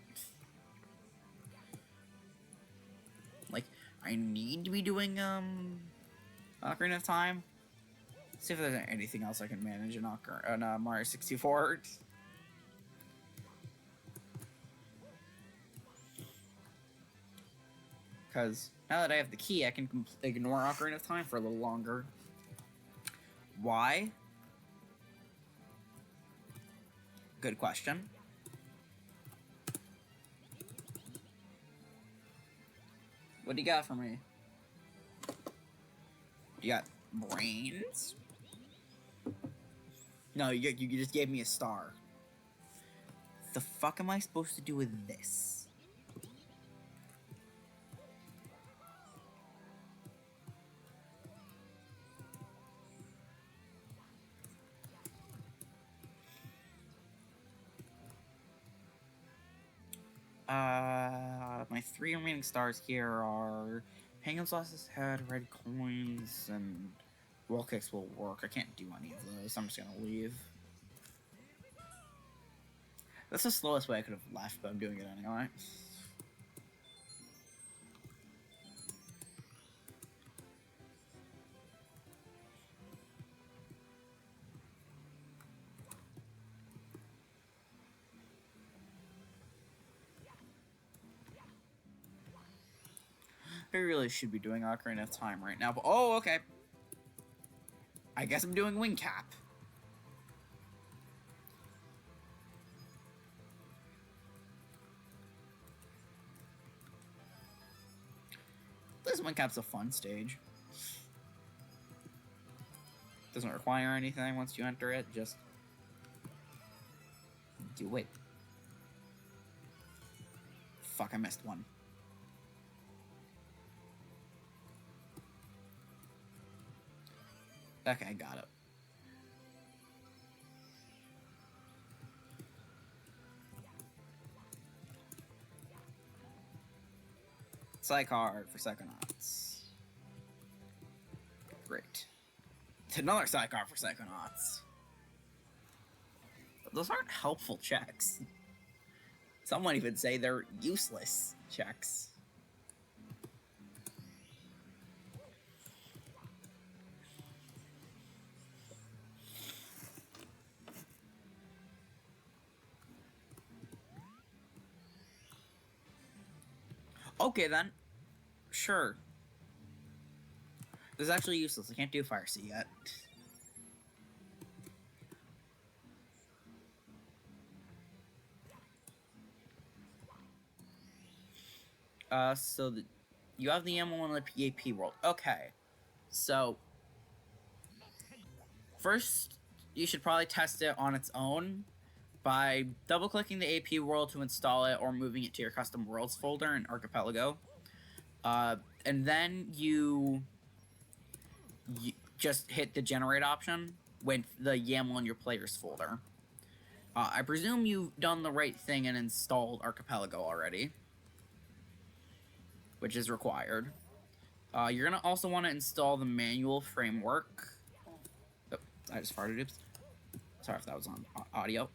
Like, I need to be doing, Ocarina of Time. See if there's anything else I can manage in Mario 64. Because now that I have the key, I can ignore Ocarina of Time for a little longer. Why? Good question. What do you got for me? You got brains? No, you just gave me a star. The fuck am I supposed to do with this? My 3 remaining stars here are Penguin's Lost Head, Red Coins, and Roll Kicks will work. I can't do any of those, so I'm just gonna leave. That's the slowest way I could have left, but I'm doing it anyway. I really should be doing Ocarina of Time right now, but oh, okay. I guess I'm doing Wing Cap. This Wing Cap's a fun stage. Doesn't require anything once you enter it, just do it. Fuck, I missed one. Okay, got it. Psycard for Psychonauts. Great. Another Psycard for Psychonauts. Those aren't helpful checks. Some might even say they're useless checks. Okay then. Sure. This is actually useless. I can't do Fire Sea yet. You have the ammo in the PAP world. Okay. So, first, you should probably test it on its own by double-clicking the AP world to install it or moving it to your custom worlds folder in Archipelago. And then you just hit the generate option with the YAML in your players folder. I presume you've done the right thing and installed Archipelago already, which is required. You're gonna also want to install the manual framework. Oh, I just farted. Oops. Sorry if that was on audio.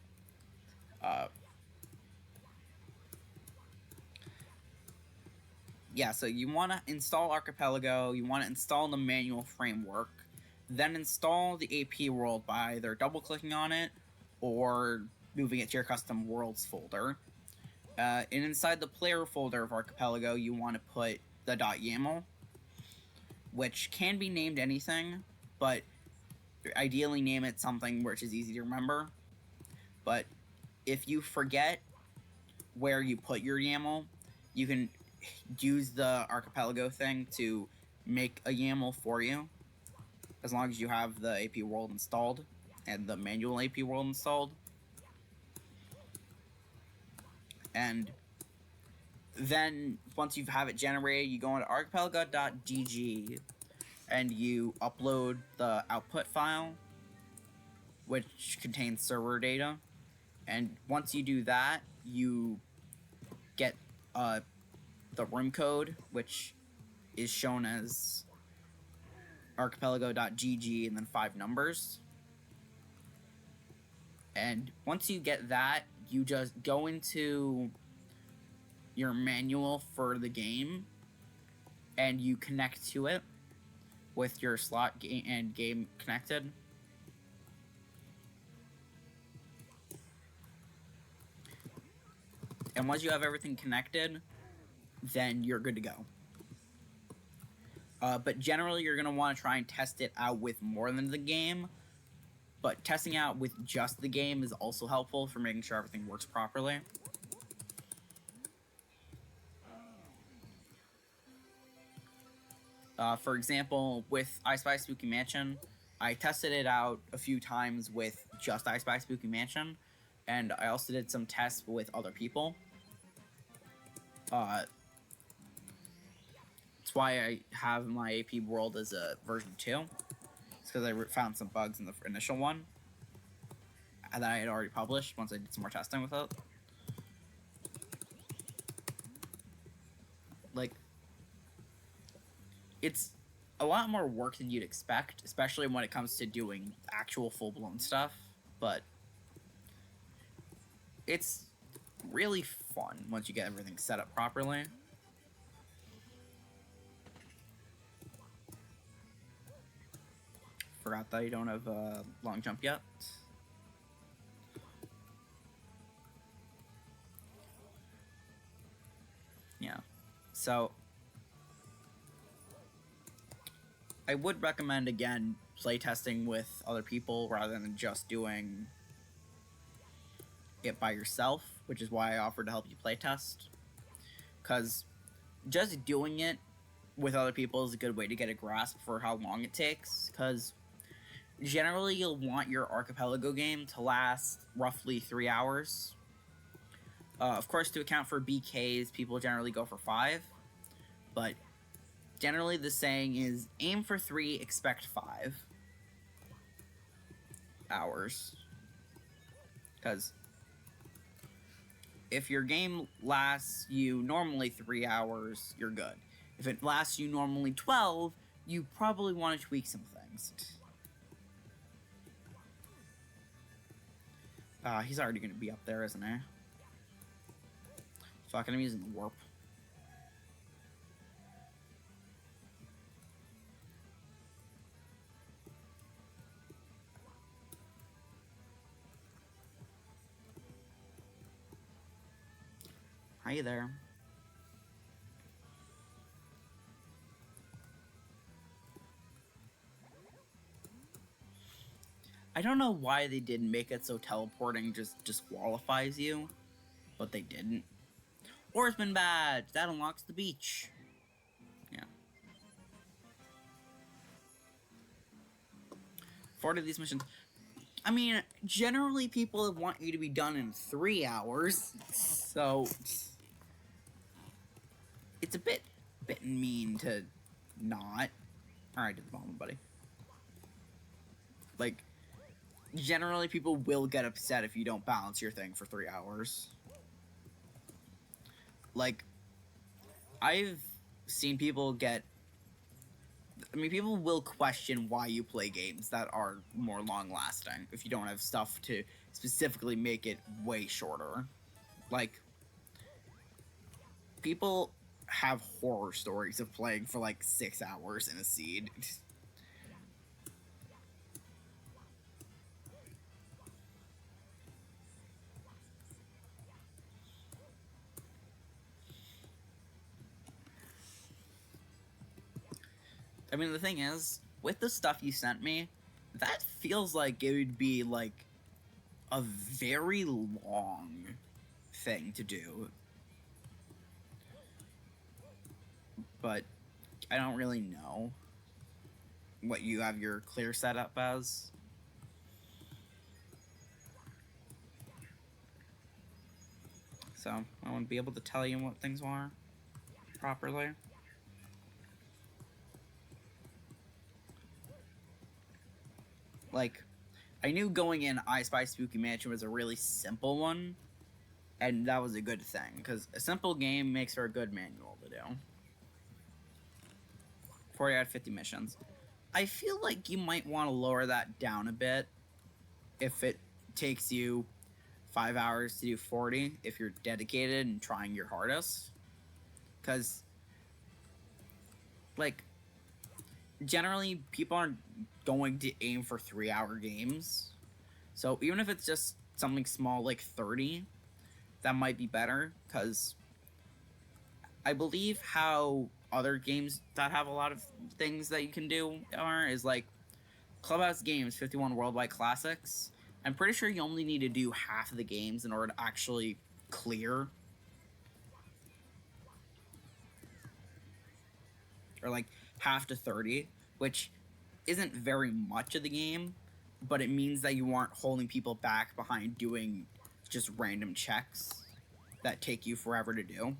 Yeah, so you want to install Archipelago, you want to install the manual framework, then install the AP world by either double-clicking on it or moving it to your custom worlds folder. And inside the player folder of Archipelago, you want to put the .yaml, which can be named anything, but ideally name it something which is easy to remember. But if you forget where you put your YAML, you can use the Archipelago thing to make a YAML for you, as long as you have the AP world installed and the manual AP world installed. And then once you have it generated, you go into archipelago.gg and you upload the output file, which contains server data. And once you do that, you get the room code, which is shown as archipelago.gg and then 5 numbers. And once you get that, you just go into your manual for the game and you connect to it with your slot and game connected. And once you have everything connected, then you're good to go. But generally, you're going to want to try and test it out with more than the game. But testing out with just the game is also helpful for making sure everything works properly. For example, with I Spy Spooky Mansion, I tested it out a few times with just I Spy Spooky Mansion, and I also did some tests with other people. That's why I have my AP world as a version 2. It's because I found some bugs in the initial one that I had already published once I did some more testing with it. Like, it's a lot more work than you'd expect, especially when it comes to doing actual full-blown stuff, but it's really fun once you get everything set up properly. Forgot that you don't have a long jump yet. Yeah, so I would recommend, again, playtesting with other people rather than just doing it by yourself, which is why I offered to help you playtest. Because just doing it with other people is a good way to get a grasp for how long it takes, because generally you'll want your archipelago game to last roughly 3 hours. Of course, to account for BKs, people generally go for 5, but generally the saying is aim for 3, expect 5 hours. Because if your game lasts you normally 3 hours, you're good. If it lasts you normally 12, you probably want to tweak some things. He's already going to be up there, isn't he? Fucking, I'm using the warp. Hi there. I don't know why they didn't make it so teleporting just disqualifies you, but they didn't. Oarsman badge! That unlocks the beach. Yeah. 40 of these missions. I mean, generally people want you to be done in 3 hours, so it's a bit mean to not. Alright, to the bottom, buddy. Like, generally people will get upset if you don't balance your thing for 3 hours. Like, I've seen people get... I mean, people will question why you play games that are more long-lasting if you don't have stuff to specifically make it way shorter. Like, people have horror stories of playing for like 6 hours in a seed. I mean, the thing is, with the stuff you sent me, that feels like it would be, like, a very long thing to do. But I don't really know what you have your clear setup as. So, I wouldn't be able to tell you what things are properly. Like, I knew going in I Spy Spooky Mansion was a really simple one, and that was a good thing, because a simple game makes for a good manual to do. 40 out of 50 missions. I feel like you might want to lower that down a bit if it takes you 5 hours to do 40, if you're dedicated and trying your hardest. Because, like, generally people aren't going to aim for 3-hour games. So even if it's just something small like 30, that might be better, because I believe how other games that have a lot of things that you can do is like Clubhouse Games 51 Worldwide Classics. I'm pretty sure you only need to do half of the games in order to actually clear. Or like half to 30, which isn't very much of the game, but it means that you aren't holding people back behind doing just random checks that take you forever to do.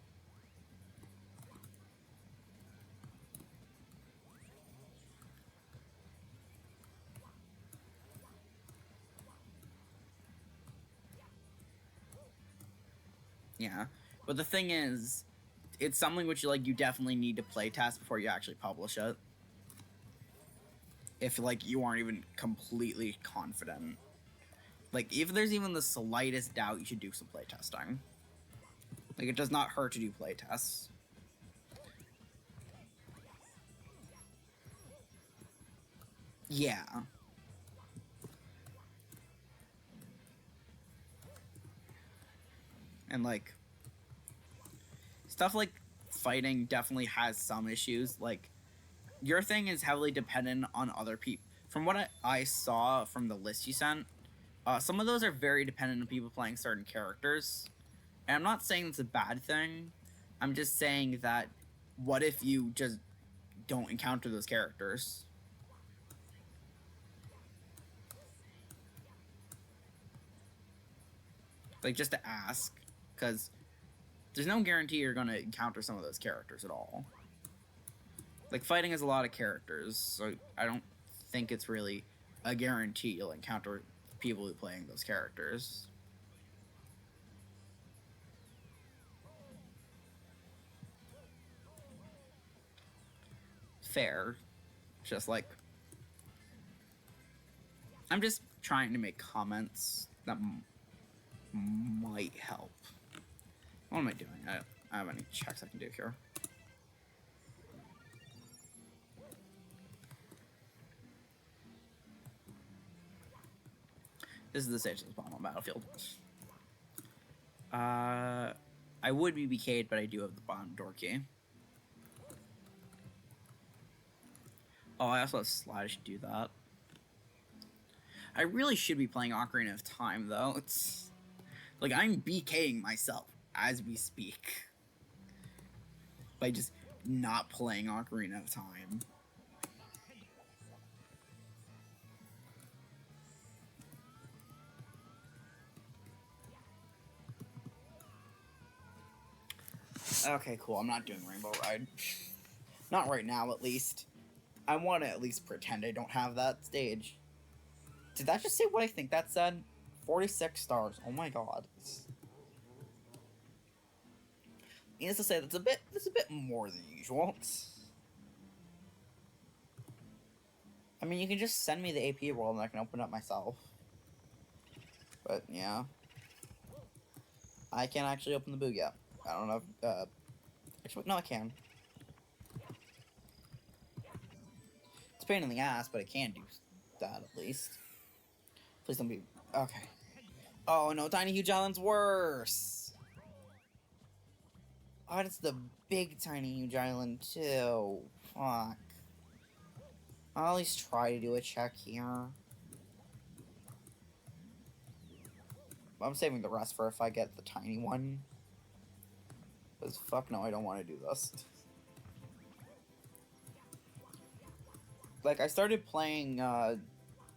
Yeah, but the thing is, it's something which like you definitely need to play test before you actually publish it. If like you aren't even completely confident. Like if there's even the slightest doubt, you should do some play testing. Like it does not hurt to do play tests. Yeah. And like stuff like fighting definitely has some issues. Like your thing is heavily dependent on other people. From what I saw from the list you sent, some of those are very dependent on people playing certain characters. And I'm not saying it's a bad thing. I'm just saying that what if you just don't encounter those characters? Like, just to ask, because there's no guarantee you're going to encounter some of those characters at all. Like, fighting has a lot of characters, so I don't think it's really a guarantee you'll encounter people who are playing those characters. Fair. Just like... I'm just trying to make comments that might help. What am I doing? I don't have any checks I can do here. This is the stage of the bottom battlefield. I would be BK'd, but I do have the bottom door key. Oh, I also have slide. I should do that. I really should be playing Ocarina of Time, though. It's like I'm BKing myself as we speak by just not playing Ocarina of Time. Okay, cool. I'm not doing Rainbow Ride. Not right now, at least. I want to at least pretend I don't have that stage. Did that just say what I think that said? 46 stars. Oh my god. Needless to say, that's a bit more than usual. I mean, you can just send me the AP world and I can open it up myself. But, yeah. I can't actually open the boot yet. I don't know if, actually, no, I can. It's a pain in the ass, but I can do that at least. Please don't be... Okay. Oh, no, Tiny Huge Island's worse! Oh, it's the big Tiny Huge Island, too. Fuck. I'll at least try to do a check here. I'm saving the rest for if I get the tiny one. Because fuck no, I don't want to do this. Like, I started playing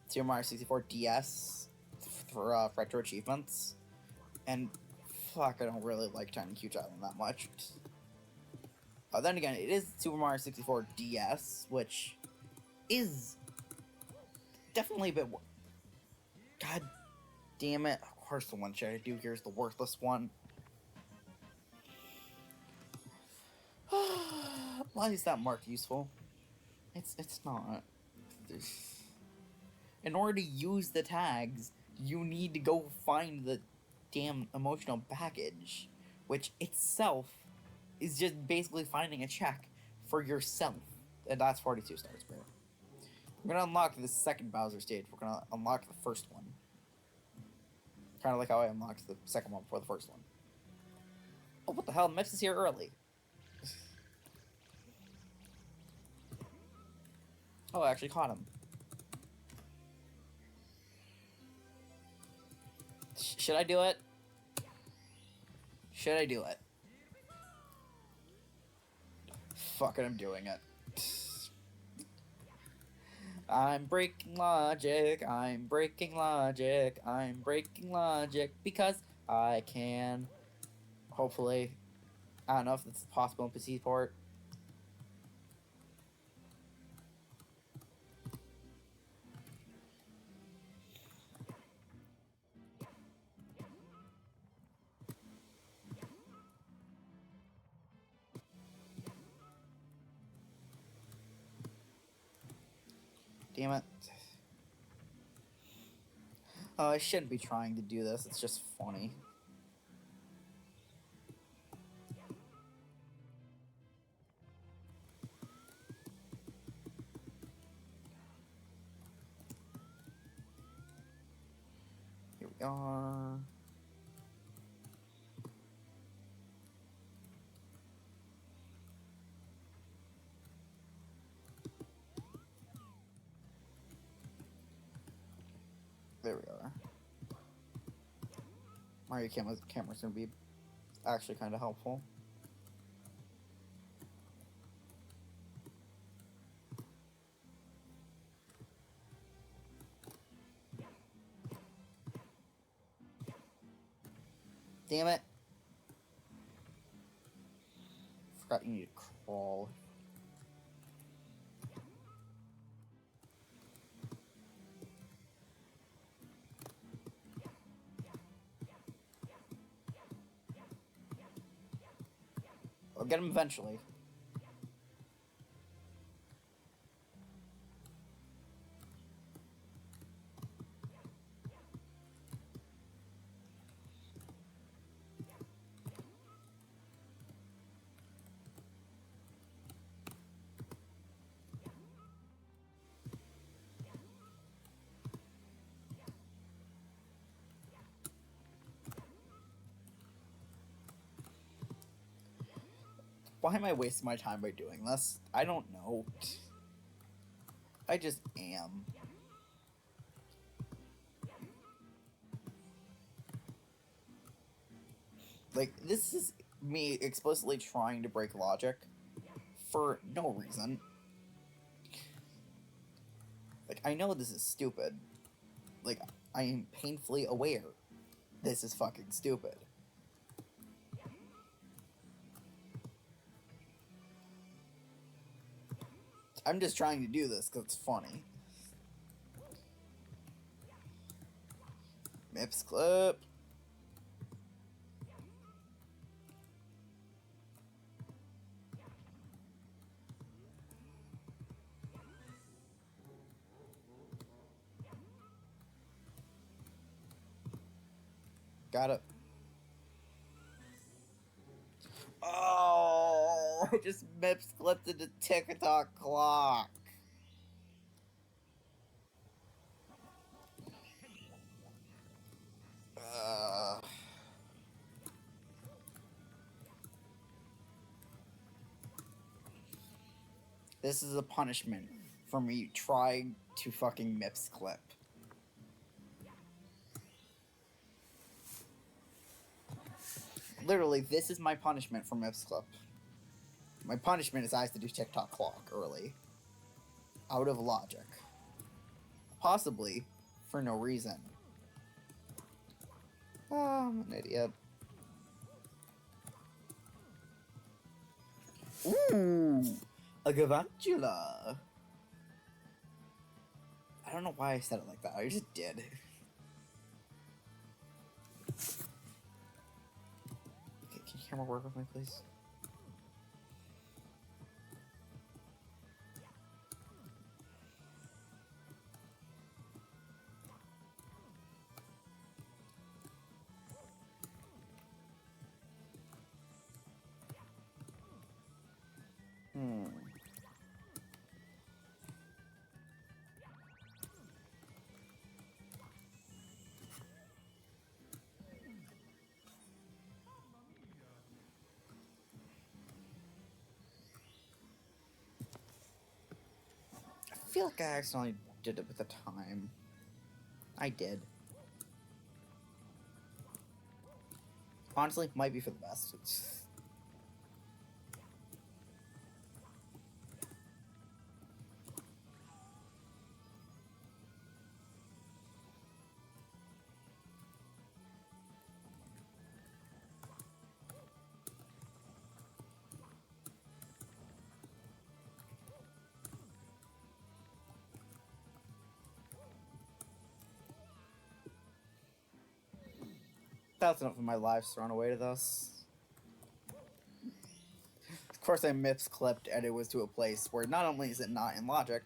Super Mario 64 DS for retro achievements, and fuck, I don't really like Tiny Huge Island that much. Then again, it is Super Mario 64 DS, which is definitely a bit... God damn it. Of course the one shit I do here is the worthless one. Why is that marked useful? It's not. In order to use the tags, you need to go find the damn emotional baggage, which itself is just basically finding a check for yourself. And that's 42 stars, bro. We're gonna unlock the second Bowser stage. We're gonna unlock the first one. Kind of like how I unlocked the second one before the first one. Oh, what the hell? Mips is here early. Oh, I actually caught him. Should I do it? Should I do it? Fuck it, I'm doing it. I'm breaking logic, I'm breaking logic, I'm breaking logic because I can. Hopefully. I don't know if it's possible in PC port. Damn it. Oh, I shouldn't be trying to do this. It's just funny. Here we are. There we are. Mario camera's gonna be actually kind of helpful. Damn it. Forgot you need to crawl. I'll get him eventually. Why am I wasting my time by doing this? I don't know. I just am. Like, this is me explicitly trying to break logic for no reason. Like, I know this is stupid. Like, I am painfully aware this is fucking stupid. I'm just trying to do this because it's funny. Mips clip. Got it. Oh, I just Mips clipped into TikTok clock. This is a punishment for me trying to fucking Mips clip. Literally, this is my punishment for Mips clip. My punishment is I have to do TikTok clock early. Out of logic. Possibly for no reason. Oh, I'm an idiot. Ooh, a Gavantula. I don't know why I said it like that. I just did. Okay, can camera work with me, please? I feel like I accidentally did it with the time. I did. Honestly, might be for the best. That's enough of my lives thrown away to this. Of course, I Mips clipped, and it was to a place where not only is it not in logic,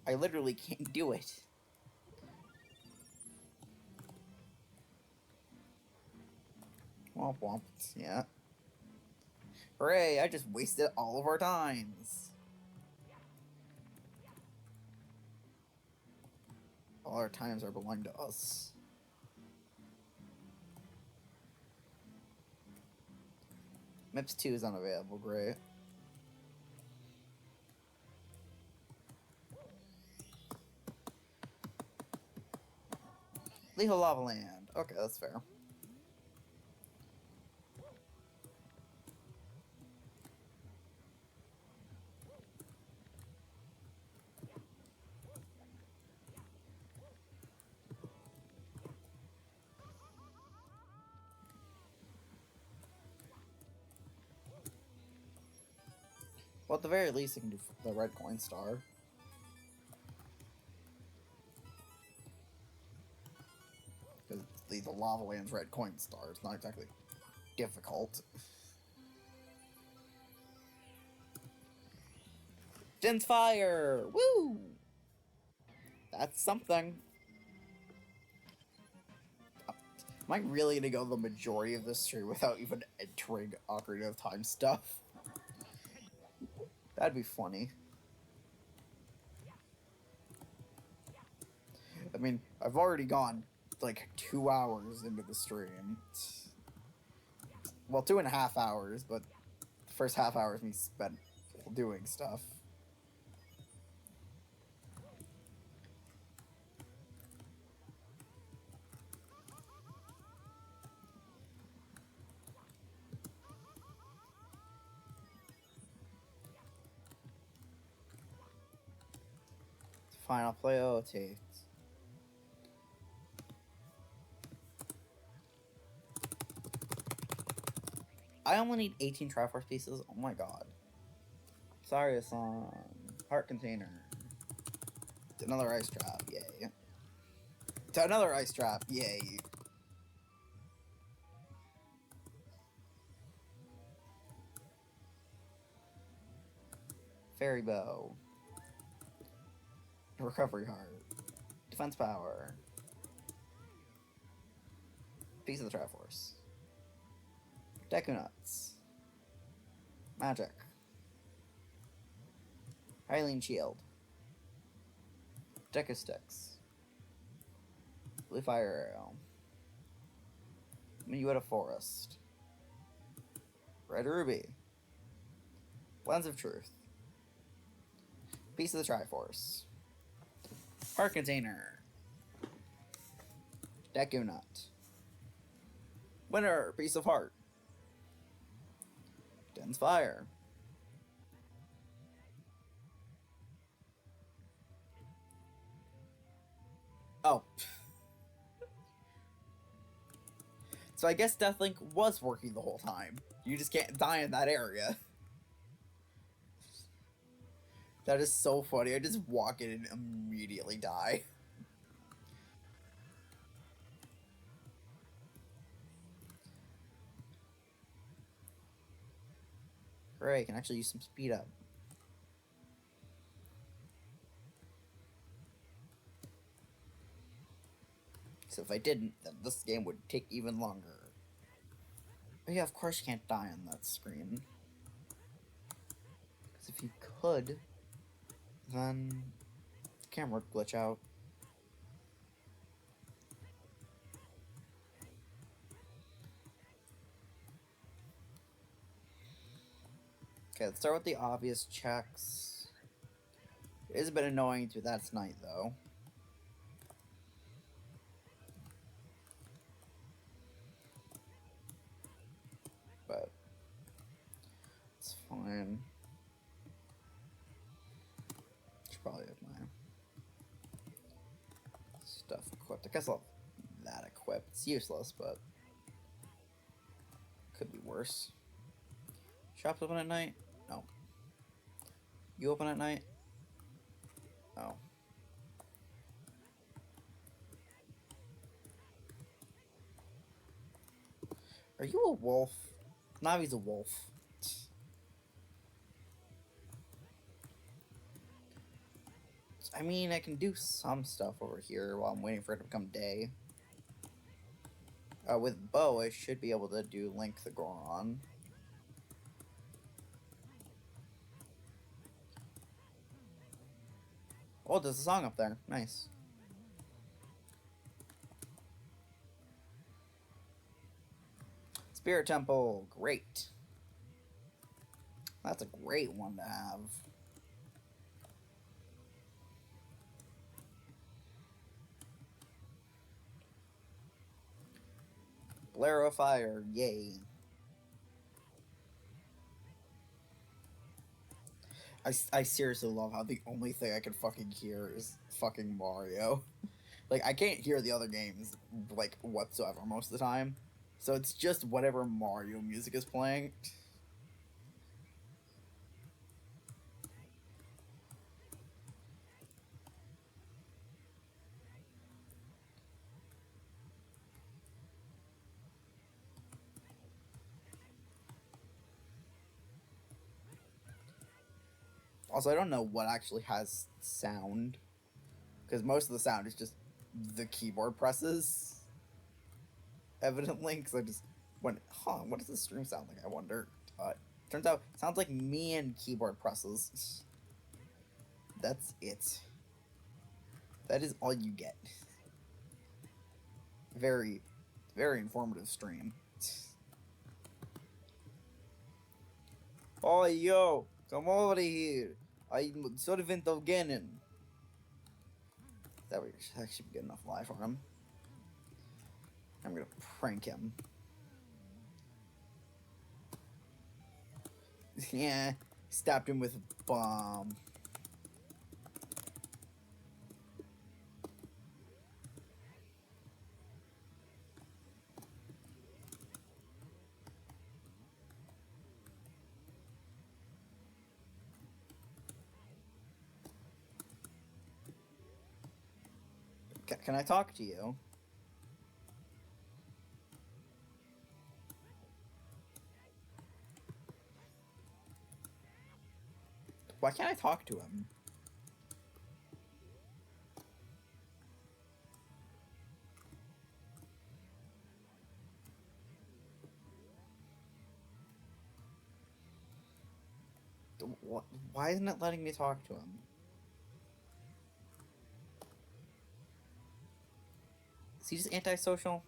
I literally can't do it. Womp womp. Yeah. Hooray, I just wasted all of our times. All our times are belong to us. MIPS 2 is unavailable, great. Lethal Lava Land. Okay, that's fair. Well, at the very least, I can do the red coin star. Because the Lava Land's red coin star. It's not exactly difficult. Din's Fire! Woo! That's something. Am I really gonna go the majority of this stream without even entering Ocarina of Time stuff? That'd be funny. I mean, I've already gone like 2 hours into the stream. Well, 2.5 hours, but the first half hour is me spent doing stuff. Fine, I'll play OT. I only need 18 Triforce pieces. Oh my god. Sorry, song. Heart container. Another ice trap. Yay. To another ice trap. Yay. Fairy bow. Recovery heart. Defense power. Piece of the Triforce. Deku nuts. Magic. Hylian shield. Deku sticks. Blue fire arrow. Minuetta forest. Red ruby. Lens of truth. Piece of the Triforce. Heart container. Deku nut. Winner, piece of heart. Den's fire. Oh. So I guess Deathlink was working the whole time. You just can't die in that area. That is so funny. I just walk in and immediately die. Hooray, I can actually use some speed up. So if I didn't, then this game would take even longer. But yeah, of course you can't die on that screen. Because if you could, then the camera would glitch out. Okay, let's start with the obvious checks. It is a bit annoying to that's night though. But it's fine. Should probably have my stuff equipped. I guess I'll have that equipped. It's useless, but could be worse. Shops open at night? No. You open at night? Oh. Are you a wolf? Navi's a wolf. I mean, I can do some stuff over here while I'm waiting for it to become day. With Bow, I should be able to do Link the Goron. Oh, there's a song up there. Nice. Spirit Temple. Great. That's a great one to have. Blare of Fire. Yay. I seriously love how the only thing I can fucking hear is fucking Mario. Like, I can't hear the other games, like, whatsoever most of the time. So it's just whatever Mario music is playing. Also, I don't know what actually has sound. Because most of the sound is just the keyboard presses. Evidently, because I just went, what does this stream sound like? I wonder. Turns out, it sounds like me and keyboard presses. That's it. That is all you get. Very, very informative stream. Oh, yo, come over here. I'm servant of Ganon. That should be good enough life for him. I'm gonna prank him. Yeah, stabbed him with a bomb. Can I talk to you? Why can't I talk to him? Why isn't it letting me talk to him? Is he just antisocial?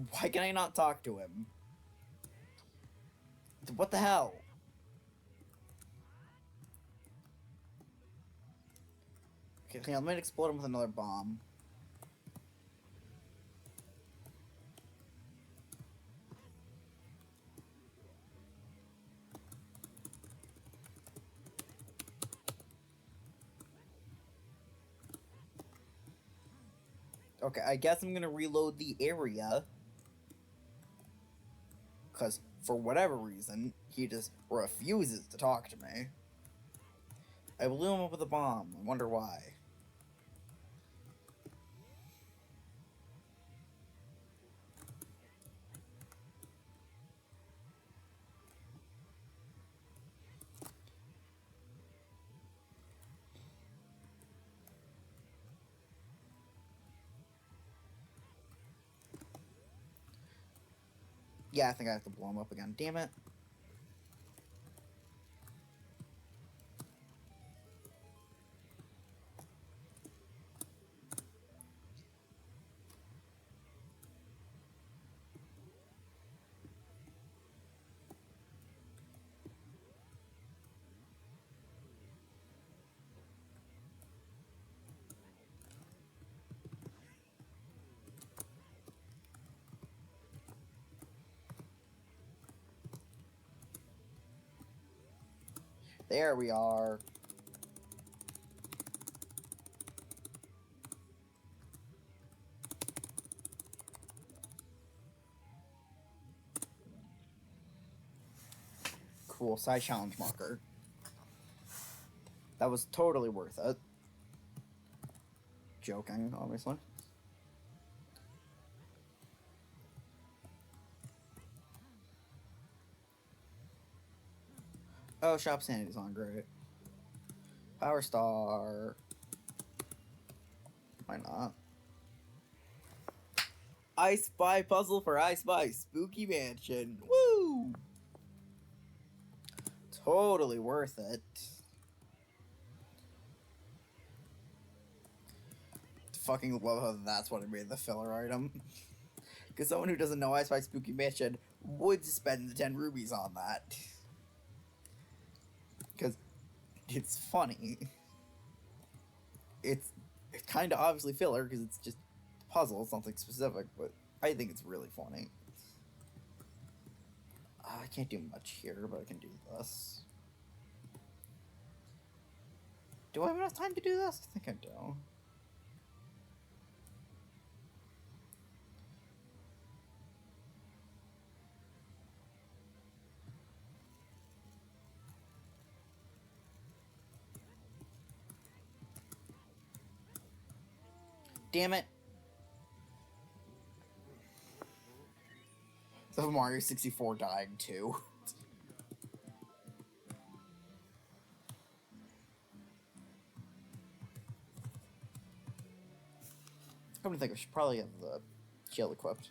Why can I not talk to him? What the hell? Okay, I'm gonna explode him with another bomb. Okay, I guess I'm gonna reload the area. Because, for whatever reason, he just refuses to talk to me. I blew him up with a bomb. I wonder why. Yeah, I think I have to blow him up again. Damn it. There we are. Cool, side challenge marker. That was totally worth it. Joking, obviously. Oh, Shop Sanity's on, great. Power Star. Why not? I Spy puzzle for I Spy Spooky Mansion. Woo! Totally worth it. Fucking love how that's what I made the filler item. Because someone who doesn't know I Spy Spooky Mansion would spend the 10 rubies on that. Because it's funny. It's kind of obviously filler because it's just a puzzle, something specific, but I think it's really funny. I can't do much here, but I can do this. Do I have enough time to do this? I think I do. Damn it. So Mario 64 dying too. Come to think, I should probably have the shield equipped.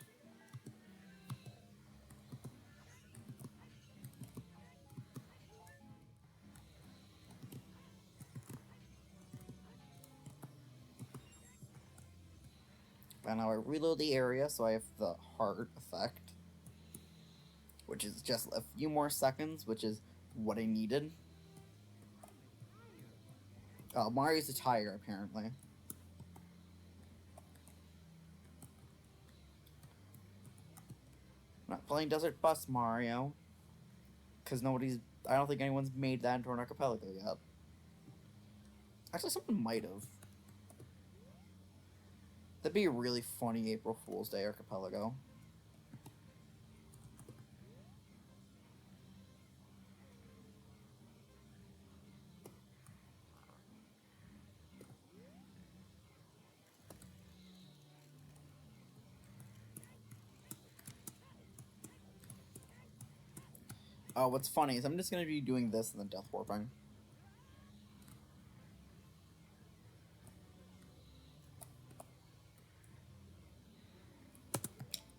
And now I reload the area, so I have the heart effect. Which is just a few more seconds, which is what I needed. Mario's a tiger, apparently. I'm not playing Desert Bus Mario. Because I don't think anyone's made that into an archipelago yet. Actually, someone might have. That'd be a really funny April Fool's Day archipelago. What's funny is I'm just going to be doing this and then death warping.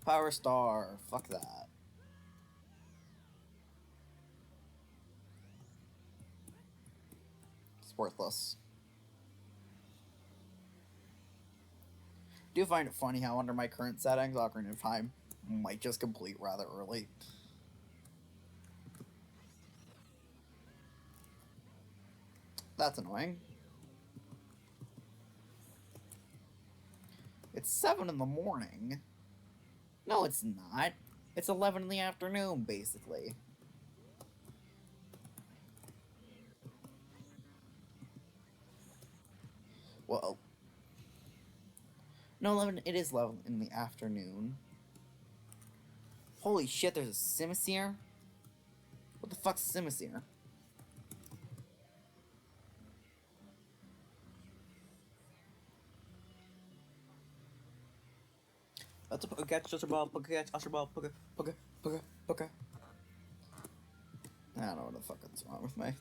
Power Star. Fuck that. It's worthless. Do find it funny how under my current settings, Ocarina of Time might just complete rather early. That's annoying. It's 7 in the morning. No, it's not. It's 11 in the afternoon, basically. Well, no, 11. It is 11 in the afternoon. Holy shit! There's a Simisear. What the fuck's a Simisear? That's a Pokecatch, Ultra Ball, Pokecatch, Ultra Ball, Poke. I don't know what the fuck is wrong with me.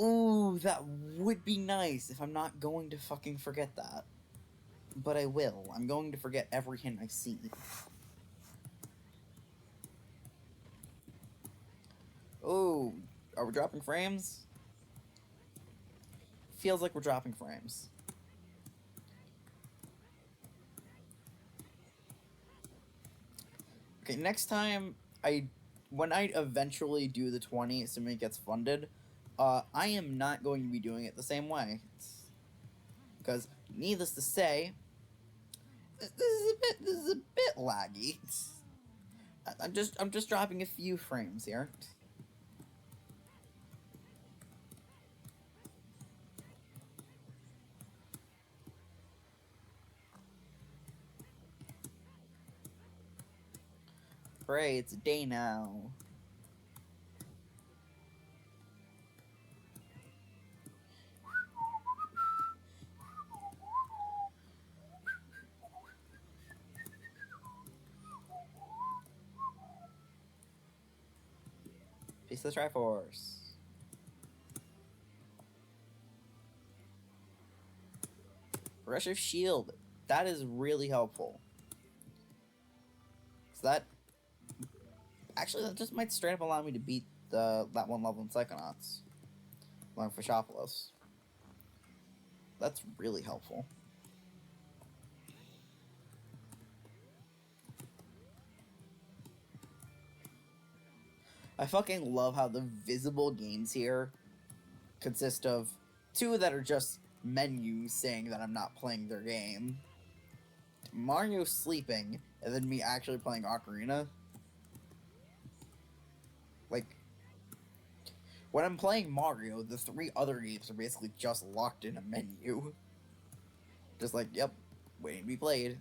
Ooh, that would be nice if I'm not going to fucking forget that. But I will. I'm going to forget every hint I see. Ooh, are we dropping frames? Feels like we're dropping frames. Okay, next time when I eventually do the 20, assuming it gets funded, I am not going to be doing it the same way. Because, needless to say, this is a bit laggy. I'm just dropping a few frames here. Hooray, it's a day now. Piece of the Triforce. Progressive Shield. That is really helpful. So that... Actually, that just might straight up allow me to beat that one level in Psychonauts. Going for Shopolis. That's really helpful. I fucking love how the visible games here consist of 2 that are just menus saying that I'm not playing their game. Mario sleeping, and then me actually playing Ocarina. Like, when I'm playing Mario, the 3 other games are basically just locked in a menu. Just like, yep, waiting to be played.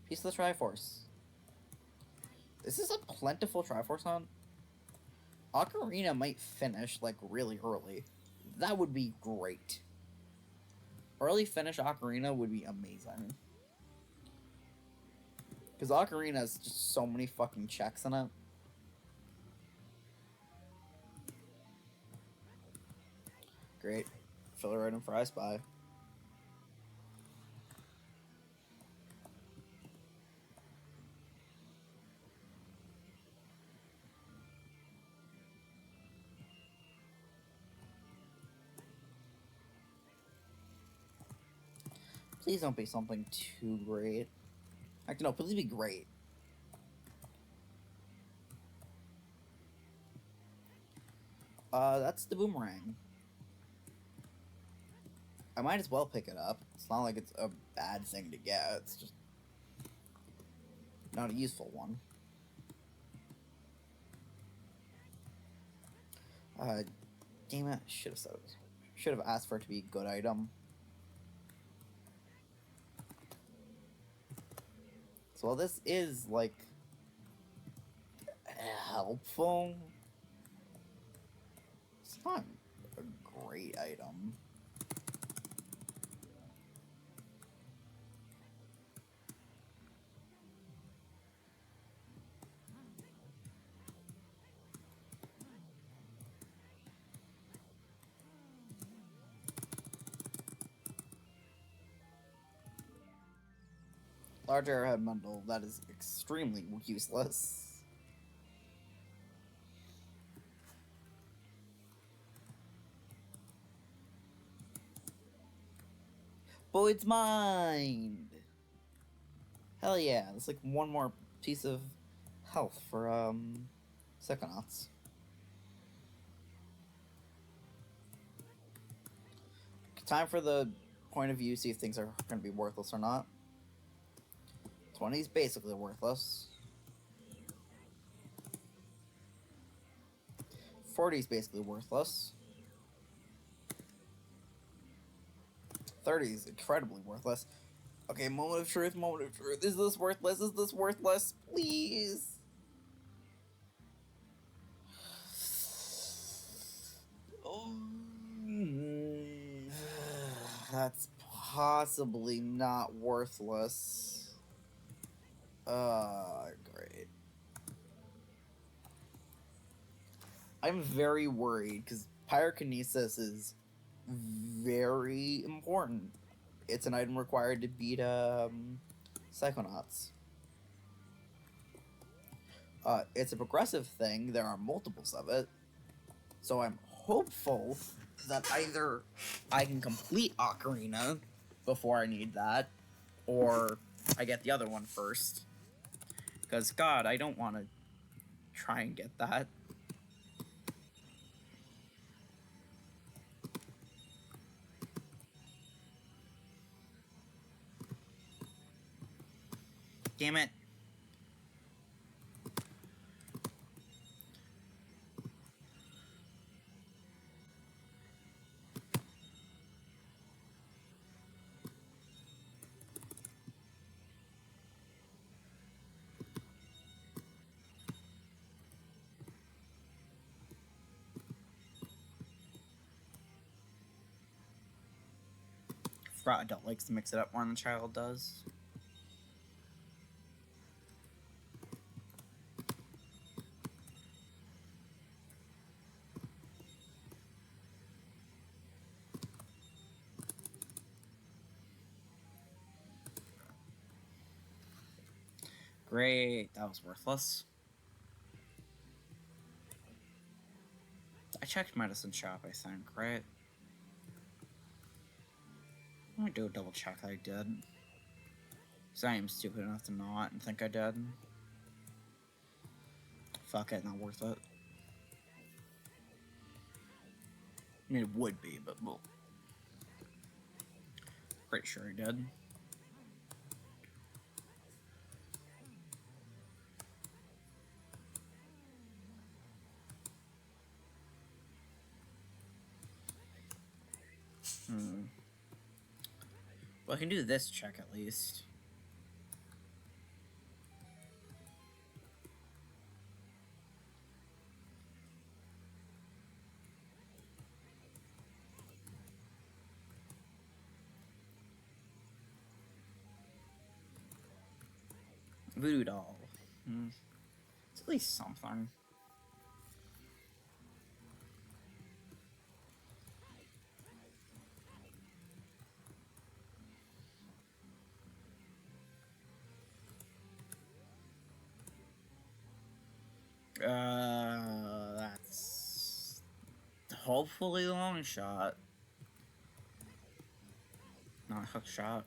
Piece of the Triforce. This is a plentiful Triforce hunt. Ocarina might finish, like, really early. That would be great. Early finish Ocarina would be amazing. Because Ocarina has just so many fucking checks in it. Great. Filler item for I Spy. Please don't be something too great. Actually, no, please be great. That's the boomerang. I might as well pick it up. It's not like it's a bad thing to get. It's just not a useful one. Damn it. Should have asked for it to be a good item. So while this is, like, helpful, it's not a great item. Large Arrowhead Bundle, that is extremely useless. Boyd's Mind! Hell yeah, that's like one more piece of health for, Psychonauts. Time for the point of view, see if things are going to be worthless or not. 20's basically worthless. 40's basically worthless. 30's incredibly worthless. Okay, moment of truth, moment of truth. Is this worthless? Is this worthless? Please! Oh, that's possibly not worthless. Great. I'm very worried, because pyrokinesis is very important. It's an item required to beat, Psychonauts. It's a progressive thing. There are multiples of it. So I'm hopeful that either I can complete Ocarina before I need that, or I get the other one first. Because, God, I don't want to try and get that. Damn it. Forgot adult likes to mix it up more than the child does. Great, that was worthless. I checked medicine shop, I think, right? I'm gonna do a double check I did. Because I am stupid enough to not and think I did. Fuck it, not worth it. I mean, it would be, but well. Pretty sure I did. Well, I can do this check at least. Voodoo doll. It's at least something. That's hopefully long shot. Not hook shot.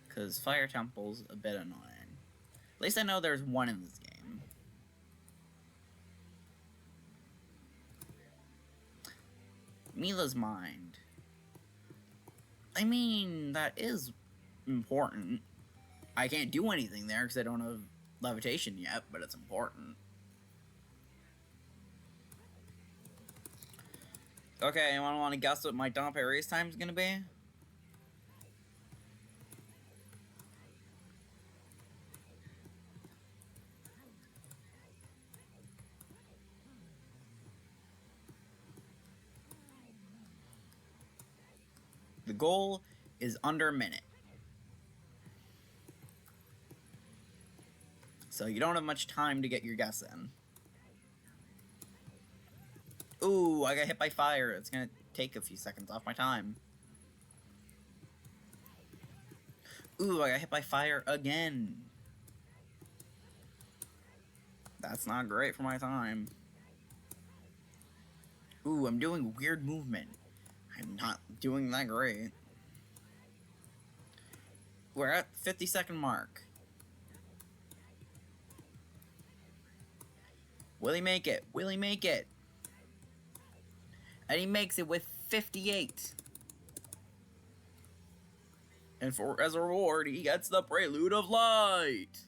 Because Fire Temple's a bit annoying. At least I know there's one in this game. Mila's Mind. I mean, that is important. I can't do anything there because I don't have levitation yet, but it's important. Okay, anyone want to guess what my dump erase time is going to be? The goal is under a minute. So you don't have much time to get your guess in. Ooh, I got hit by fire. It's gonna take a few seconds off my time. Ooh, I got hit by fire again. That's not great for my time. Ooh, I'm doing weird movement. I'm not doing that great. We're at the 50-second mark. Will he make it? Will he make it? And he makes it with 58. And as a reward, he gets the Prelude of Light.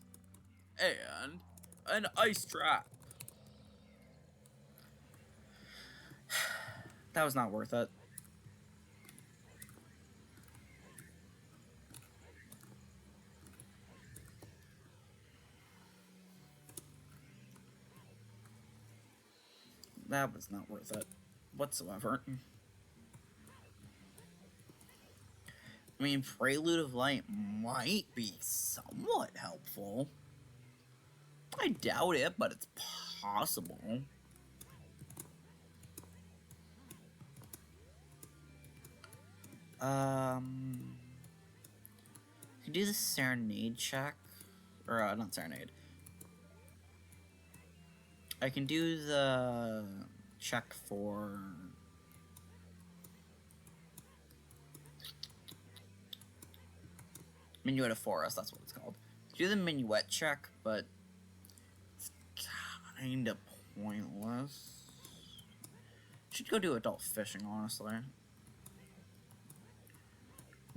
And an ice trap. That was not worth it. That was not worth it whatsoever. I mean, Prelude of Light might be somewhat helpful. I doubt it, but it's possible. Could do the Serenade check. Or, not Serenade. I can do the check for... Minuet of Forest, that's what it's called. Do the Minuet check, but it's kinda pointless. Should go do adult fishing, honestly.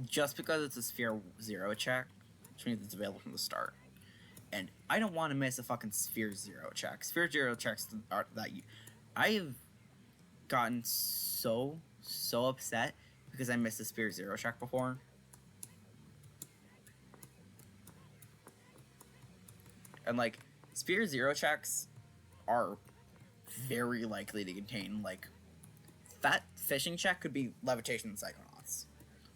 Just because it's a Sphere 0 check, which means it's available from the start. And I don't want to miss a fucking Sphere 0 check. Sphere 0 checks are that you... I have gotten so upset because I missed a Sphere 0 check before. And, like, Sphere 0 checks are very likely to contain, like... That fishing check could be Levitation and Psychonauts,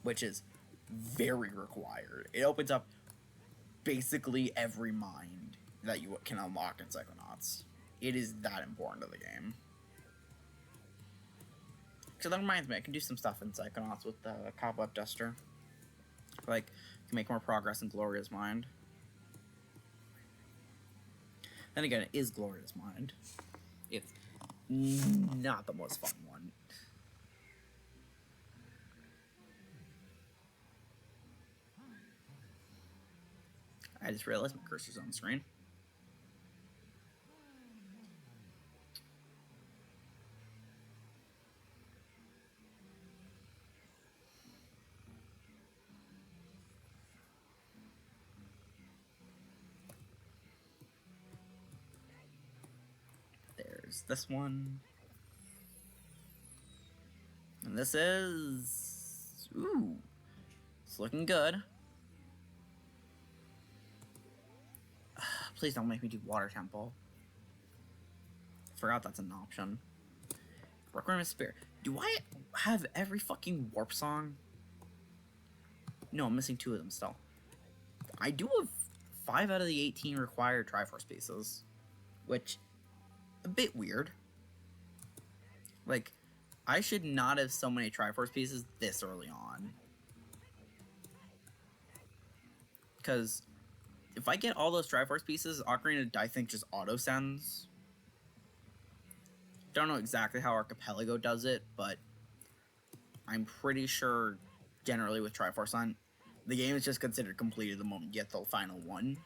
which is very required. It opens up basically every mind that you can unlock in Psychonauts. It is that important to the game. So that reminds me, I can do some stuff in Psychonauts with the Cobweb Duster. Like, can make more progress in Gloria's mind. Then again, it is Gloria's Mind. It's not the most fun one. I just realized my cursor's on the screen. There's this one. And this is... Ooh. It's looking good. Please don't make me do Water Temple. Forgot that's an option. Requirement Spear. Do I have every fucking Warp Song? No, I'm missing 2 of them still. I do have 5 out of the 18 required Triforce pieces. Which, a bit weird. Like, I should not have so many Triforce pieces this early on. Because if I get all those Triforce pieces, Ocarina, I think, just auto-sends. Don't know exactly how Archipelago does it, but I'm pretty sure, generally with Triforce on, the game is just considered completed the moment you get the final one.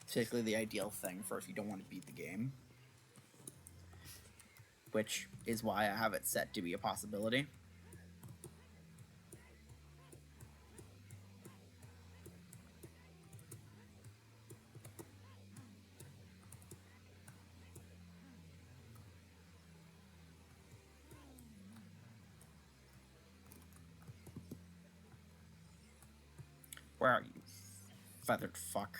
It's basically the ideal thing for if you don't want to beat the game. Which is why I have it set to be a possibility. Where are you, feathered fuck?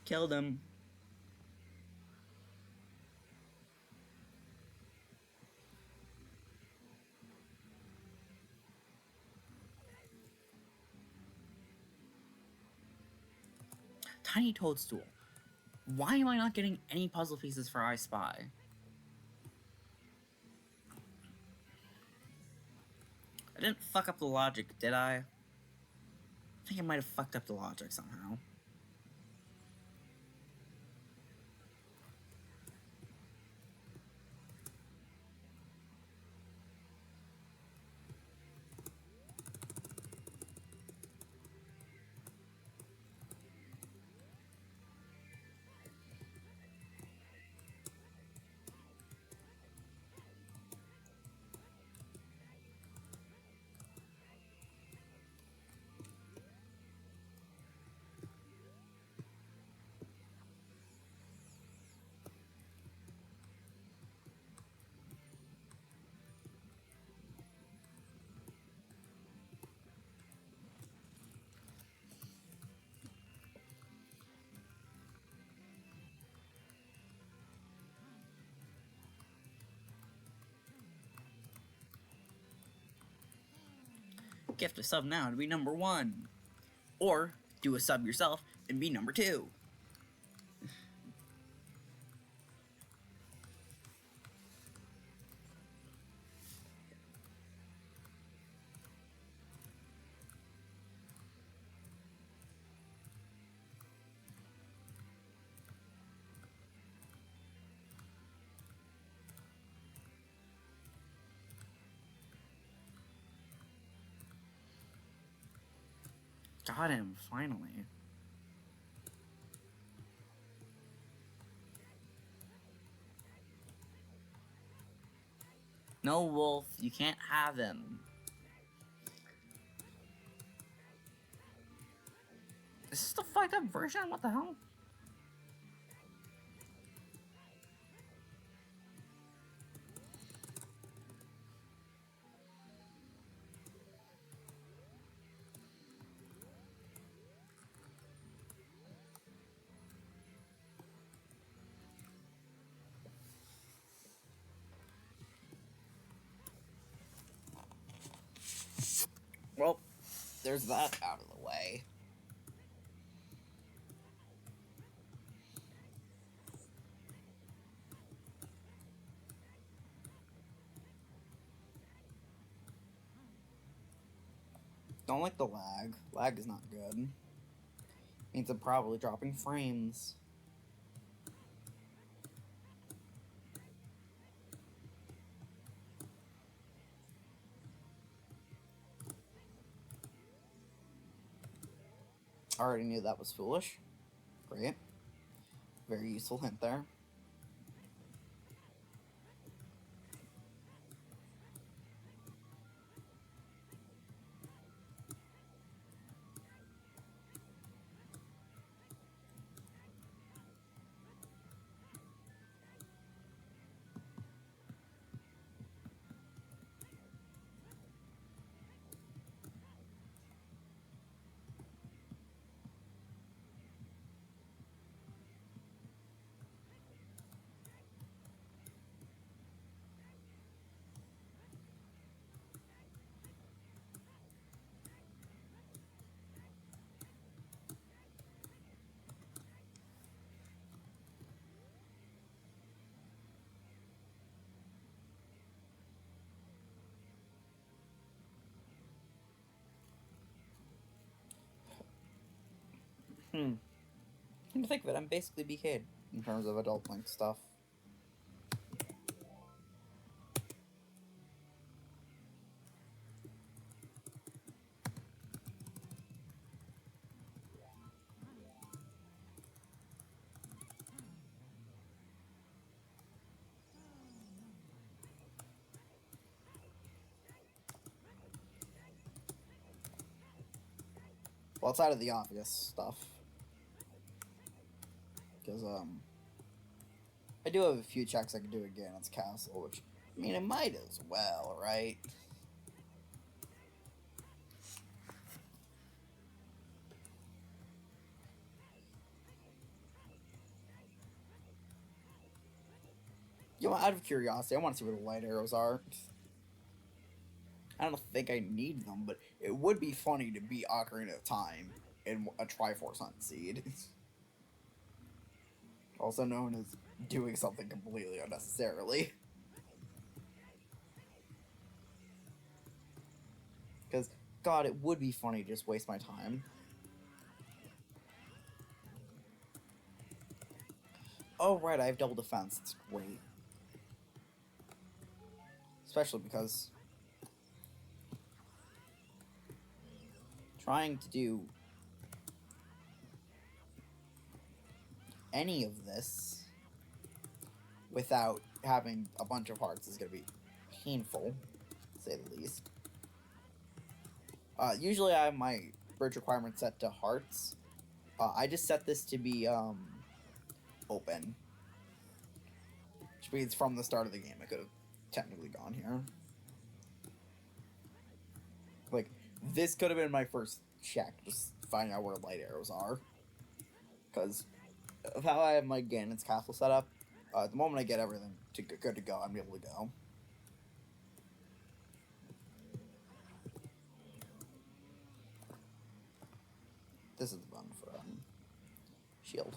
Killed him. Tiny Toadstool. Why am I not getting any puzzle pieces for I Spy? I didn't fuck up the logic, did I? I think I might have fucked up the logic somehow. Gift a sub now to be number 1. Or do a sub yourself and be number 2. Got him, finally. No, Wolf, you can't have him. Is this the fucked up version? What the hell? Well, there's that out of the way. Don't like the lag. Lag is not good. Means I'm probably dropping frames. I already knew that was foolish. Great. Very useful hint there. Come to think of it, I'm basically BK'd in terms of adult link stuff. Well, outside of the obvious stuff. Because, I do have a few checks I can do again. It's Castle, which, I mean, it might as well, right? You know, out of curiosity, I want to see where the light arrows are. I don't think I need them, but it would be funny to beat Ocarina of Time in a Triforce Hunt Seed. Also known as doing something completely unnecessarily. Because, God, it would be funny to just waste my time. Oh, right, I have double defense. It's great. Especially because trying to do any of this without having a bunch of hearts is going to be painful, to say the least. Usually I have my bridge requirement set to hearts. I just set this to be open. Which means from the start of the game I could have technically gone here. Like, this could have been my first check, just finding out where light arrows are. Because of how I have my Ganon's castle set up, the moment I get everything good to go, I'm able to go. This is the button for shield.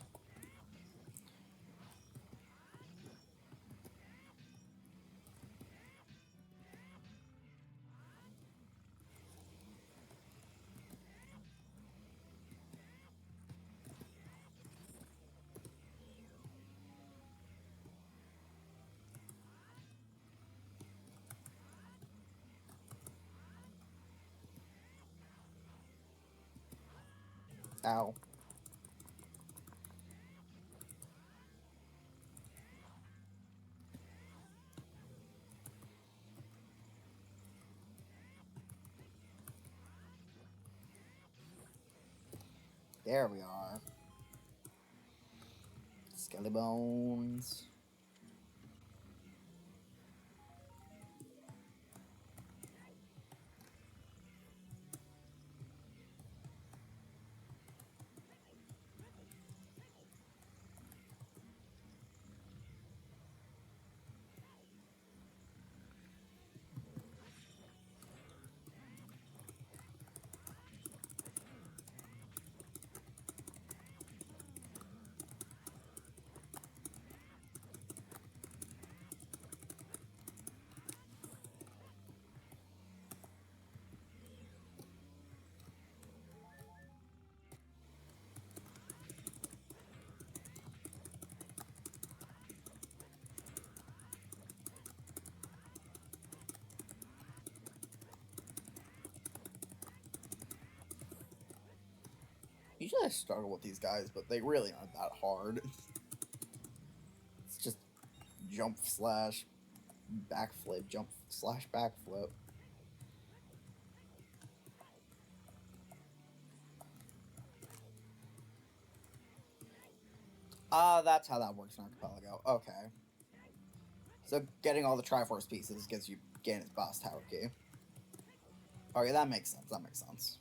Ow. There we are. Skelly bones. Usually I struggle with these guys, but they really aren't that hard. It's just jump slash backflip, jump slash backflip. Ah, that's how that works in Archipelago. Okay. So getting all the Triforce pieces gives you Ganon's boss tower key. Okay, that makes sense. That makes sense.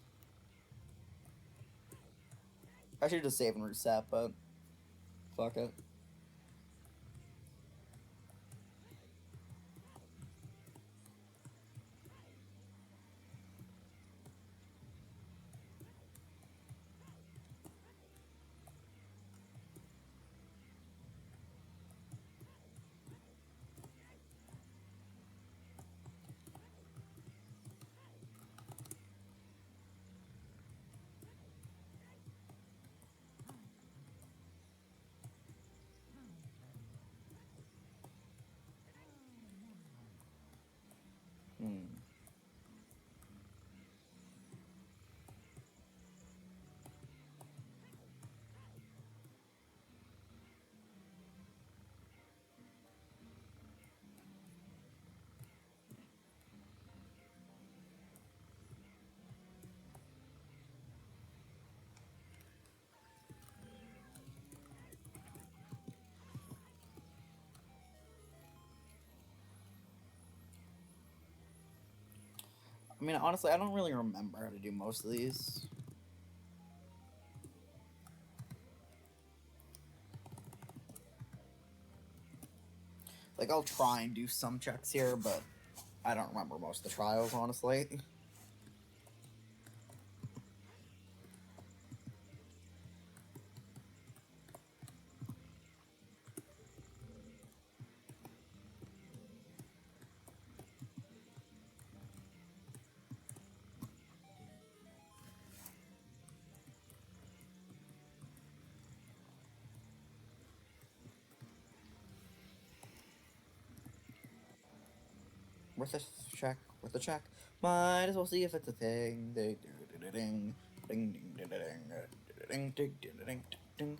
I should just save and reset, but fuck it. Hmm. I mean, honestly, I don't really remember how to do most of these. Like, I'll try and do some checks here, but I don't remember most of the trials, honestly. Worth a check. Worth a check. Might as well see if it's a thing. Ding ding ding ding ding ding ding ding ding ding ding.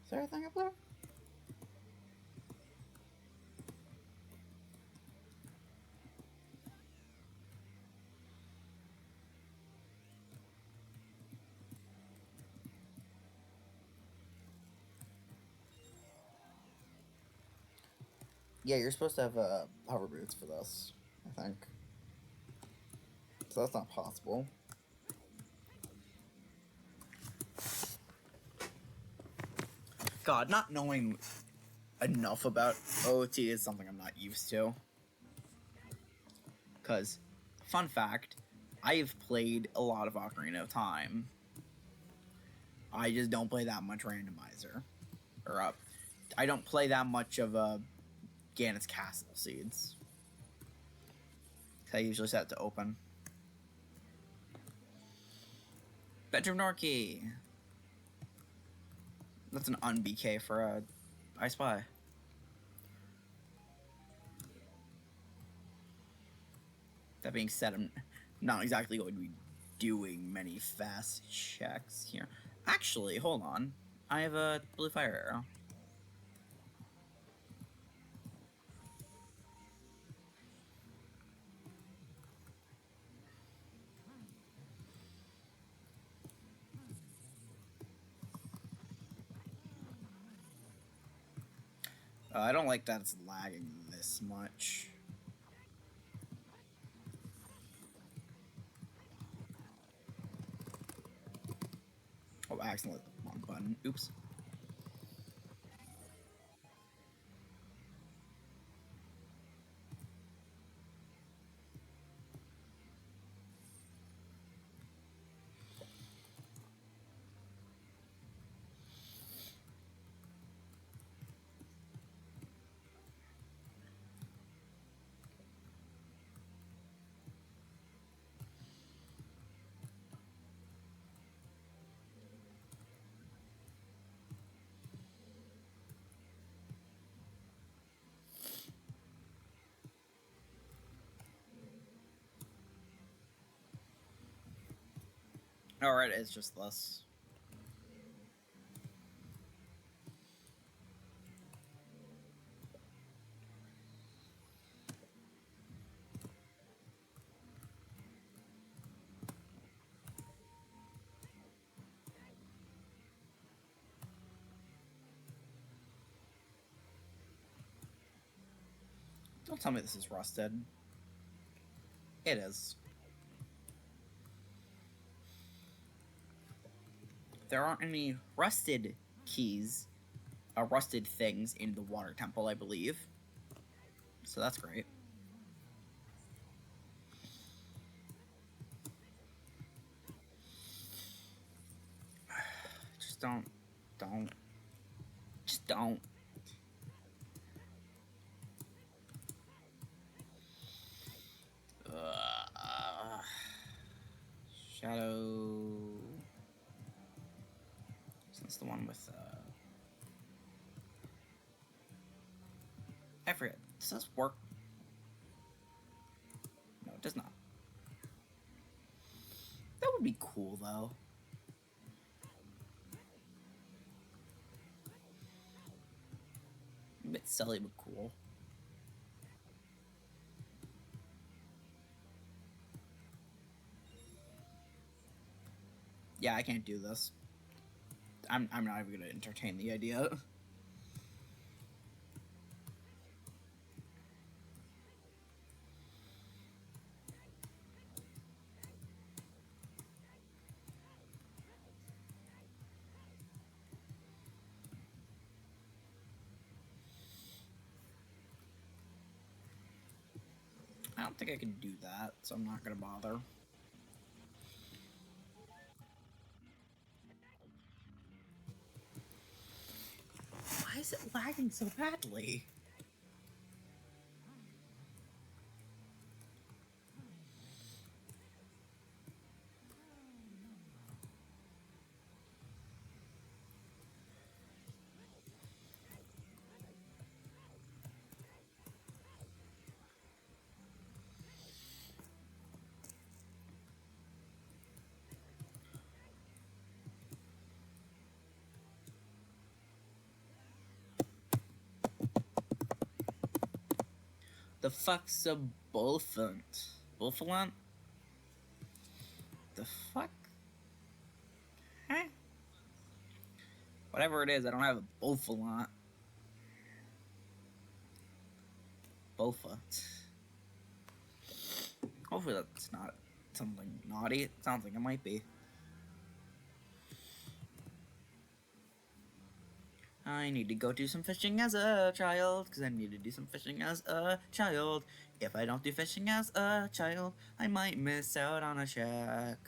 Is there a thing up there? Yeah, you're supposed to have hover boots for this, I think. So that's not possible. God, not knowing enough about OT is something I'm not used to. Because, fun fact, I've played a lot of Ocarina of Time. I just don't play that much Randomizer. Or, I don't play that much of Ganon's Castle Seeds. I usually set it to open. Bedroom Norky. That's an un-BK for a I Spy. That being said, I'm not exactly going to be doing many fast checks here. Actually, hold on. I have a blue fire arrow. I don't like that it's lagging this much. Oh, I accidentally hit the wrong button. Oops. Or it's just this. Don't tell me this is rusted. It is. There aren't any rusted keys, rusted things in the water temple, I believe. So that's great. Just don't. Just don't. Shadow. That's the one with. I forget. Does this work? No, it does not. That would be cool, though. A bit silly, but cool. Yeah, I can't do this. I'm not even gonna entertain the idea. I don't think I can do that, so I'm not gonna bother. Why is it lagging so badly? The fuck's a Bulfant? Bulfalant? The fuck? Huh? Whatever it is, I don't have a Bulfalant. Bofa. Hopefully that's not something naughty. It sounds like it might be. I need to go do some fishing as a child, because I need to do some fishing as a child. If I don't do fishing as a child, I might miss out on a check.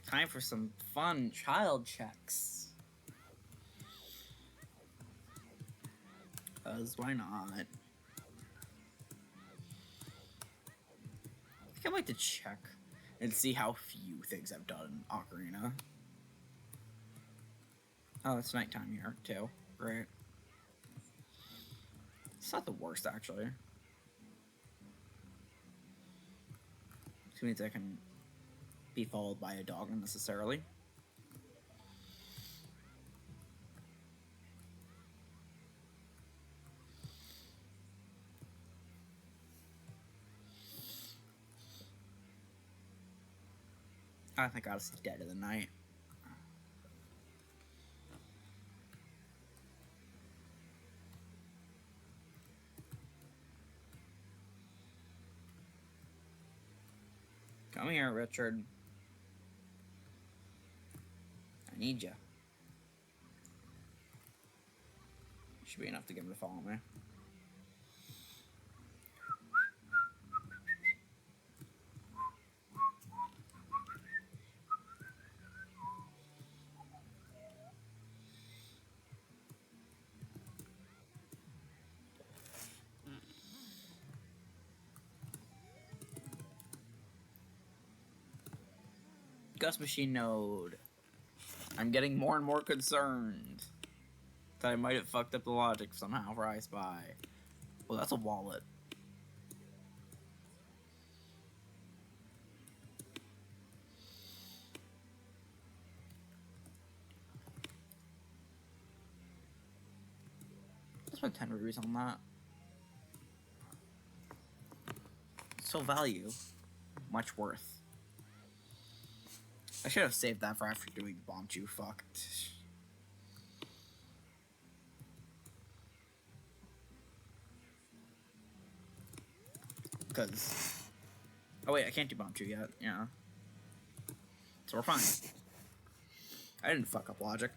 Time for some fun child checks. Cause why not? I think I'd like to check and see how few things I've done in Ocarina. Oh, it's nighttime here, too. Great. It's not the worst, actually. Which means I can be followed by a dog unnecessarily. I think I was dead of the night. Come here, Richard. I need you. should be enough to get him to follow me. Ghost Machine node. I'm getting more and more concerned that I might have fucked up the logic somehow for I Spy. Well, that's a wallet. Let's put 10 rupees on that. So value. Much worth. I should have saved that for after doing Bomb Chew. Fuck. Because... Oh wait, I can't do Bomb Chew yet. Yeah. So we're fine. I didn't fuck up logic.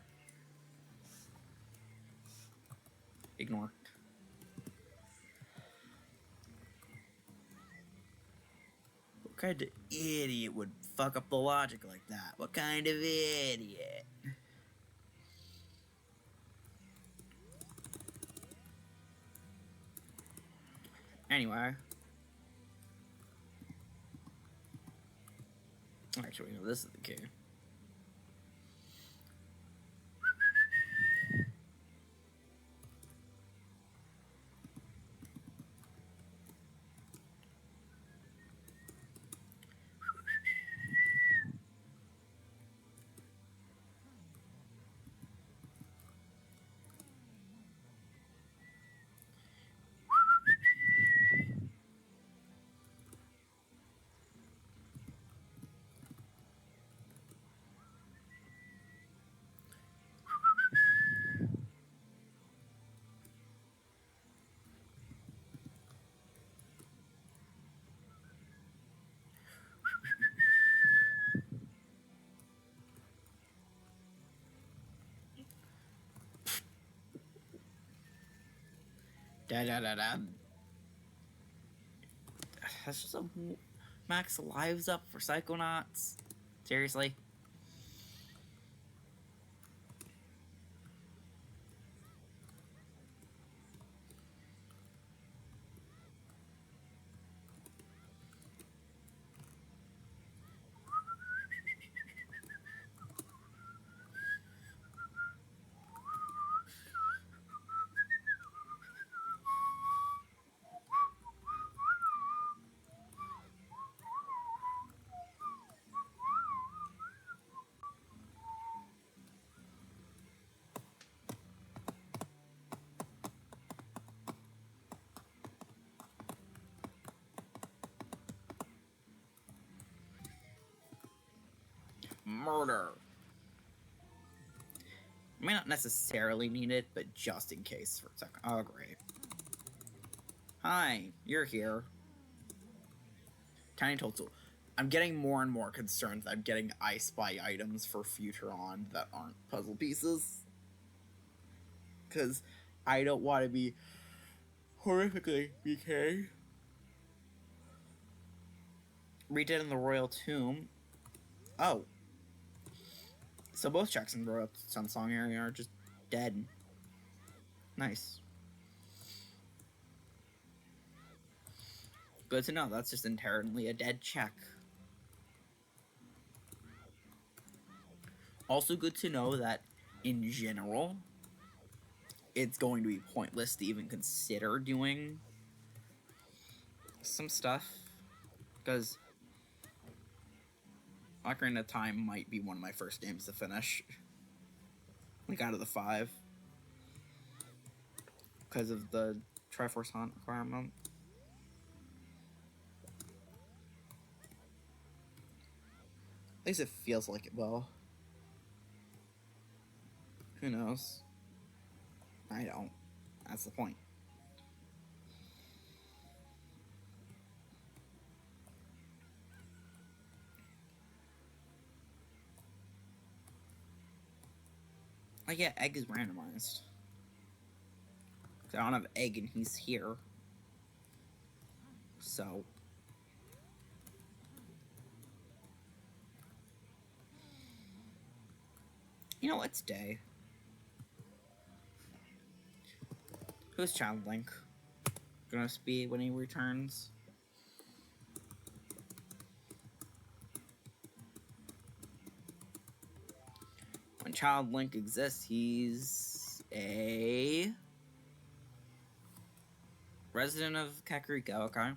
Ignore. What kind of idiot would fuck up the logic like that? What kind of idiot? Anyway. Actually, no, this is the key. Da da da da. That's just a max lives up for Psychonauts. Seriously. Murder. I may not necessarily need it, but just in case for a second. Oh, great. Hi, you're here. Tiny Toadstool. I'm getting more and more concerned that I'm getting I Spy items for future on that aren't puzzle pieces. Because I don't want to be horrifically BK. Redid in the Royal Tomb. Oh. So both checks in the Royal Sunsong area are just dead. Nice. Good to know. That's just inherently a dead check. Also good to know that, in general, it's going to be pointless to even consider doing some stuff. Because Ocarina of Time might be one of my first games to finish. Like, out of the 5. Because of the Triforce Hunt requirement. At least it feels like it will. Who knows? I don't. That's the point. Like, yeah, egg is randomized. I don't have egg and he's here. So. You know, it's day. Who's Child Link gonna be when he returns? When Child Link exists, he's a resident of Kakariko, okay?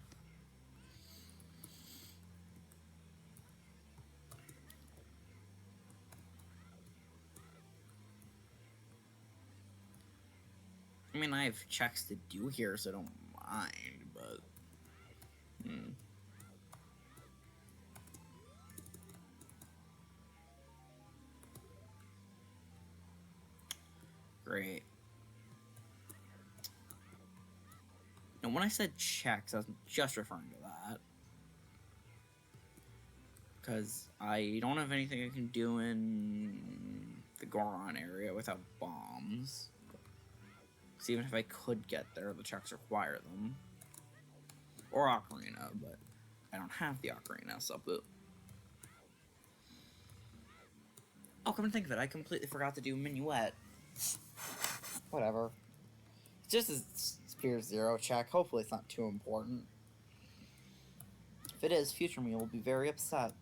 I mean, I have checks to do here, so I don't mind, but... Great. And when I said checks, I was just referring to that. Because I don't have anything I can do in the Goron area without bombs. Because even if I could get there, the checks require them. Or Ocarina, but I don't have the Ocarina, so boop. Oh, come to think of it, I completely forgot to do Minuet. Whatever. It's just a Spear Zero check. Hopefully it's not too important. If it is, future me will be very upset.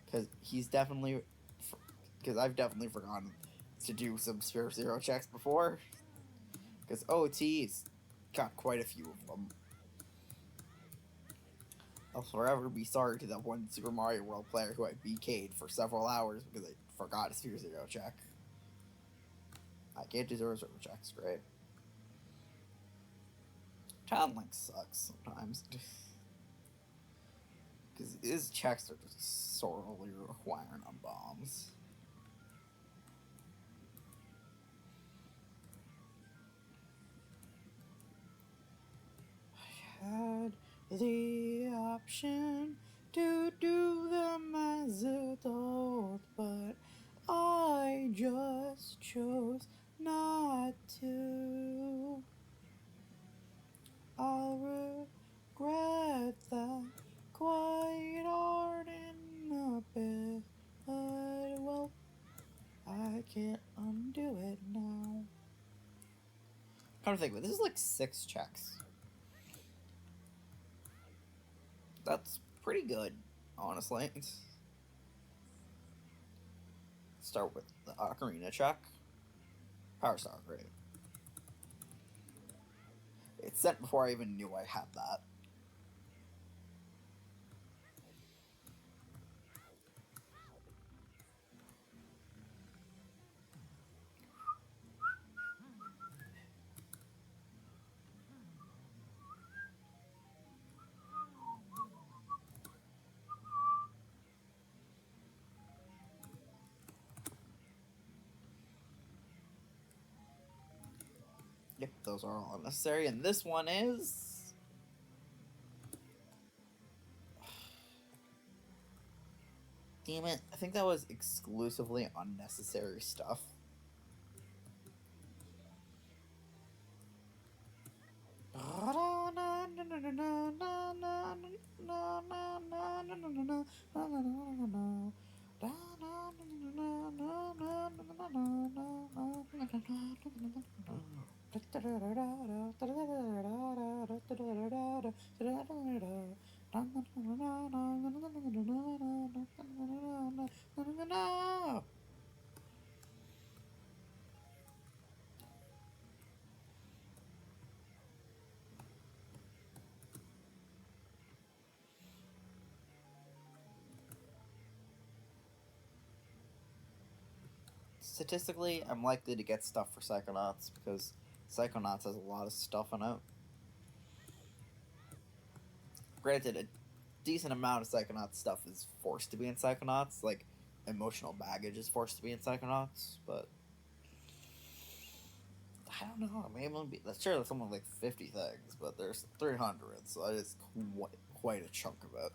Because he's definitely... Because I've definitely forgotten to do some Spear Zero checks before. Because OT's got quite a few of them. I'll forever be sorry to that one Super Mario World player who I BK'd for several hours because I forgot a Spear Zero check. I can't do Zero checks, great. Child Link sucks sometimes. Because his checks are just sorely requiring on bombs. I had the option to do them as adult, but I just chose not to. I'll regret that quite hard in a bit, but well, I can't undo it now. Come to think of it, this is like 6 checks. That's pretty good, honestly. Start with the Ocarina check. Power Star, great. It's sent before I even knew I had that. Yep, those are all unnecessary, and this one is... Damn it, I think that was exclusively unnecessary stuff. Statistically, I'm likely to get stuff for Psychonauts because Psychonauts has a lot of stuff in it. Granted, a decent amount of Psychonauts stuff is forced to be in Psychonauts, like emotional baggage is forced to be in Psychonauts, but I don't know. Maybe sure there's something like 50 things, but there's 300, so that is quite a chunk of it.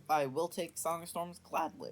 I will take Song of Storms gladly.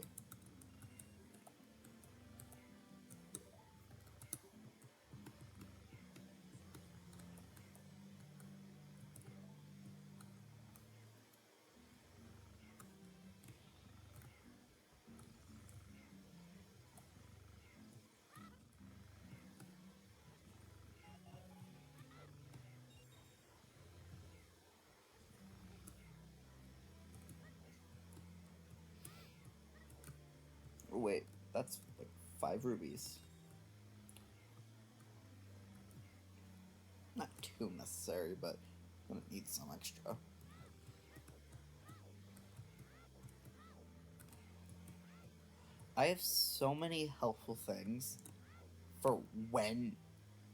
Oh, wait, that's like 5 rubies. Not too necessary, but I'm gonna need some extra. I have so many helpful things for when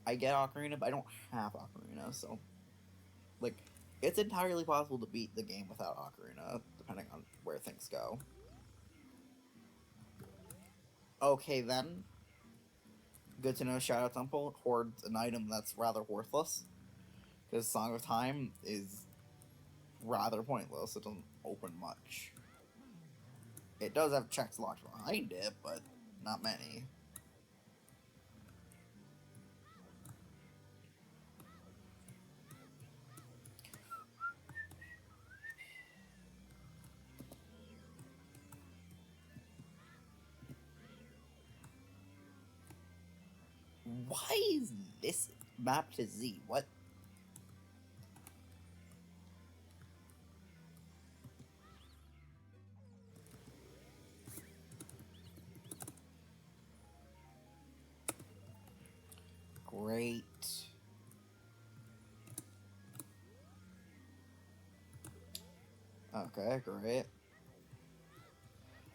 I get Ocarina, but I don't have Ocarina, so like it's entirely possible to beat the game without Ocarina, depending on where things go. Okay then. Good to know Shadow Temple hoards an item that's rather worthless. Because Song of Time is rather pointless. It doesn't open much. It does have checks locked behind it, but not many. Why is this mapped to Z? What? Great. Okay, great.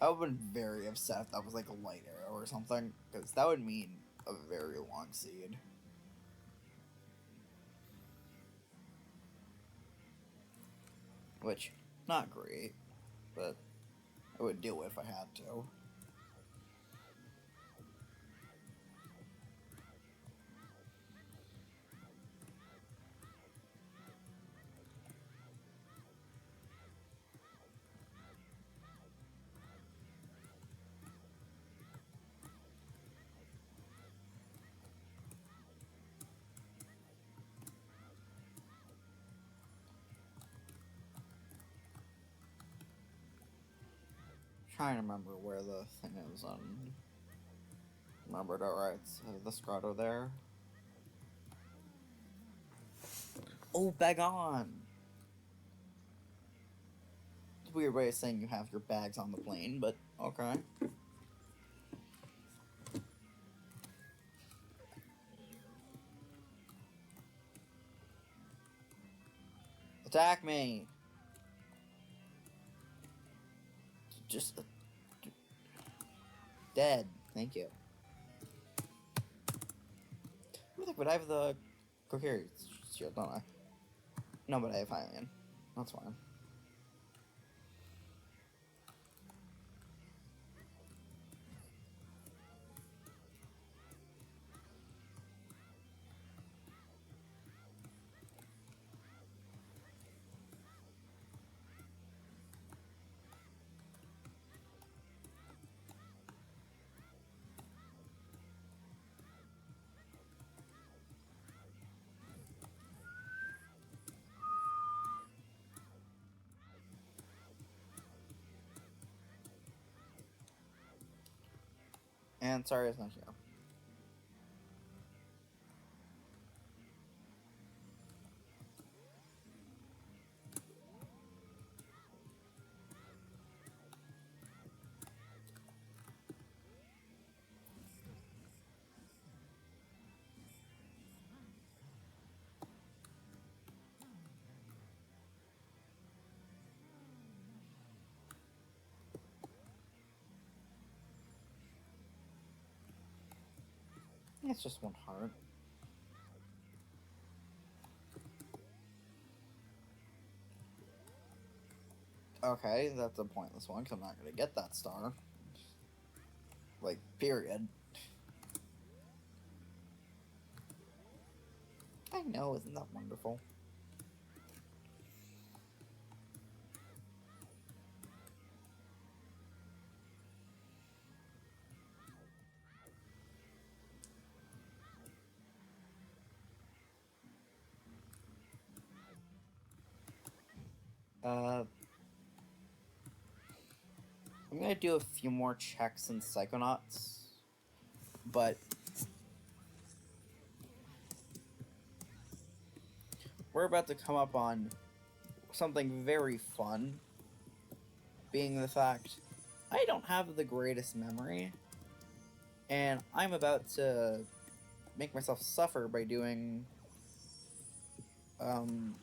I would have been very upset if that was like a light arrow or something, because that would mean a very long seed. Which, not great, but I would do it if I had to. Trying to remember where the thing is on. Remembered, alright, so this grotto there. Oh, bag on! It's a weird way of saying you have your bags on the plane, but okay. Attack me! Just. Dead. Thank you. But I have the Kokiri shield, don't I? No, but I have Hylian. That's fine. And sorry it's not here. It's just 1 heart. Okay, that's a pointless one, because I'm not going to get that star. Like, period. I know, isn't that wonderful? I'm gonna do a few more checks in Psychonauts, but we're about to come up on something very fun, being the fact I don't have the greatest memory, and I'm about to make myself suffer by doing I'm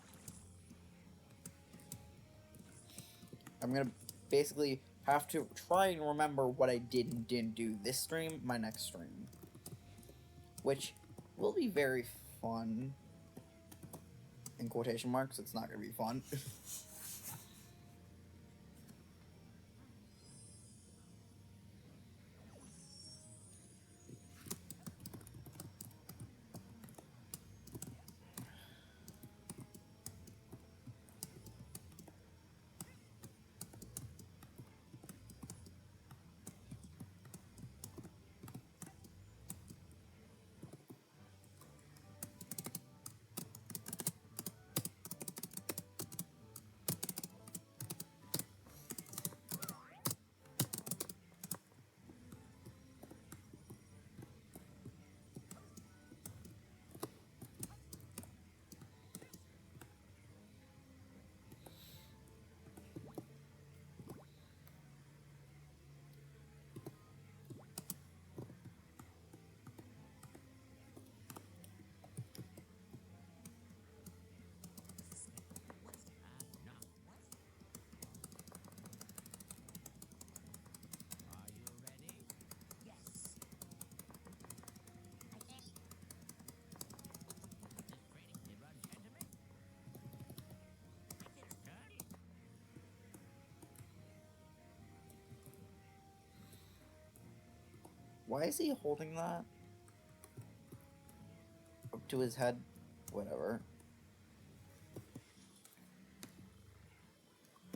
gonna basically have to try and remember what I did and didn't do this stream, my next stream, which will be very fun. In quotation marks, it's not gonna be fun. Why is he holding that up to his head? Whatever.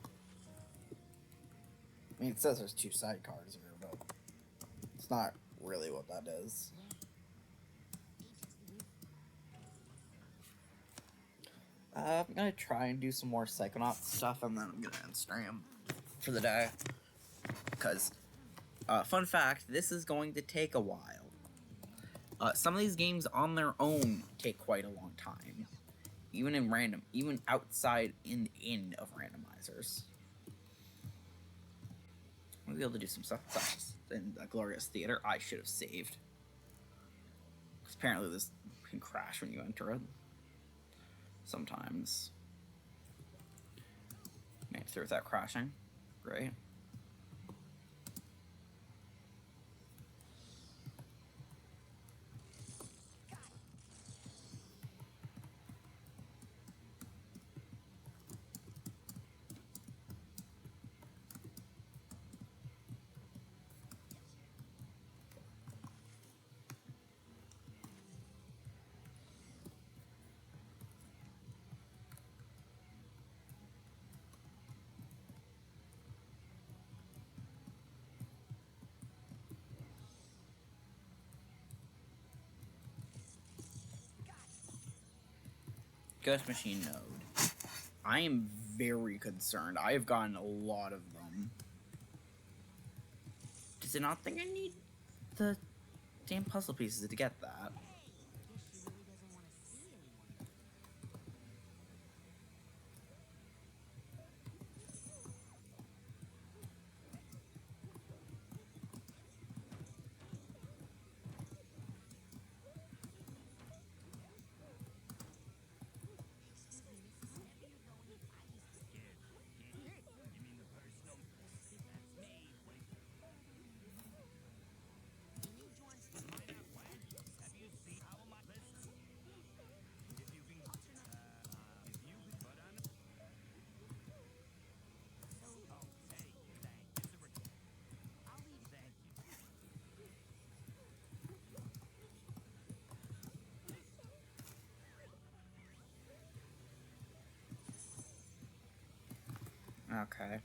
I mean, it says there's 2 sidecars here, but it's not really what that is. I'm gonna try and do some more Psychonauts stuff, and then I'm gonna end stream for the day. Because, fun fact, this is going to take a while. Some of these games on their own take quite a long time. Even outside in of randomizers. We'll be able to do some stuff in the Glorious Theater. I should have saved. Because apparently this can crash when you enter it. Sometimes. Made it through without crashing. Great. Ghost Machine node. I am very concerned. I have gotten a lot of them. Does it not think I need the damn puzzle pieces to get that? Okay.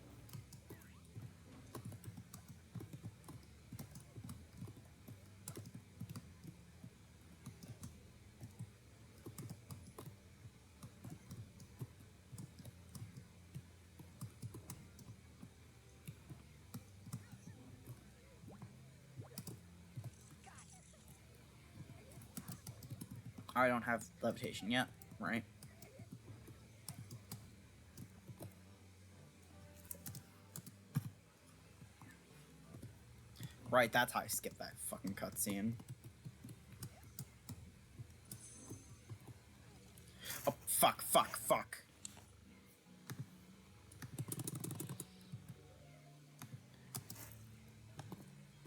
I don't have levitation yet, right? Right, that's how I skipped that fucking cutscene. Oh, fuck, fuck, fuck.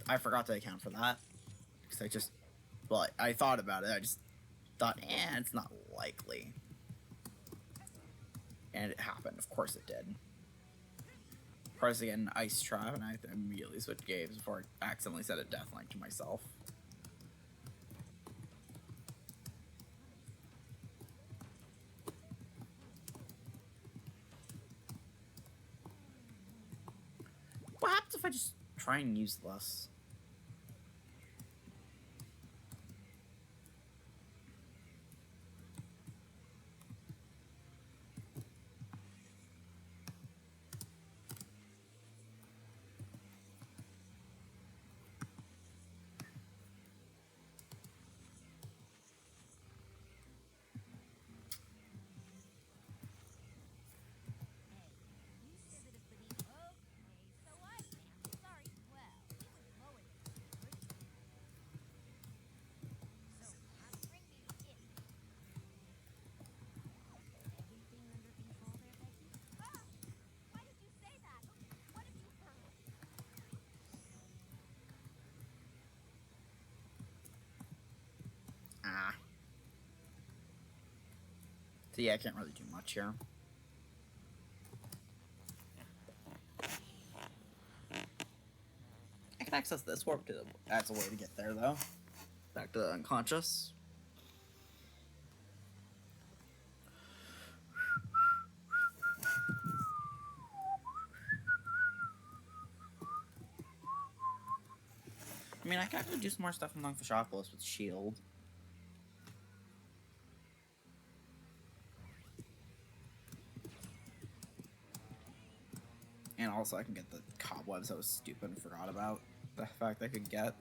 I forgot to account for that. Because I just... Well, I thought about it, I just thought, it's not likely. And it happened, of course it did. Of course I get an ice trap, and I have to immediately switch games before I accidentally set a deathlink to myself. What happens if I just try and use less? You said that if Benito. Okay, so I can. Sorry. Well, it was lower than average. So, bring me it. Everything under control there, Becky? Ah! Why did you say that? What have you heard? Ah. So yeah, I can't really do much here. I can access this warp to that's a way to get there though. Back to the unconscious. I mean, I can actually do some more stuff in Longfishopolis with shield. And also I can get the cobwebs I was stupid and forgot about. The fact I could get.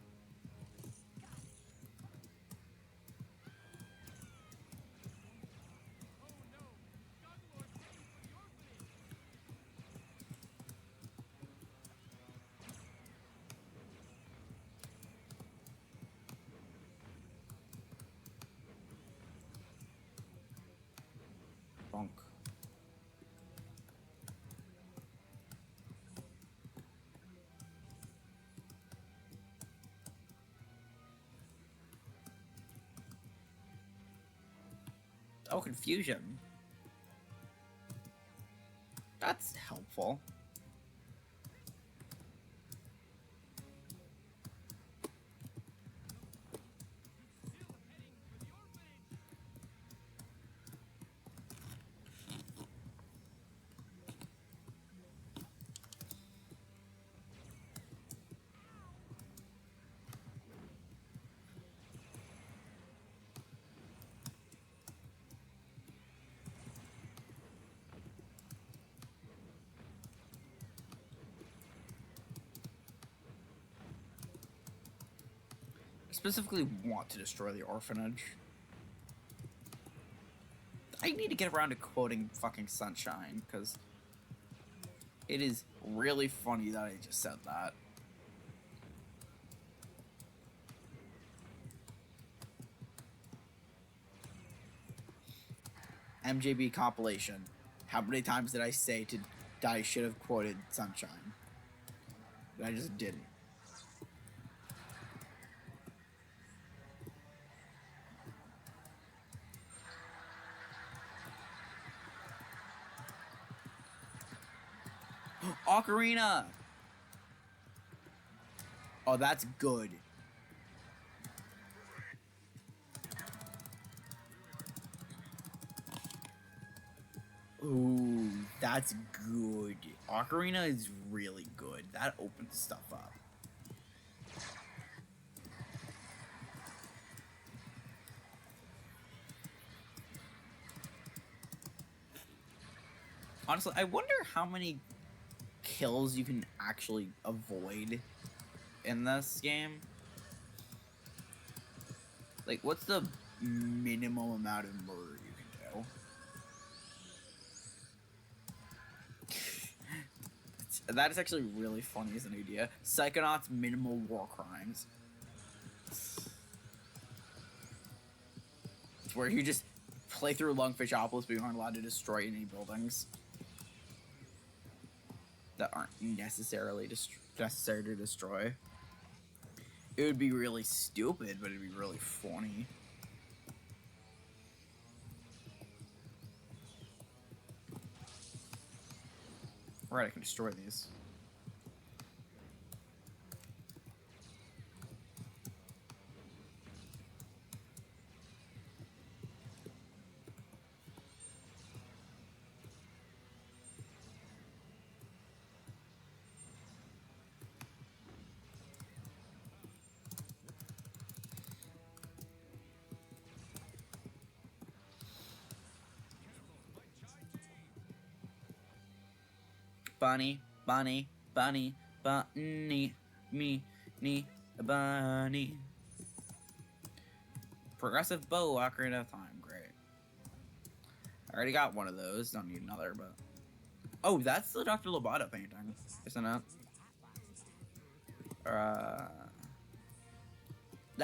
Bonk. Oh, confusion. That's helpful. I specifically want to destroy the orphanage. I need to get around to quoting fucking Sunshine, because it is really funny that I just said that. MJB compilation. How many times did I say that I should have quoted Sunshine? But I just didn't. Ocarina! Oh, that's good. Ooh, that's good. Ocarina is really good. That opens stuff up. Honestly, I wonder how many kills you can actually avoid in this game. Like, what's the minimum amount of murder you can do. That is actually really funny as an idea. Psychonauts minimal war crimes. It's where you just play through Lungfishopolis, but you aren't allowed to destroy any buildings that aren't necessary to destroy. It would be really stupid, but it'd be really funny. Right, I can destroy these. Bunny, bunny, bunny, bunny, me, bunny. Progressive bow walker at a time, great. I already got one of those, don't need another, but... Oh, that's the Dr. Loboto painting, isn't it? That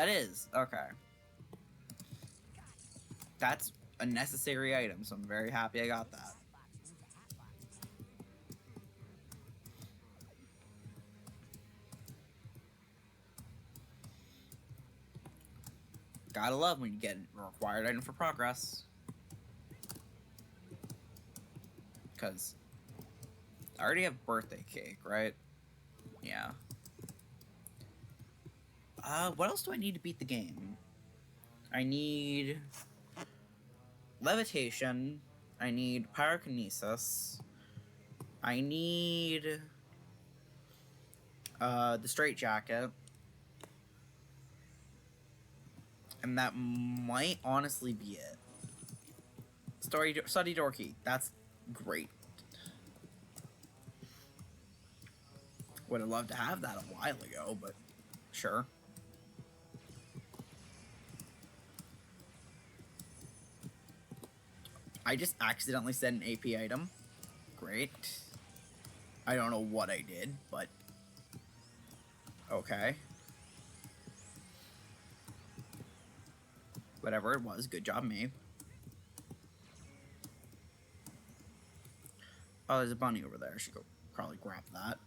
is, okay. That's a necessary item, so I'm very happy I got that. Gotta love when you get a required item for progress. Because I already have birthday cake, right? Yeah. What else do I need to beat the game? I need levitation. I need pyrokinesis. I need the straitjacket. And that might honestly be it. Study Dorky. That's great. Would have loved to have that a while ago, but sure. I just accidentally said an AP item. Great. I don't know what I did, but okay. Whatever it was, good job, me. Oh, there's a bunny over there. I should go probably grab that.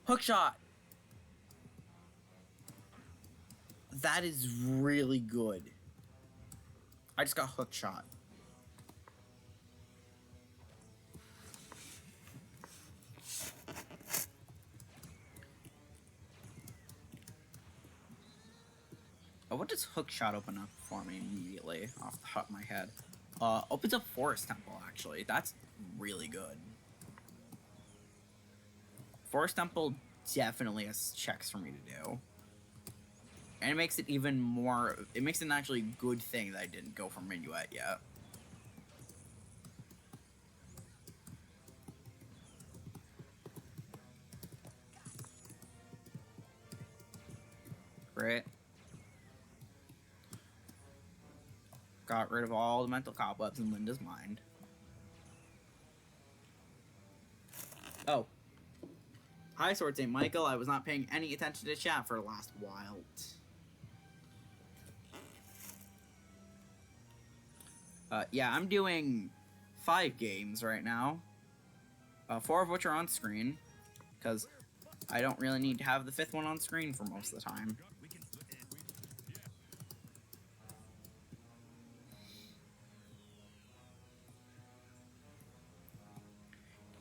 Hook shot. That is really good. I just got hook shot. Oh, what does hook shot open up for me immediately off the top of my head? Opens up Forest Temple, actually. That's really good. Forest Temple definitely has checks for me to do. And it makes it even more... It makes it an actually good thing that I didn't go for Minuet yet. Great. Got rid of all the mental cobwebs in Linda's mind. Oh. Hi, Sword St. Michael. I was not paying any attention to chat for the last while. Yeah, I'm doing 5 games right now. 4 of which are on screen. Because I don't really need to have the 5th one on screen for most of the time.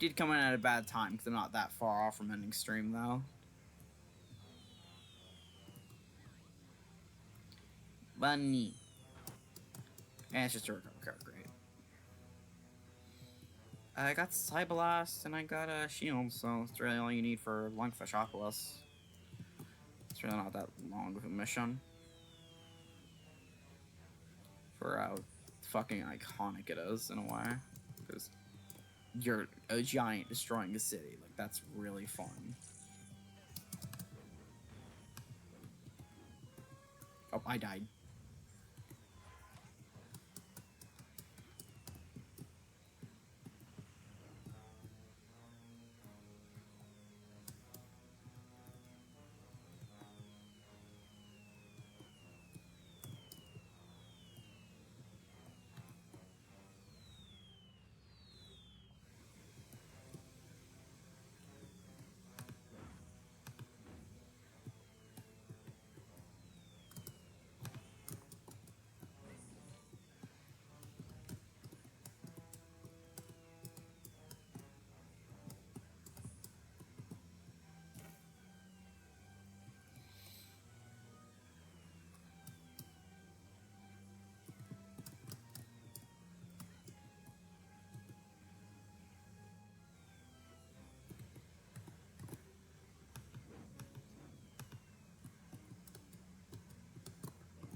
did come in at a bad time because I'm not that far off from ending stream though. Bunny. And it's just a recover card, great. I got Cyblast and I got a shield, so it's really all you need for Lungfishopolis. It's really not that long of a mission. For how fucking iconic it is in a way. Because you're a giant destroying a city. Like, that's really fun. Oh, I died.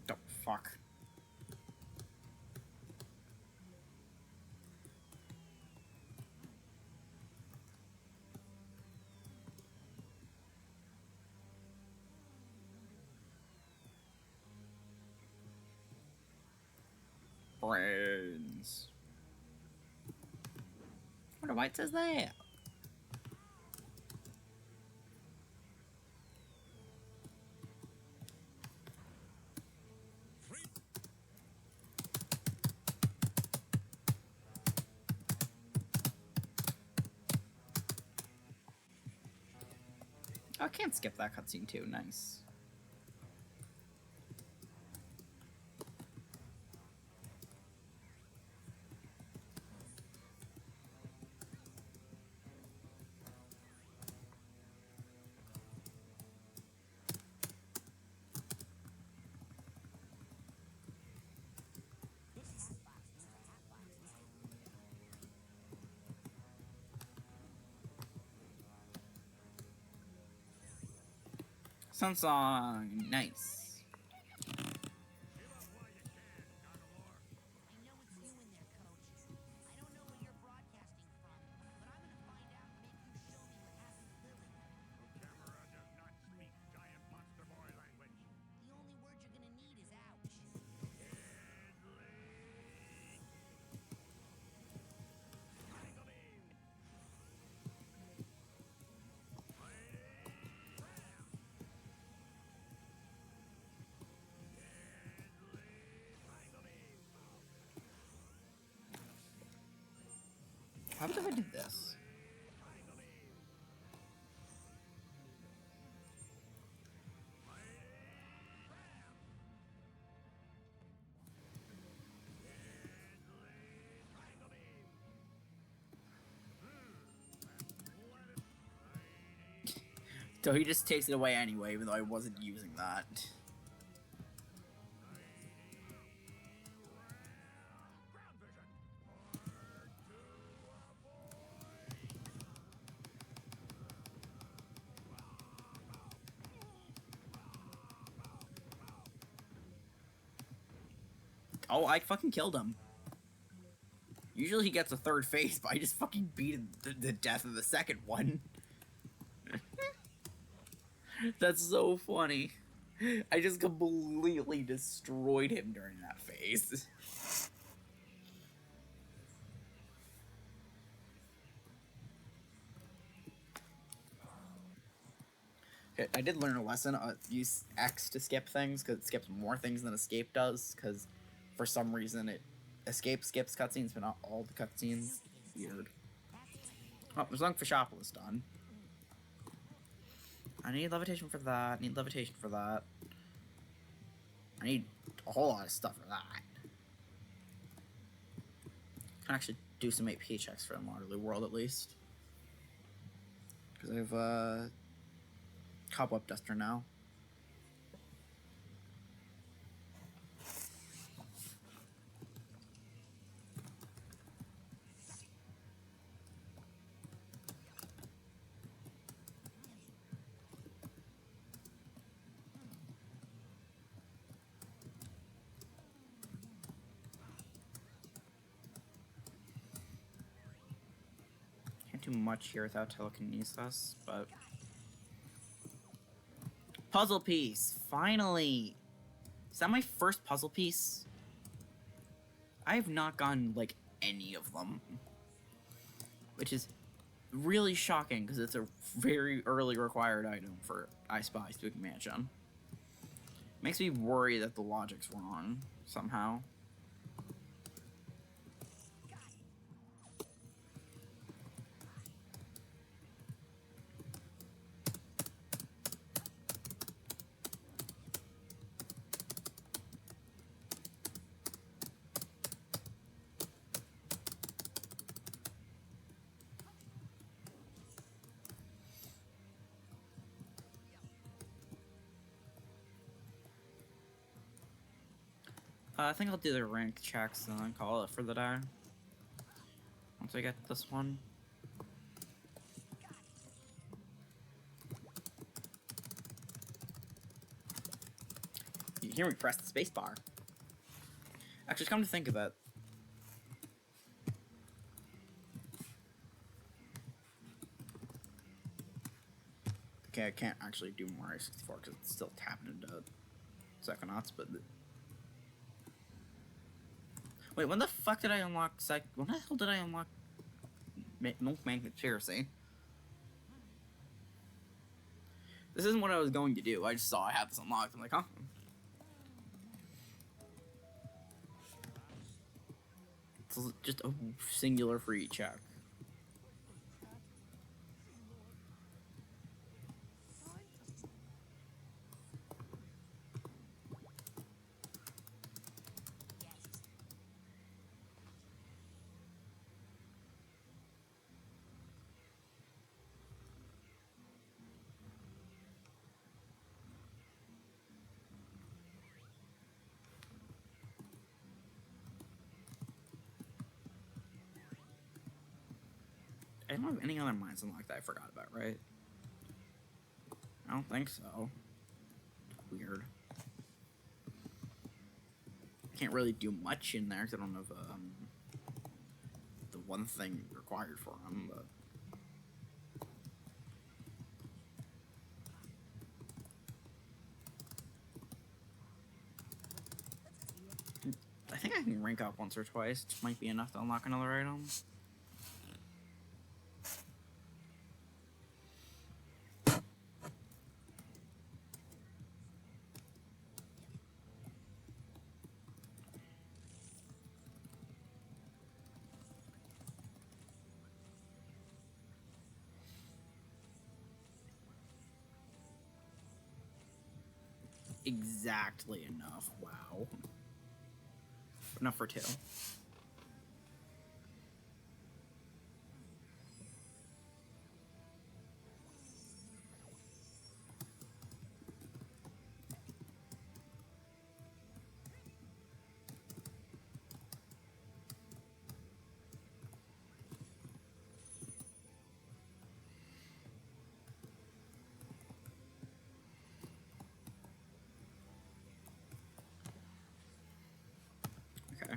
Oh, fuck. Brains. Wonder why it says that. Oh, I can't skip that cutscene too. Nice. Sunsong, nice. Give up while you can, Gardevoir. I know it's you in there, Coach. I don't know where you're broadcasting from, but I'm gonna find out and make you show me what happened to Lily. Camera does not speak giant monster boy language. The only word you're gonna need is ouch. How did I do this? So he just takes it away anyway, even though I wasn't using that. Ground vision. Oh, I fucking killed him. Usually he gets a third phase, but I just fucking beat him to the death of the second one. That's so funny. I just completely destroyed him during that phase. Okay, I did learn a lesson. Use X to skip things, because it skips more things than Escape does, because for some reason Escape skips cutscenes, but not all the cutscenes. Weird. Oh, there's Lungfishopolis done. I need levitation for that. I need levitation for that. I need a whole lot of stuff for that. Can actually do some AP checks for Unlotterly World at least. Because I have Cobweb Duster now. Can't do much here without telekinesis, but... Puzzle piece! Finally! Is that my first puzzle piece? I have not gotten, like, any of them. Which is really shocking, because it's a very early required item for I Spy Spooky Mansion. Makes me worry that the logic's wrong, somehow. I think I'll do the rank checks and then call it for the day. Once I get this one. You hear me press the spacebar. Actually, come to think of it. Okay, I can't actually do Mario 64 because it's still tapping into Psychonauts, but... Wait, when the fuck did I unlock when the hell did I unlock Milk Magnet Conspiracy? This isn't what I was going to do. I just saw I had this unlocked. I'm like, huh? It's just a singular free check. I don't have any other mines unlocked that I forgot about, right? I don't think so. Weird. Can't really do much in there because I don't have the one thing required for them, but... I think I can rank up once or twice, which might be enough to unlock another item. Exactly enough. Wow. Enough for two. Okay.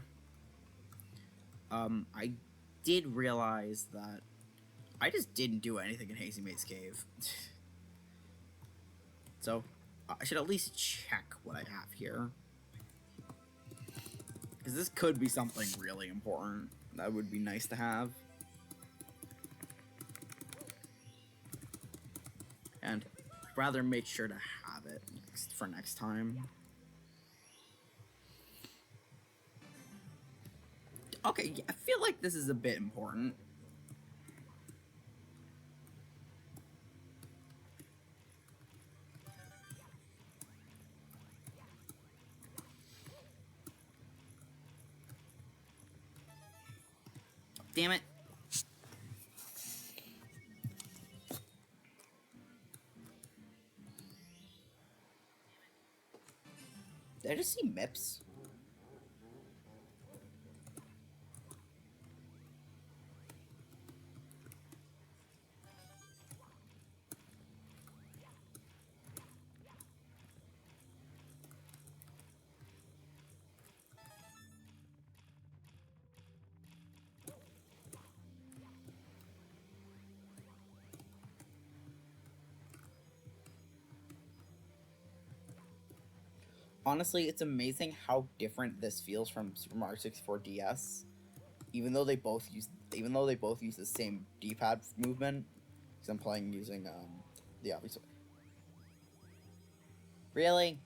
I did realize that I just didn't do anything in Hazy Mate's Cave. So, I should at least check what I have here. Because this could be something really important that would be nice to have. And I'd rather make sure to have it for next time. Okay, yeah, I feel like this is a bit important. Damn it. Did I just see Mips? Honestly, it's amazing how different this feels from Super Mario 64 DS. Even though they both use the same D-pad movement, because I'm playing using the obvious. Really?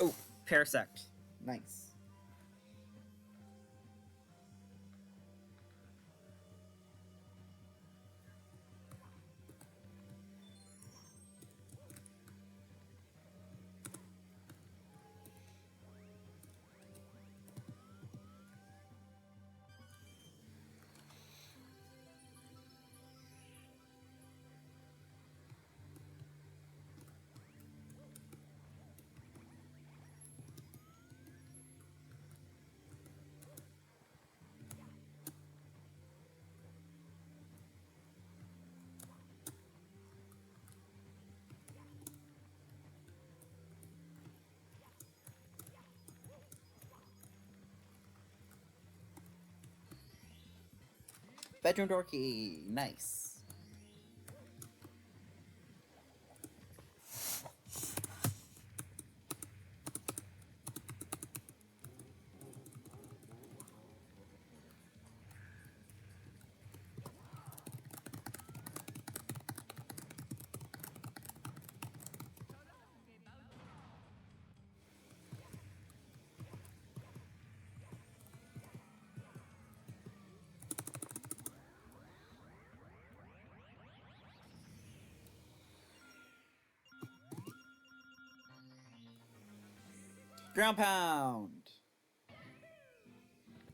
Oh, Parasect. Nice. Bedroom door key. Nice. Ground pound.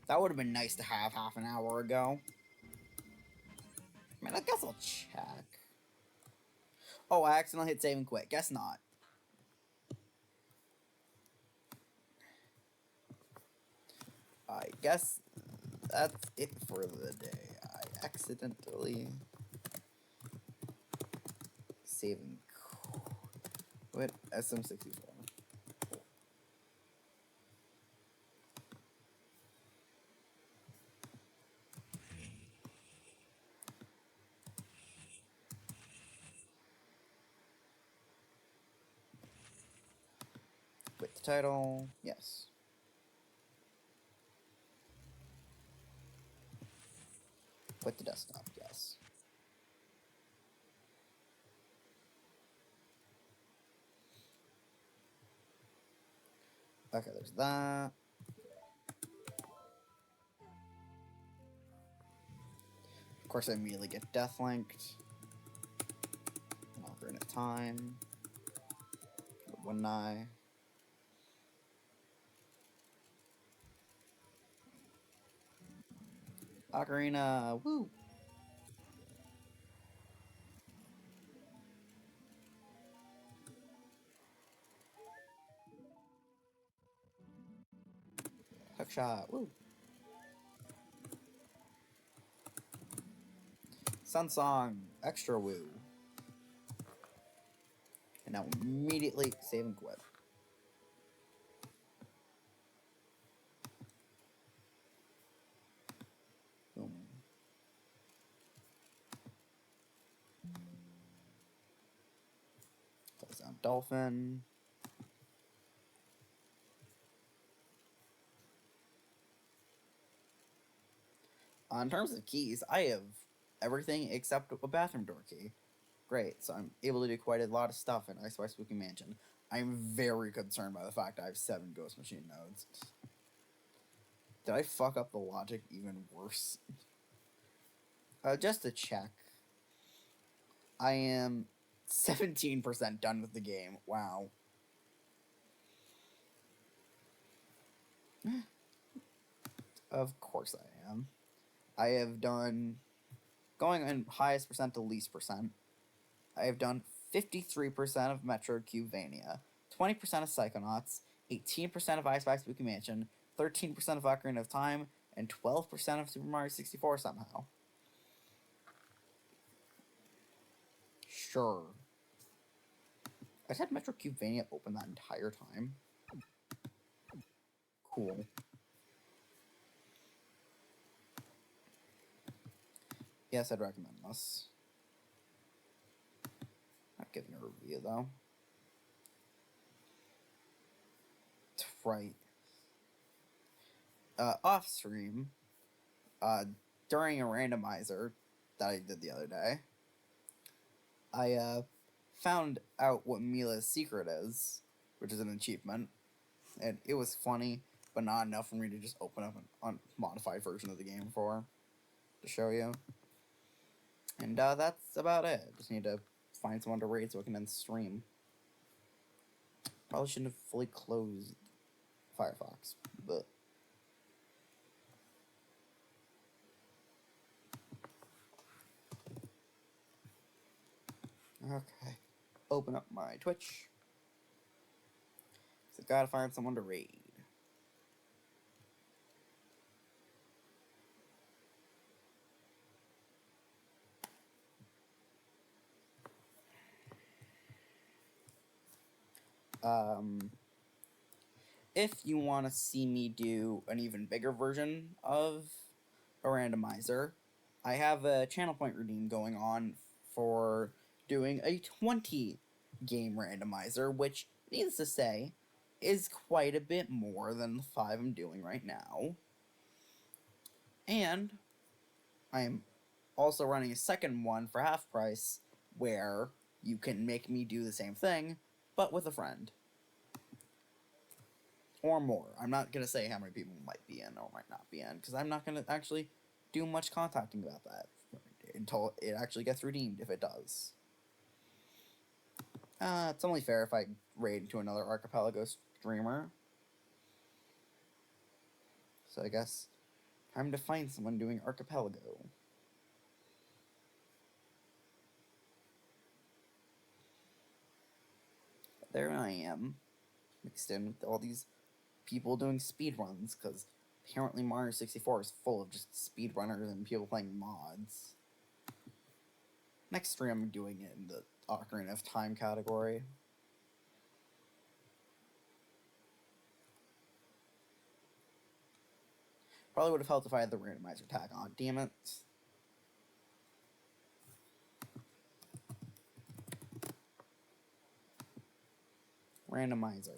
That would have been nice to have half an hour ago. I mean, I guess I'll check. Oh, I accidentally hit save and quit. Guess not. I guess that's it for the day. I accidentally save and quit SM64. Quit the title. Yes. Quit the desktop. Yes. Okay, there's that. Of course, I immediately get death linked. Ocarina of Time. One eye. Ocarina. Woo! shot. Woo. Sun Song, extra woo. And now immediately save and quit. Boom. Close down Dolphin. In terms of keys, I have everything except a bathroom door key. Great, so I'm able to do quite a lot of stuff in Ice White Spooky Mansion. I'm very concerned by the fact I have 7 Ghost Machine nodes. Did I fuck up the logic even worse? Just to check, I am 17% done with the game. Wow. Of course I am. I have done, going in highest percent to least percent, I have done 53% of Metroidvania, 20% of Psychonauts, 18% of Ice White Spooky Mansion, 13% of Ocarina of Time, and 12% of Super Mario 64 somehow. Sure. I just had Metroidvania open that entire time. Cool. Yes, I'd recommend this. Not giving a review though. Right. Off stream, during a randomizer that I did the other day, I found out what Mila's secret is, which is an achievement, and it was funny, but not enough for me to just open up an unmodified version of the game to show you. And that's about it. Just need to find someone to raid so I can then stream. Probably shouldn't have fully closed Firefox, but okay. Open up my Twitch. So gotta find someone to raid. If you want to see me do an even bigger version of a randomizer, I have a channel point redeem going on for doing a 20 game randomizer, which, needless to say, is quite a bit more than the 5 I'm doing right now. And I am also running a second one for half price, where you can make me do the same thing, but with a friend. Or more. I'm not going to say how many people might be in or might not be in, because I'm not going to actually do much contacting about that until it actually gets redeemed, if it does. It's only fair if I raid into another Archipelago streamer. So I guess time to find someone doing Archipelago. There I am, mixed in with all these people doing speedruns, because apparently Mario 64 is full of just speedrunners and people playing mods. Next stream I'm doing it in the Ocarina of Time category. Probably would have helped if I had the randomizer tag on. Damn it. Randomizer.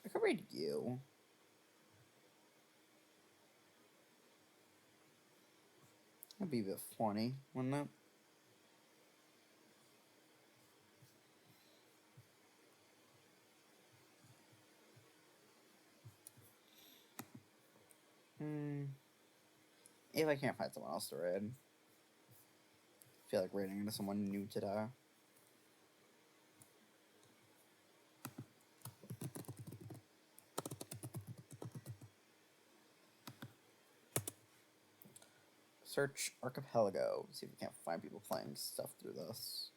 I could read you. That'd be a bit funny, wouldn't it? If I can't find someone else to raid. I feel like raiding into someone new today. Search Archipelago. See if we can't find people playing stuff through this.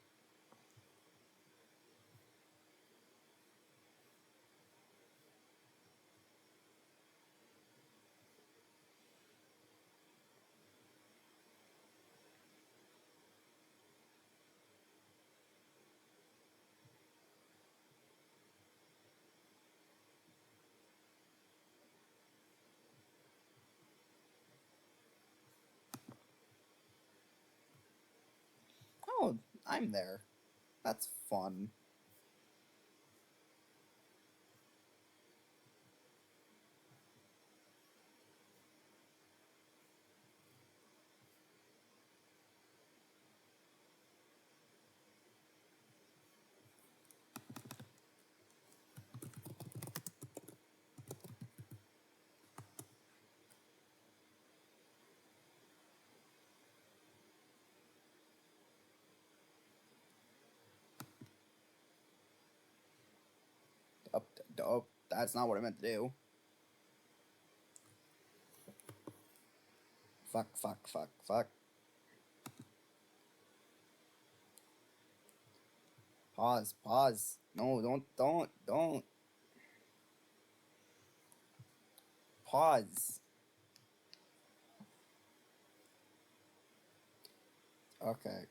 Oh, I'm there. That's fun. Oh, that's not what I meant to do. Fuck, fuck, fuck, fuck. Pause, pause. No, don't. Pause. Okay.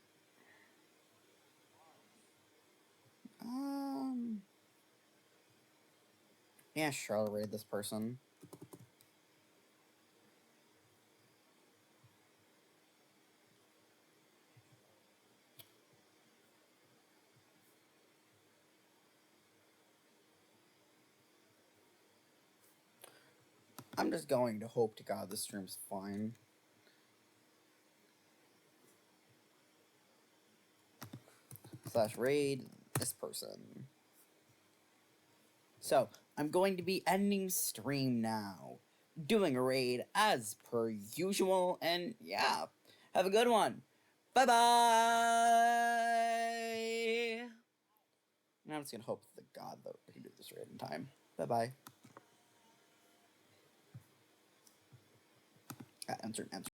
Yeah, sure, I'll raid this person. I'm just going to hope to God this stream's fine. / raid this person. So, I'm going to be ending stream now. Doing a raid as per usual, and yeah, have a good one. Bye-bye! And I'm just gonna hope to God that we can do this raid in time. Bye-bye. Enter.